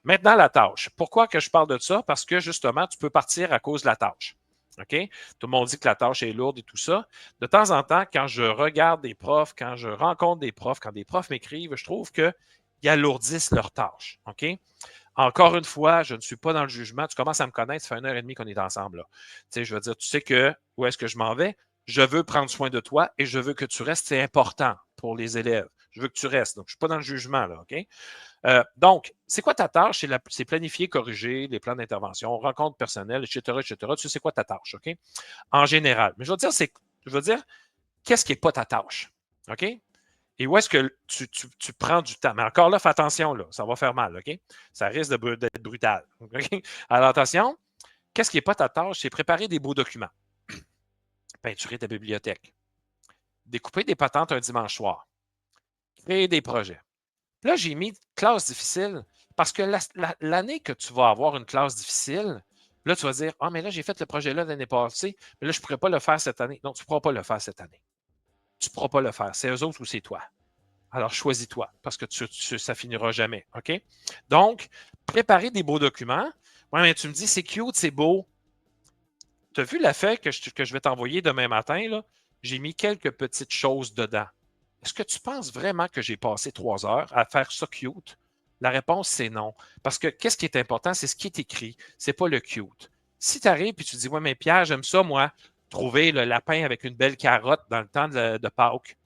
Maintenant, la tâche. Pourquoi que je parle de ça? Parce que justement, tu peux partir à cause de la tâche. OK? Tout le monde dit que la tâche est lourde et tout ça. De temps en temps, quand je regarde des profs, quand je rencontre des profs, quand des profs m'écrivent, je trouve qu'ils alourdissent leur tâche. OK? Encore une fois, je ne suis pas dans le jugement. Tu commences à me connaître, ça fait 1 heure et demie qu'on est ensemble. Là. Tu sais, je veux dire, tu sais que où est-ce que je m'en vais? Je veux prendre soin de toi et je veux que tu restes. C'est important pour les élèves. Je veux que tu restes. Donc, je ne suis pas dans le jugement, là, OK? Donc, c'est quoi ta tâche? C'est planifier, corriger les plans d'intervention, rencontres personnelles, etc., etc. Tu sais, c'est quoi ta tâche, OK? En général. Mais je veux dire, qu'est-ce qui n'est pas ta tâche? OK? Et où est-ce que tu prends du temps? Mais encore là, fais attention, là, ça va faire mal, OK? Ça risque d'être brutal. OK? Alors, attention, qu'est-ce qui n'est pas ta tâche? C'est préparer des beaux documents, peinturer ta bibliothèque, découper des patentes un dimanche soir, créer des projets. Là, j'ai mis classe difficile parce que l'année que tu vas avoir une classe difficile, là, tu vas dire, ah, mais là, j'ai fait le projet-là l'année passée, mais là, je ne pourrais pas le faire cette année. Non, tu ne pourras pas le faire cette année. Tu ne pourras pas le faire. C'est eux autres ou c'est toi. Alors, choisis-toi parce que ça finira jamais. OK? Donc, préparer des beaux documents. Oui, mais tu me dis, c'est cute, c'est beau. Tu as vu l'affaire que je vais t'envoyer demain matin? Là? J'ai mis quelques petites choses dedans. Est-ce que tu penses vraiment que j'ai passé 3 heures à faire ça cute? La réponse, c'est non. Parce que qu'est-ce qui est important, c'est ce qui est écrit, c'est pas le cute. Si tu arrives et tu dis, ouais, mais Pierre, j'aime ça, moi, trouver le lapin avec une belle carotte dans le temps de Pâques.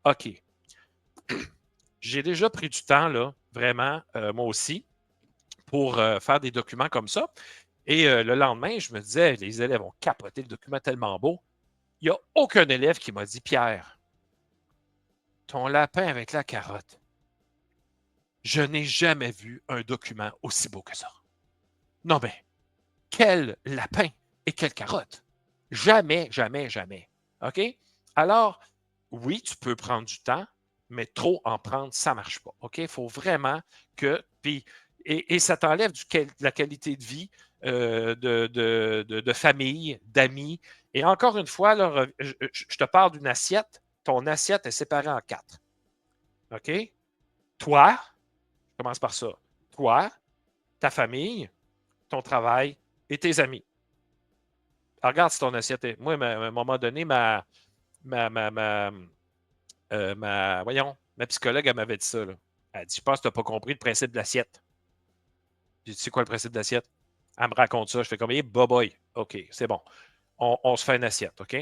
OK. J'ai déjà pris du temps, là, vraiment, moi aussi, pour faire des documents comme ça. Et le lendemain, je me disais, les élèves ont capoté le document tellement beau. Il n'y a aucun élève qui m'a dit, Pierre, ton lapin avec la carotte, je n'ai jamais vu un document aussi beau que ça. Non, mais quel lapin et quelle carotte? Jamais, jamais, jamais. OK? Alors, oui, tu peux prendre du temps, mais trop en prendre, ça ne marche pas. OK? Il faut vraiment que. Puis, et ça t'enlève de la qualité de vie, de famille, d'amis. Et encore une fois, là, je te parle d'une assiette. Ton assiette est séparée en 4. OK? Toi, je commence par ça. Toi, ta famille, ton travail et tes amis. Alors, regarde si ton assiette est... Moi, à un moment donné, ma psychologue, elle m'avait dit ça. Là. Elle dit, je pense que tu n'as pas compris le principe de l'assiette. J'ai dit, c'est quoi le principe de l'assiette? Elle me raconte ça. Je fais comme, boy. OK, c'est bon. On se fait une assiette, OK?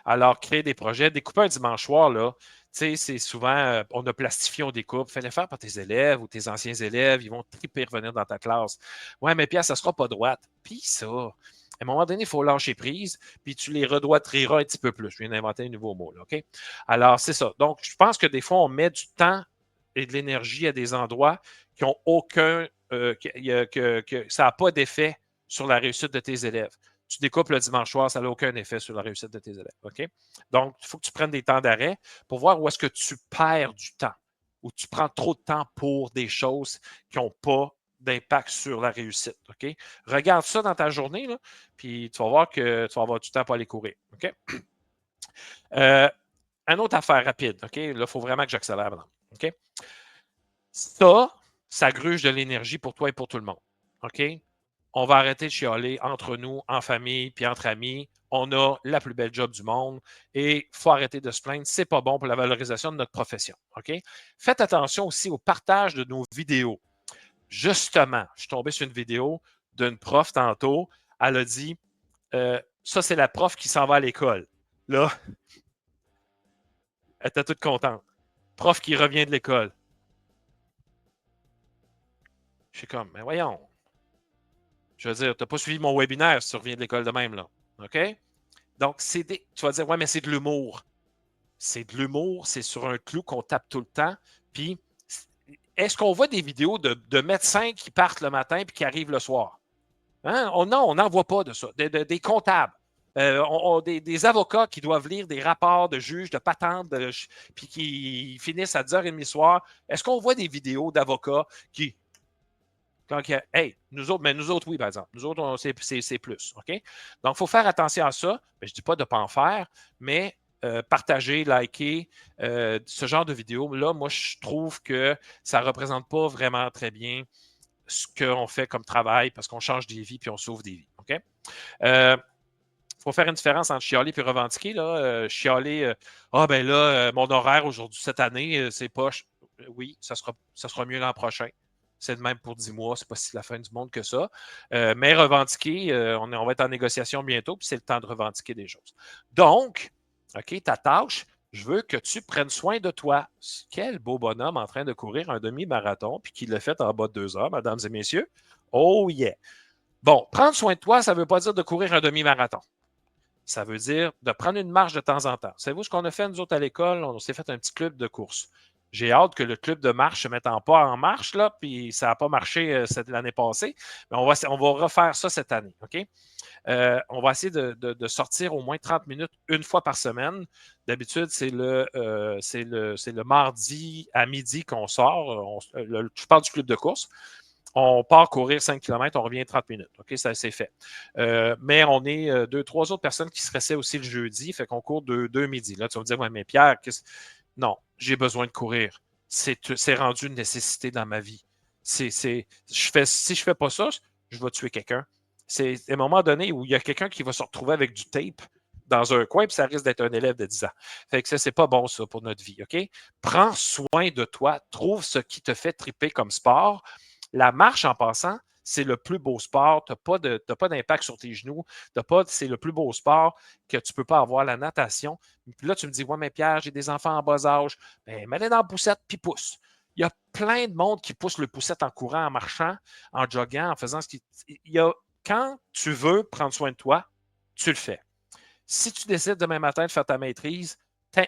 Alors, créer des projets. Découper un dimanche soir, là, tu sais, c'est souvent, on a plastifié, on découpe. Fais-le faire par tes élèves ou tes anciens élèves. Ils vont triper revenir dans ta classe. Ouais, mais Pierre, ça ne sera pas droite. Puis ça, à un moment donné, il faut lâcher prise, puis tu les redoiteras un petit peu plus. Je viens d'inventer un nouveau mot, là, OK? Alors, c'est ça. Donc, je pense que des fois, on met du temps et de l'énergie à des endroits qui n'ont aucun... que ça n'a pas d'effet sur la réussite de tes élèves. Tu découpes le dimanche soir, ça n'a aucun effet sur la réussite de tes élèves. OK? Donc, il faut que tu prennes des temps d'arrêt pour voir où est-ce que tu perds du temps, où tu prends trop de temps pour des choses qui n'ont pas d'impact sur la réussite. OK? Regarde ça dans ta journée, là, puis tu vas voir que tu vas avoir du temps pour aller courir. OK? Une autre affaire rapide. OK? Là, il faut vraiment que j'accélère maintenant. OK? Ça gruge de l'énergie pour toi et pour tout le monde. OK? On va arrêter de chialer entre nous, en famille, puis entre amis. On a la plus belle job du monde et il faut arrêter de se plaindre. C'est pas bon pour la valorisation de notre profession. OK? Faites attention aussi au partage de nos vidéos. Justement, je suis tombé sur une vidéo d'une prof tantôt. Elle a dit ça, c'est la prof qui s'en va à l'école. Là, elle était toute contente. Prof qui revient de l'école. Je suis comme, mais voyons. Je veux dire, tu n'as pas suivi mon webinaire si tu reviens de l'école de même, là. OK? Donc, tu vas dire, ouais, mais c'est de l'humour. C'est de l'humour, c'est sur un clou qu'on tape tout le temps. Puis, est-ce qu'on voit des vidéos de médecins qui partent le matin puis qui arrivent le soir? Hein? Non, on n'en voit pas de ça. Des comptables. Des avocats qui doivent lire des rapports de juges, de patentes, puis qui finissent à 10h30 le soir. Est-ce qu'on voit des vidéos d'avocats qui, hey, nous autres, oui, par exemple. Nous autres, c'est plus. OK? Donc, il faut faire attention à ça. Je ne dis pas de ne pas en faire, mais partager, liker, ce genre de vidéos-là, moi, je trouve que ça ne représente pas vraiment très bien ce qu'on fait comme travail parce qu'on change des vies puis on sauve des vies. OK? Faut faire une différence entre chialer et revendiquer. Là. Chialer, ben là, mon horaire aujourd'hui, cette année, c'est poche. Oui, ça sera mieux l'an prochain. C'est de même pour 10 mois, c'est pas si la fin du monde que ça. Mais revendiquer, on va être en négociation bientôt, puis c'est le temps de revendiquer des choses. Donc, OK, ta tâche, je veux que tu prennes soin de toi. Quel beau bonhomme en train de courir un demi-marathon, puis qui l'a fait en bas de 2 heures, mesdames et messieurs. Oh yeah! Bon, prendre soin de toi, ça ne veut pas dire de courir un demi-marathon. Ça veut dire de prendre une marche de temps en temps. Savez-vous ce qu'on a fait, nous autres, à l'école? On s'est fait un petit club de course. J'ai hâte que le club de marche se mette pas en marche, là, puis ça n'a pas marché l'année passée. Mais on va refaire ça cette année, OK? On va essayer de sortir au moins 30 minutes une fois par semaine. D'habitude, c'est le mardi à midi qu'on sort. Je parle du club de course. On part courir 5 km, on revient 30 minutes. OK, ça c'est fait. Mais on est 2-3 autres personnes qui se restaient aussi le jeudi, fait qu'on court 2 midi. Là, tu vas me dire, ouais, mais Pierre, non, j'ai besoin de courir. C'est rendu une nécessité dans ma vie. Si je ne fais pas ça, je vais tuer quelqu'un. C'est à un moment donné où il y a quelqu'un qui va se retrouver avec du tape dans un coin, puis ça risque d'être un élève de 10 ans. Fait que ça, c'est pas bon, ça, pour notre vie, OK? Prends soin de toi. Trouve ce qui te fait triper comme sport. La marche, en passant, c'est le plus beau sport. Tu n'as pas d'impact sur tes genoux. C'est le plus beau sport que tu ne peux pas avoir, la natation. Puis là, tu me dis, ouais, mais Pierre, j'ai des enfants en bas âge. Bien, mets-les dans la poussette, puis pousse. Il y a plein de monde qui pousse le poussette en courant, en marchant, en joguant, en faisant ce qui. Quand tu veux prendre soin de toi, tu le fais. Si tu décides demain matin de faire ta maîtrise,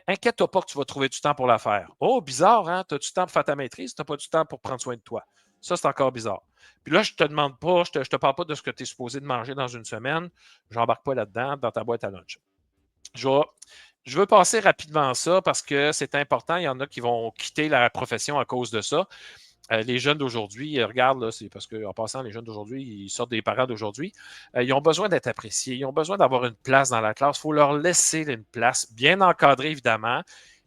inquiète-toi pas que tu vas trouver du temps pour la faire. Oh, bizarre, hein? Tu as du temps pour faire ta maîtrise, tu n'as pas du temps pour prendre soin de toi. Ça, c'est encore bizarre. Puis là, je ne te demande pas, je te parle pas de ce que tu es supposé de manger dans une semaine. Je n'embarque pas là-dedans, dans ta boîte à lunch. Je veux passer rapidement ça parce que c'est important. Il y en a qui vont quitter la profession à cause de ça. Les jeunes d'aujourd'hui, regarde, là, c'est parce qu'en passant, les jeunes d'aujourd'hui, ils sortent des parents d'aujourd'hui. Ils ont besoin d'être appréciés. Ils ont besoin d'avoir une place dans la classe. Il faut leur laisser une place, bien encadrée, évidemment.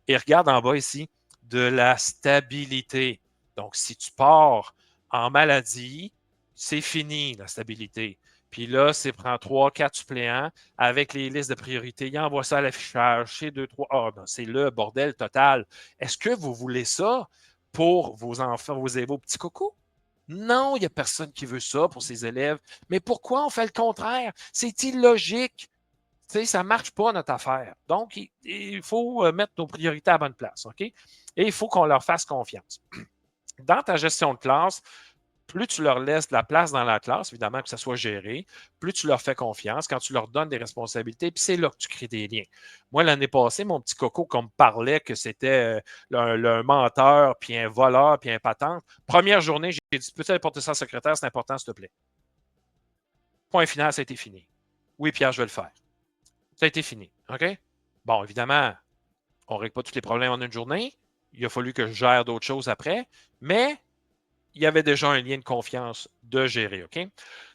Et regarde en bas ici, de la stabilité. Donc, si tu pars en maladie, c'est fini, la stabilité. Puis là, c'est prend 3, 4 suppléants avec les listes de priorités. Il envoie ça à l'affichage. C'est 2, 3. Ah, non, c'est le bordel total. Est-ce que vous voulez ça pour vos enfants, vos petits cocos? Non, il n'y a personne qui veut ça pour ses élèves. Mais pourquoi on fait le contraire? C'est illogique. Tu sais, ça ne marche pas, notre affaire. Donc, il faut mettre nos priorités à la bonne place, OK? Et il faut qu'on leur fasse confiance. Dans ta gestion de classe, plus tu leur laisses de la place dans la classe, évidemment que ça soit géré, plus tu leur fais confiance, quand tu leur donnes des responsabilités, puis c'est là que tu crées des liens. Moi, l'année passée, mon petit coco, qu'on me parlait que c'était un menteur, puis un voleur, puis un patente, première journée, j'ai dit, peux-tu apporter ça à la secrétaire, c'est important, s'il te plaît. Point final, ça a été fini. Oui, Pierre, je vais le faire. Ça a été fini, OK? Bon, évidemment, on ne règle pas tous les problèmes en une journée. Il a fallu que je gère d'autres choses après, mais il y avait déjà un lien de confiance de gérer, OK?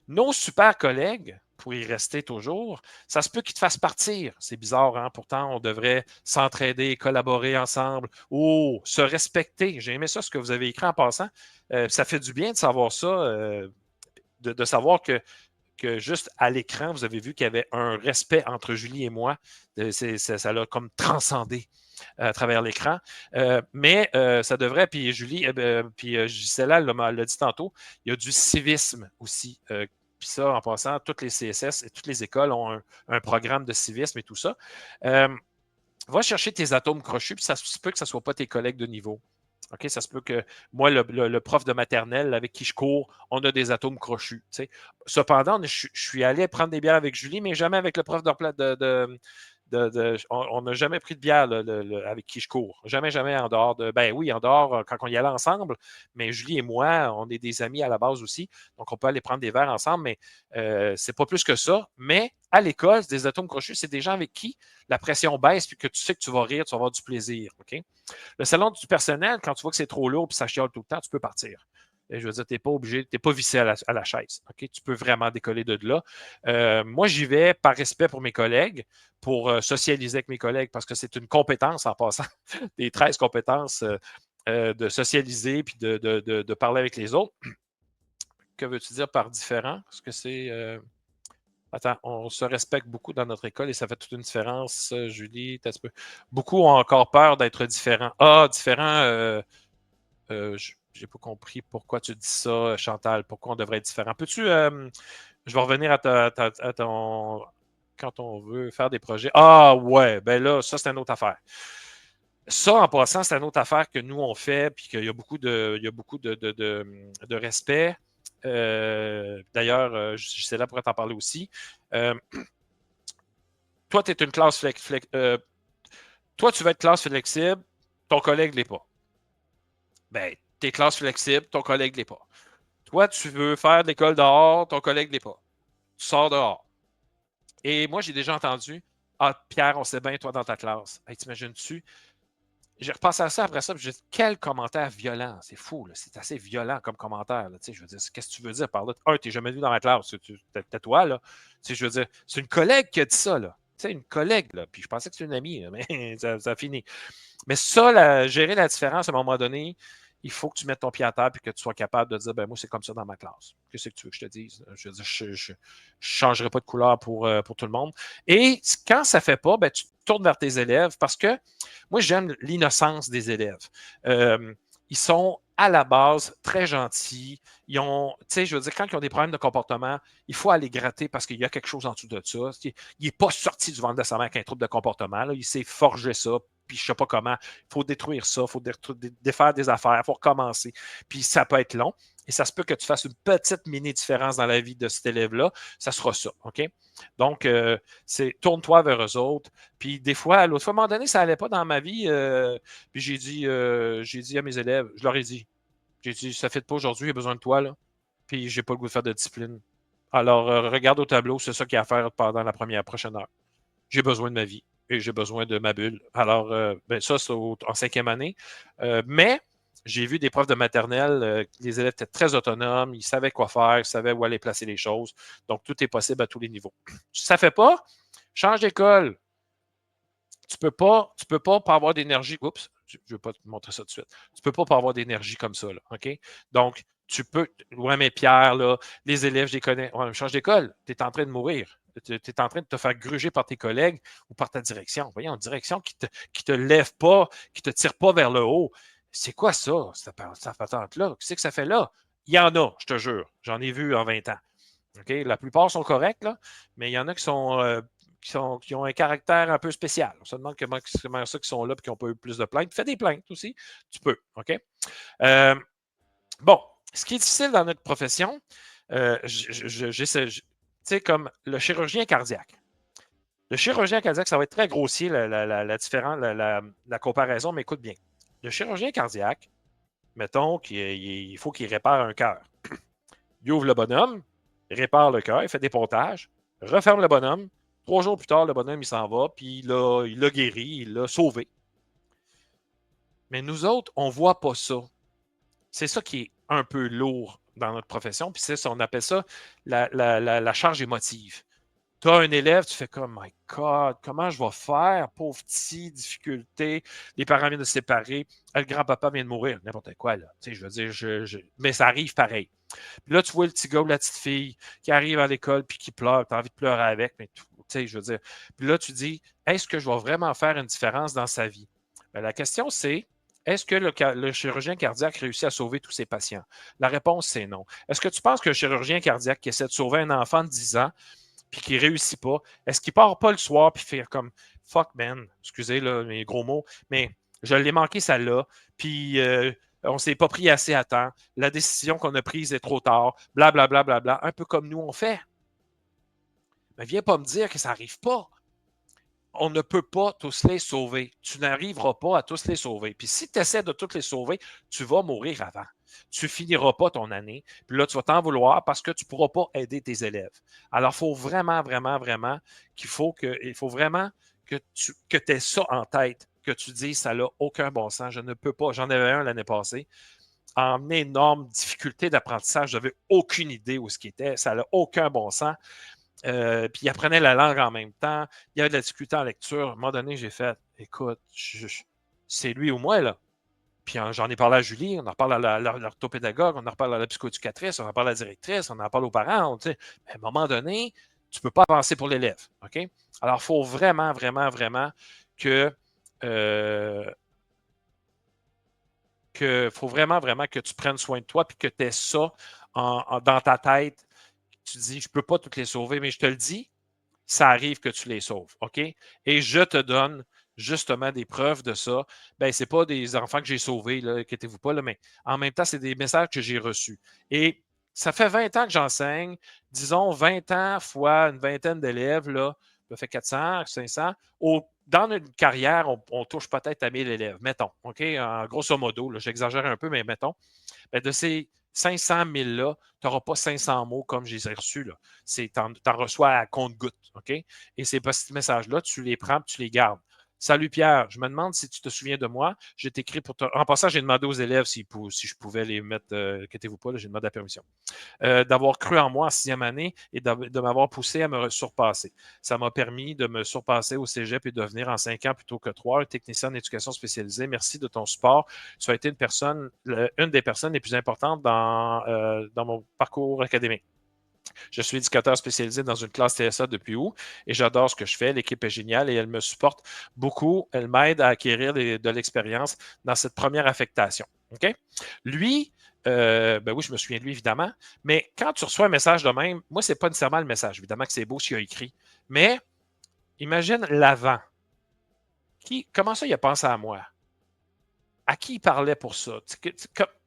Nos super collègues, pour y rester toujours, ça se peut qu'ils te fassent partir. C'est bizarre, hein? Pourtant, on devrait s'entraider, collaborer ensemble, ou se respecter. J'ai aimé ça, ce que vous avez écrit en passant. Ça fait du bien de savoir ça, de savoir que juste à l'écran, vous avez vu qu'il y avait un respect entre Julie et moi. Ça l'a comme transcendé à travers l'écran. Mais ça devrait, puis Julie, puis Gisela l'a dit tantôt, il y a du civisme aussi. Puis ça, en passant, toutes les CSS et toutes les écoles ont un programme de civisme et tout ça. Va chercher tes atomes crochus, puis ça se peut que ce ne soit pas tes collègues de niveau. OK, ça se peut que moi, le prof de maternelle avec qui je cours, on a des atomes crochus. T'sais. Cependant, je suis allé prendre des bières avec Julie, mais jamais avec le prof on n'a jamais pris de bière avec qui je cours. Jamais, jamais en dehors de. Ben oui, en dehors, quand on y allait ensemble, mais Julie et moi, on est des amis à la base aussi. Donc, on peut aller prendre des verres ensemble, mais c'est pas plus que ça. Mais à l'école, des atomes crochus, c'est des gens avec qui la pression baisse puis que tu sais que tu vas rire, tu vas avoir du plaisir. OK? Le salon du personnel, quand tu vois que c'est trop lourd et ça chiale tout le temps, tu peux partir. Et je veux dire, tu n'es pas obligé, tu n'es pas vissé à la chaise. Okay? Tu peux vraiment décoller de là. Moi, j'y vais par respect pour mes collègues, pour socialiser avec mes collègues, parce que c'est une compétence en passant, des 13 compétences de socialiser puis de parler avec les autres. Que veux-tu dire par différent? Est-ce que c'est. Attends, on se respecte beaucoup dans notre école et ça fait toute une différence, Julie. Beaucoup ont encore peur d'être différents. Ah, différents, j'ai pas compris pourquoi tu dis ça, Chantal. Pourquoi on devrait être différent? Peux-tu. Je vais revenir à ton. Quand on veut faire des projets. Ah, ouais, ben là, ça, c'est une autre affaire. Ça, en passant, c'est une autre affaire que nous, on fait, puis qu'il y a beaucoup de respect. D'ailleurs, je suis là pour t'en parler aussi. Toi, tu es une classe toi, tu veux être classe flexible, ton collègue ne l'est pas. Ben, tu es classe flexible, ton collègue ne l'est pas. Toi, tu veux faire de l'école dehors, ton collègue ne l'est pas. Tu sors dehors. Et moi, j'ai déjà entendu Ah, Pierre, on sait bien, toi, dans ta classe. Hey, t'imagines-tu? J'ai repassé à ça après ça, puis j'ai dit quel commentaire violent. C'est fou, là. C'est assez violent comme commentaire. Là. Je veux dire, qu'est-ce que tu veux dire par là? Un, t'es jamais venu dans ma classe, t'es toi, là. Je veux dire, c'est une collègue qui a dit ça, là. Une collègue, là. Puis je pensais que c'était une amie, là, mais ça a fini. Mais ça, gérer la différence à un moment donné, il faut que tu mettes ton pied à terre et que tu sois capable de dire ben moi, c'est comme ça dans ma classe. Qu'est-ce que tu veux que je te dise? Je veux dire, je ne changerai pas de couleur pour tout le monde. Et quand ça ne fait pas, ben, tu te tournes vers tes élèves parce que moi, j'aime l'innocence des élèves. Ils sont à la base très gentils. Ils ont, tu sais, je veux dire, quand ils ont des problèmes de comportement, il faut aller gratter parce qu'il y a quelque chose en dessous de ça. Il n'est pas sorti du ventre de sa mère avec un trouble de comportement. Là. Il s'est forgé ça, puis je ne sais pas comment. Il faut détruire ça, il faut défaire des affaires, il faut recommencer. Puis ça peut être long. Et ça se peut que tu fasses une petite mini-différence dans la vie de cet élève-là. Ça sera ça, OK? Donc, c'est tourne-toi vers eux autres. Puis des fois, l'autre fois, à un moment donné, ça n'allait pas dans ma vie. Puis j'ai dit à mes élèves, je leur ai dit, j'ai dit, ça ne fait pas aujourd'hui, j'ai besoin de toi, là. Puis j'ai pas le goût de faire de discipline. Alors, regarde au tableau, c'est ça qu'il y a à faire pendant la prochaine heure. J'ai besoin de ma vie et j'ai besoin de ma bulle. Alors, ben ça, c'est en 5e année. Mais j'ai vu des profs de maternelle, les élèves étaient très autonomes, ils savaient quoi faire, ils savaient où aller placer les choses. Donc, tout est possible à tous les niveaux. Ça ne fait pas, change d'école. Tu peux pas avoir d'énergie. Oups, je ne vais pas te montrer ça tout de suite. Tu ne peux pas avoir d'énergie comme ça. Là, OK? Donc, tu peux. Ouais, mais Pierre, là, les élèves, je les connais. Ouais, change d'école. Tu es en train de mourir. Tu es en train de te faire gruger par tes collègues ou par ta direction. Voyons, une direction qui te lève pas, qui te tire pas vers le haut. C'est quoi ça, cette patente-là? Qu'est-ce que ça fait là? Il y en a, je te jure. J'en ai vu en 20 ans. Okay? La plupart sont corrects, là, mais il y en a qui ont un caractère un peu spécial. On se demande comment ça qui sont là et qui n'ont pas eu plus de plaintes. Fais des plaintes aussi, tu peux. OK? Bon, ce qui est difficile dans notre profession, tu sais, comme le chirurgien cardiaque. Le chirurgien cardiaque, ça va être très grossier, la comparaison, mais écoute bien. Le chirurgien cardiaque, mettons qu'il faut qu'il répare un cœur. Il ouvre le bonhomme, répare le cœur, il fait des pontages, referme le bonhomme. 3 jours plus tard, le bonhomme, il s'en va, puis il l'a guéri, il l'a sauvé. Mais nous autres, on ne voit pas ça. C'est ça qui est un peu lourd dans notre profession, puis on appelle ça la charge émotive. Tu as un élève, tu fais comme, my God, comment je vais faire? Pauvre petit, difficulté, les parents viennent de se séparer, le grand-papa vient de mourir, n'importe quoi, là. Tu sais, je veux dire, mais ça arrive pareil. Puis là, tu vois le petit gars ou la petite fille qui arrive à l'école puis qui pleure, tu as envie de pleurer avec, mais tout, tu sais, je veux dire. Puis là, tu dis, est-ce que je vais vraiment faire une différence dans sa vie? Bien, la question, c'est, est-ce que le chirurgien cardiaque réussit à sauver tous ses patients? La réponse, c'est non. Est-ce que tu penses qu'un chirurgien cardiaque qui essaie de sauver un enfant de 10 ans puis qui ne réussit pas, est-ce qu'il part pas le soir puis fait comme fuck man, excusez là, mes gros mots, mais je l'ai manqué celle-là, puis on ne s'est pas pris assez à temps, la décision qu'on a prise est trop tard, blablabla, bla, bla, bla, un peu comme nous on fait. Mais viens pas me dire que ça n'arrive pas. On ne peut pas tous les sauver. Tu n'arriveras pas à tous les sauver. Puis si tu essaies de tous les sauver, tu vas mourir avant. Tu ne finiras pas ton année. Puis là, tu vas t'en vouloir parce que tu ne pourras pas aider tes élèves. Alors, il faut vraiment, vraiment, vraiment il faut vraiment que tu aies ça en tête, que tu dises ça n'a aucun bon sens. Je ne peux pas. J'en avais un l'année passée en énorme difficulté d'apprentissage. Je n'avais aucune idée où ce qui était. Ça n'a aucun bon sens. Puis il apprenait la langue en même temps. Il y avait de la difficulté en lecture. À un moment donné, j'ai fait, écoute, c'est lui ou moi, là. Puis j'en ai parlé à Julie, on en reparle à l'orthopédagogue, on en reparle à la psychoéducatrice, on en reparle à la directrice, on en parle aux parents. Mais à un moment donné, tu ne peux pas avancer pour l'élève. OK? Alors, il faut vraiment, vraiment, vraiment faut vraiment, vraiment que tu prennes soin de toi puis que tu aies ça dans ta tête. Tu dis, je ne peux pas toutes les sauver, mais je te le dis, ça arrive que tu les sauves, OK? Et je te donne justement des preuves de ça. Bien, ce n'est pas des enfants que j'ai sauvés, là, inquiétez-vous pas, là, mais en même temps, c'est des messages que j'ai reçus. Et ça fait 20 ans que j'enseigne, disons 20 ans fois une vingtaine d'élèves, là, ça fait 400, 500. Dans notre carrière, on touche peut-être à 1000 élèves, mettons, OK? En grosso modo, j'exagère un peu, mais mettons. Bien, de ces 500 000-là, tu n'auras pas 500 mots comme je les ai reçus. Tu en reçois à compte-goutte. OK? Et ces petits messages-là, tu les prends et tu les gardes. Salut Pierre, je me demande si tu te souviens de moi. J'ai écrit pour toi. En passant, j'ai demandé aux élèves si je pouvais les mettre, inquiétez-vous pas, j'ai demandé la permission. D'avoir cru en moi en 6e année et de m'avoir poussé à me surpasser. Ça m'a permis de me surpasser au cégep et de devenir en 5 ans plutôt que 3 un technicien en éducation spécialisée. Merci de ton support. Tu as été une des personnes les plus importantes dans mon parcours académique. Je suis éducateur spécialisé dans une classe TSA depuis août et j'adore ce que je fais. L'équipe est géniale et elle me supporte beaucoup. Elle m'aide à acquérir de l'expérience dans cette première affectation. OK? Lui, ben oui, je me souviens de lui, évidemment, mais quand tu reçois un message de même, moi, ce n'est pas nécessairement le message. Évidemment que c'est beau ce qu'il a écrit, mais imagine l'avant. Comment ça, il a pensé à moi? À qui il parlait pour ça?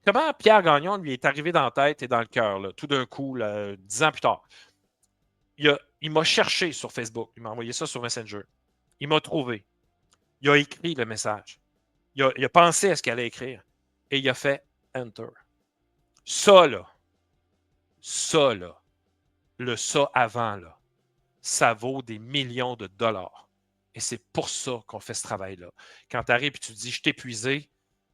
Comment Pierre Gagnon lui est arrivé dans la tête et dans le cœur, tout d'un coup, 10 ans plus tard? Il m'a cherché sur Facebook. Il m'a envoyé ça sur Messenger. Il m'a trouvé. Il a écrit le message. Il a pensé à ce qu'il allait écrire. Et il a fait Enter. Ça, là, le ça avant, là, ça vaut des millions de dollars. Et c'est pour ça qu'on fait ce travail-là. Quand tu arrives et tu te dis, je t'ai épuisé,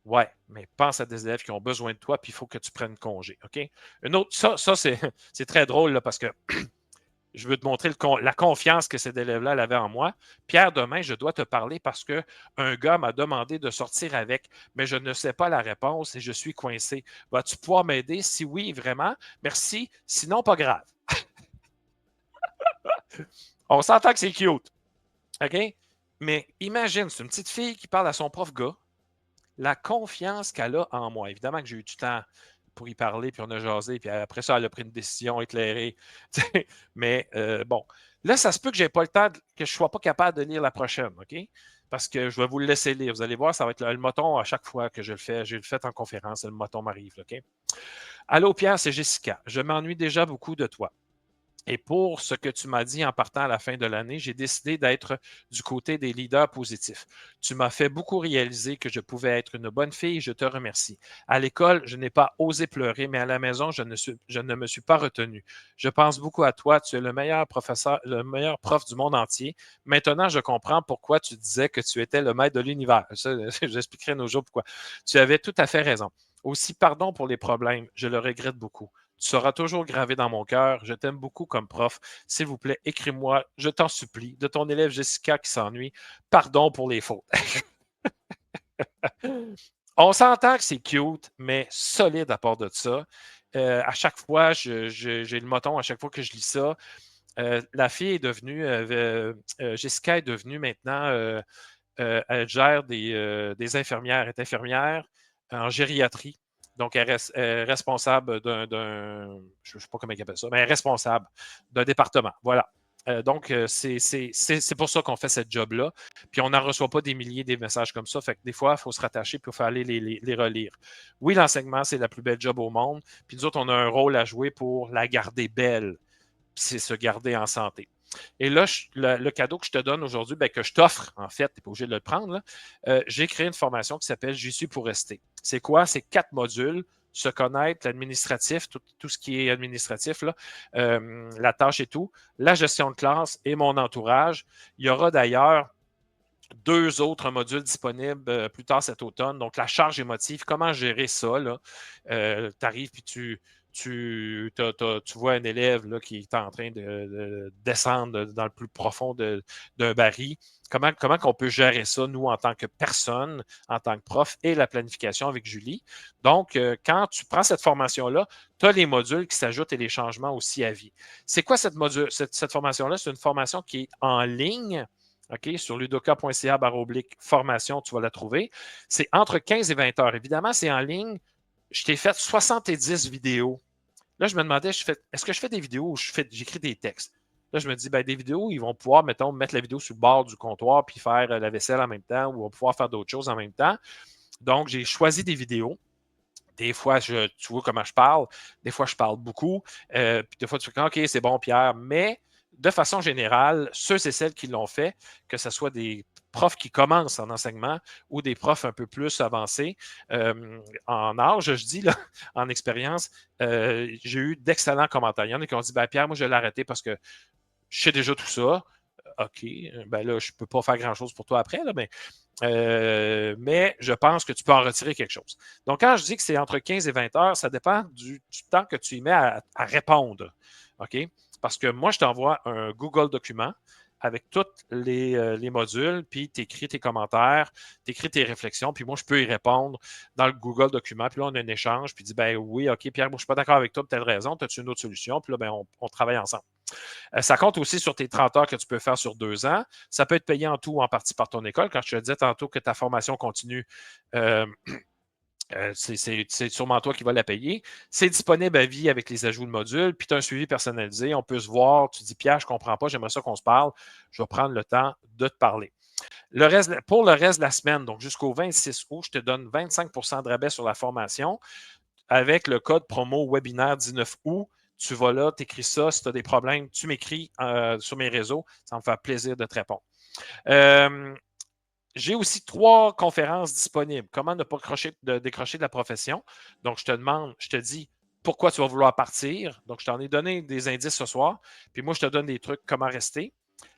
ouais, mais pense à des élèves qui ont besoin de toi, puis il faut que tu prennes congé. OK? Une autre, ça c'est très drôle là, parce que Je veux te montrer la confiance que cet élève-là avait en moi. Pierre, demain, je dois te parler parce qu'un gars m'a demandé de sortir avec, mais je ne sais pas la réponse et je suis coincé. Vas-tu pouvoir m'aider? Si oui, vraiment, merci. Sinon, pas grave. On s'entend que c'est cute. OK? Mais imagine, c'est une petite fille qui parle à son prof gars, la confiance qu'elle a en moi. Évidemment que j'ai eu du temps pour y parler, puis on a jasé, puis après ça, elle a pris une décision éclairée. Mais bon, là, ça se peut que je n'ai pas le temps, que je ne sois pas capable de lire la prochaine, OK? Parce que je vais vous le laisser lire. Vous allez voir, ça va être le moton à chaque fois que je le fais. Je le fais en conférence, le moton m'arrive, OK? Allô, Pierre, c'est Jessica. Je m'ennuie déjà beaucoup de toi. Et pour ce que tu m'as dit en partant à la fin de l'année, j'ai décidé d'être du côté des leaders positifs. Tu m'as fait beaucoup réaliser que je pouvais être une bonne fille et je te remercie. À l'école, je n'ai pas osé pleurer, mais à la maison, je ne me suis pas retenu. Je pense beaucoup à toi. Tu es le meilleur professeur, le meilleur prof du monde entier. Maintenant, je comprends pourquoi tu disais que tu étais le maître de l'univers. Ça, j'expliquerai nos jours pourquoi. Tu avais tout à fait raison. Aussi, pardon pour les problèmes. Je le regrette beaucoup. Tu seras toujours gravé dans mon cœur. Je t'aime beaucoup comme prof. S'il vous plaît, écris-moi, je t'en supplie, de ton élève Jessica qui s'ennuie. Pardon pour les fautes. On s'entend que c'est cute, mais solide à part de ça. À chaque fois, j'ai le moton à chaque fois que je lis ça. La fille est devenue, Jessica est devenue maintenant, elle gère des infirmières, elle est infirmière en gériatrie. Donc, elle est responsable je ne sais pas comment elle appelle ça, mais elle est responsable d'un département. Voilà. Donc, c'est pour ça qu'on fait cette job-là. Puis, on n'en reçoit pas des milliers des messages comme ça. Fait que des fois, il faut se rattacher puis il faut aller les relire. Oui, l'enseignement, c'est la plus belle job au monde. Puis, nous autres, on a un rôle à jouer pour la garder belle. Puis, c'est se garder en santé. Et là, le cadeau que je te donne aujourd'hui, ben, que je t'offre, en fait, tu n'es pas obligé de le prendre, j'ai créé une formation qui s'appelle J'y suis pour rester. C'est quoi? C'est 4 modules. Se connaître, l'administratif, tout ce qui est administratif, là, la tâche et tout, la gestion de classe et mon entourage. Il y aura d'ailleurs 2 autres modules disponibles plus tard cet automne. Donc, la charge émotive, comment gérer ça? Tu arrives puis tu vois un élève là, qui est en train de descendre dans le plus profond d'un baril. Comment on peut gérer ça, nous, en tant que personne, en tant que prof, et la planification avec Julie. Donc, quand tu prends cette formation-là, tu as les modules qui s'ajoutent et les changements aussi à vie. C'est quoi cette formation-là? C'est une formation qui est en ligne. OK, sur ludoka.ca/formation, tu vas la trouver. C'est entre 15 et 20 heures. Évidemment, c'est en ligne. Je t'ai fait 70 vidéos. Là, je me demandais, est-ce que je fais des vidéos ou j'écris des textes? Là, je me dis, ben, des vidéos, ils vont pouvoir, mettons, mettre la vidéo sur le bord du comptoir puis faire la vaisselle en même temps ou vont pouvoir faire d'autres choses en même temps. Donc, j'ai choisi des vidéos. Des fois, tu vois comment je parle. Des fois, je parle beaucoup. Puis des fois, tu fais, OK, c'est bon, Pierre. Mais de façon générale, ceux et celles qui l'ont fait, que ce soit des profs qui commencent en enseignement ou des profs un peu plus avancés en âge, je dis, là, en expérience, j'ai eu d'excellents commentaires. Il y en a qui ont dit, ben, Pierre, moi, je l'ai arrêté parce que je sais déjà tout ça. OK, ben là, je ne peux pas faire grand-chose pour toi après, là, mais je pense que tu peux en retirer quelque chose. Donc, quand je dis que c'est entre 15 et 20 heures, ça dépend du temps que tu y mets à répondre. OK? Parce que moi, je t'envoie un Google document avec tous les modules, puis tu écris tes commentaires, tu écris tes réflexions, puis moi, je peux y répondre dans le Google document. Puis là, on a un échange, puis dit, ben oui, OK, Pierre, moi, je ne suis pas d'accord avec toi pour telle raison, as-tu une autre solution? Puis là, ben, on travaille ensemble. Ça compte aussi sur tes 30 heures que tu peux faire sur 2 ans. Ça peut être payé en tout ou en partie par ton école. Quand je te disais tantôt que ta formation continue, c'est sûrement toi qui vas la payer. C'est disponible à vie avec les ajouts de modules, puis tu as un suivi personnalisé. On peut se voir. Tu dis, Pierre, je ne comprends pas, j'aimerais ça qu'on se parle. Je vais prendre le temps de te parler. Pour le reste de la semaine, donc jusqu'au 26 août, je te donne 25 de rabais sur la formation avec le code promo webinaire 19 août. Tu vas là, tu écris ça. Si tu as des problèmes, tu m'écris sur mes réseaux. Ça me fait plaisir de te répondre. J'ai aussi 3 conférences disponibles. Comment ne pas décrocher de la profession? Donc, je te dis pourquoi tu vas vouloir partir. Donc, je t'en ai donné des indices ce soir. Puis moi, je te donne des trucs comment rester.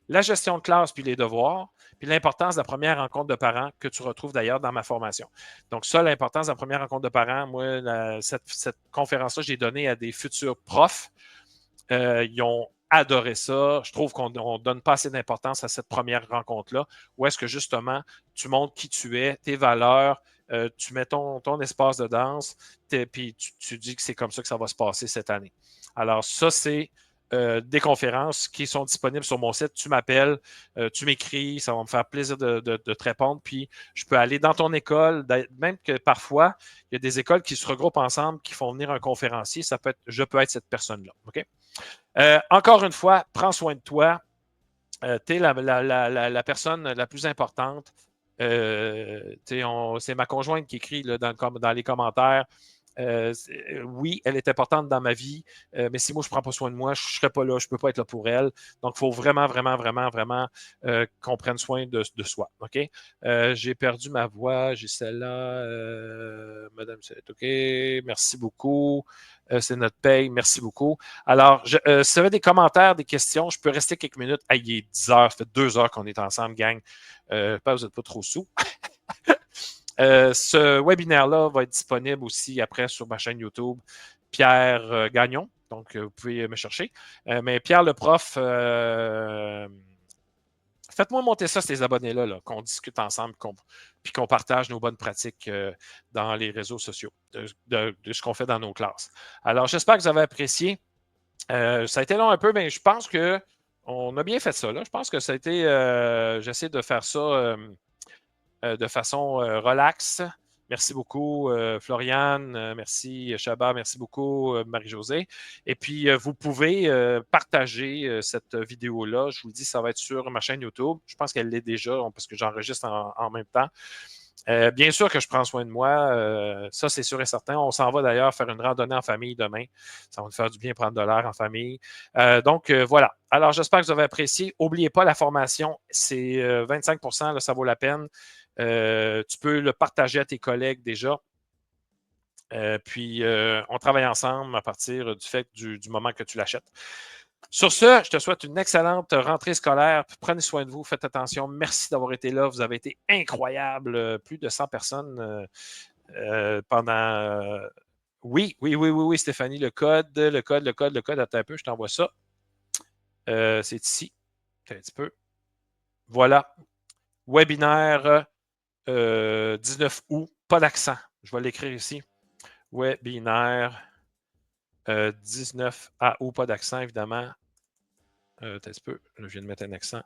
La gestion de classe puis les devoirs, puis l'importance de la première rencontre de parents que tu retrouves d'ailleurs dans ma formation. Donc ça, l'importance de la première rencontre de parents, moi, cette conférence-là, j'ai donnée à des futurs profs. Ils ont adoré ça. Je trouve qu'on ne donne pas assez d'importance à cette première rencontre-là, où est-ce que justement, tu montres qui tu es, tes valeurs, tu mets ton espace de danse, puis tu dis que c'est comme ça que ça va se passer cette année. Alors, ça, c'est des conférences qui sont disponibles sur mon site. Tu m'appelles, tu m'écris, ça va me faire plaisir de te répondre. Puis, je peux aller dans ton école, même que parfois, il y a des écoles qui se regroupent ensemble, qui font venir un conférencier. Je peux être cette personne-là. OK? Encore une fois, prends soin de toi. Tu es la personne la plus importante. C'est ma conjointe qui écrit là, dans les commentaires. Oui, elle est importante dans ma vie, mais si moi je ne prends pas soin de moi, je ne serai pas là, je ne peux pas être là pour elle. Donc, il faut vraiment, vraiment, vraiment, vraiment qu'on prenne soin de soi. OK? J'ai perdu ma voix, j'ai celle-là. Madame, c'est OK. Merci beaucoup. C'est notre paye. Merci beaucoup. Alors, si vous avez des commentaires, des questions, je peux rester quelques minutes. Hey, il est 10 heures, ça fait 2 heures qu'on est ensemble, gang. Pas, vous n'êtes pas trop sous. Ce webinaire-là va être disponible aussi après sur ma chaîne YouTube, Pierre Gagnon. Donc, vous pouvez me chercher. Mais Pierre le prof, faites-moi monter ça, ces abonnés-là, là, qu'on discute ensemble, puis qu'on partage nos bonnes pratiques dans les réseaux sociaux, de ce qu'on fait dans nos classes. Alors, j'espère que vous avez apprécié. Ça a été long un peu, mais je pense qu'on a bien fait ça. Là. Je pense que ça a été. J'essaie de faire ça de façon relaxe. Merci beaucoup, Floriane. Merci, Chaba. Merci beaucoup, Marie-Josée. Et puis, vous pouvez partager cette vidéo-là. Je vous le dis, ça va être sur ma chaîne YouTube. Je pense qu'elle l'est déjà parce que j'enregistre en même temps. Bien sûr que je prends soin de moi. Ça, c'est sûr et certain. On s'en va d'ailleurs faire une randonnée en famille demain. Ça va nous faire du bien prendre de l'air en famille. Donc, voilà. Alors, j'espère que vous avez apprécié. N'oubliez pas, la formation, c'est 25 là, ça vaut la peine. Tu peux le partager à tes collègues déjà. Puis, on travaille ensemble à partir du fait du moment que tu l'achètes. Sur ce, je te souhaite une excellente rentrée scolaire. Prenez soin de vous, faites attention. Merci d'avoir été là. Vous avez été incroyables. Plus de 100 personnes pendant. Oui, Stéphanie, le code. Attends un peu, je t'envoie ça. C'est ici. Un petit peu. Voilà. Webinaire 19 août. Pas d'accent. Je vais l'écrire ici. Webinaire 19 août. Pas d'accent, évidemment. Un petit peu. Je viens de mettre un accent.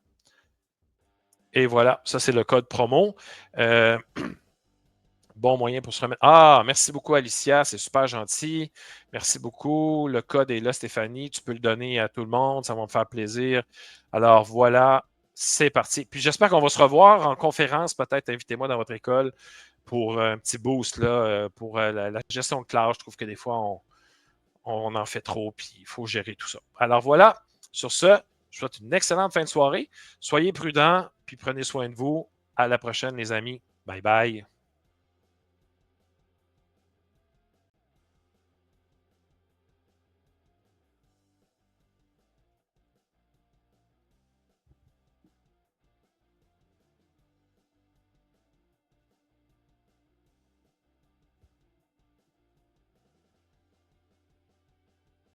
Et voilà, ça c'est le code promo. Bon moyen pour se remettre. Ah, merci beaucoup Alicia, c'est super gentil. Merci beaucoup. Le code est là, Stéphanie. Tu peux le donner à tout le monde, ça va me faire plaisir. Alors voilà, c'est parti. Puis j'espère qu'on va se revoir en conférence. Peut-être invitez-moi dans votre école pour un petit boost là, pour la gestion de classe. Je trouve que des fois, on en fait trop, puis il faut gérer tout ça. Alors voilà, sur ce, je vous souhaite une excellente fin de soirée. Soyez prudents, puis prenez soin de vous. À la prochaine, les amis. Bye bye.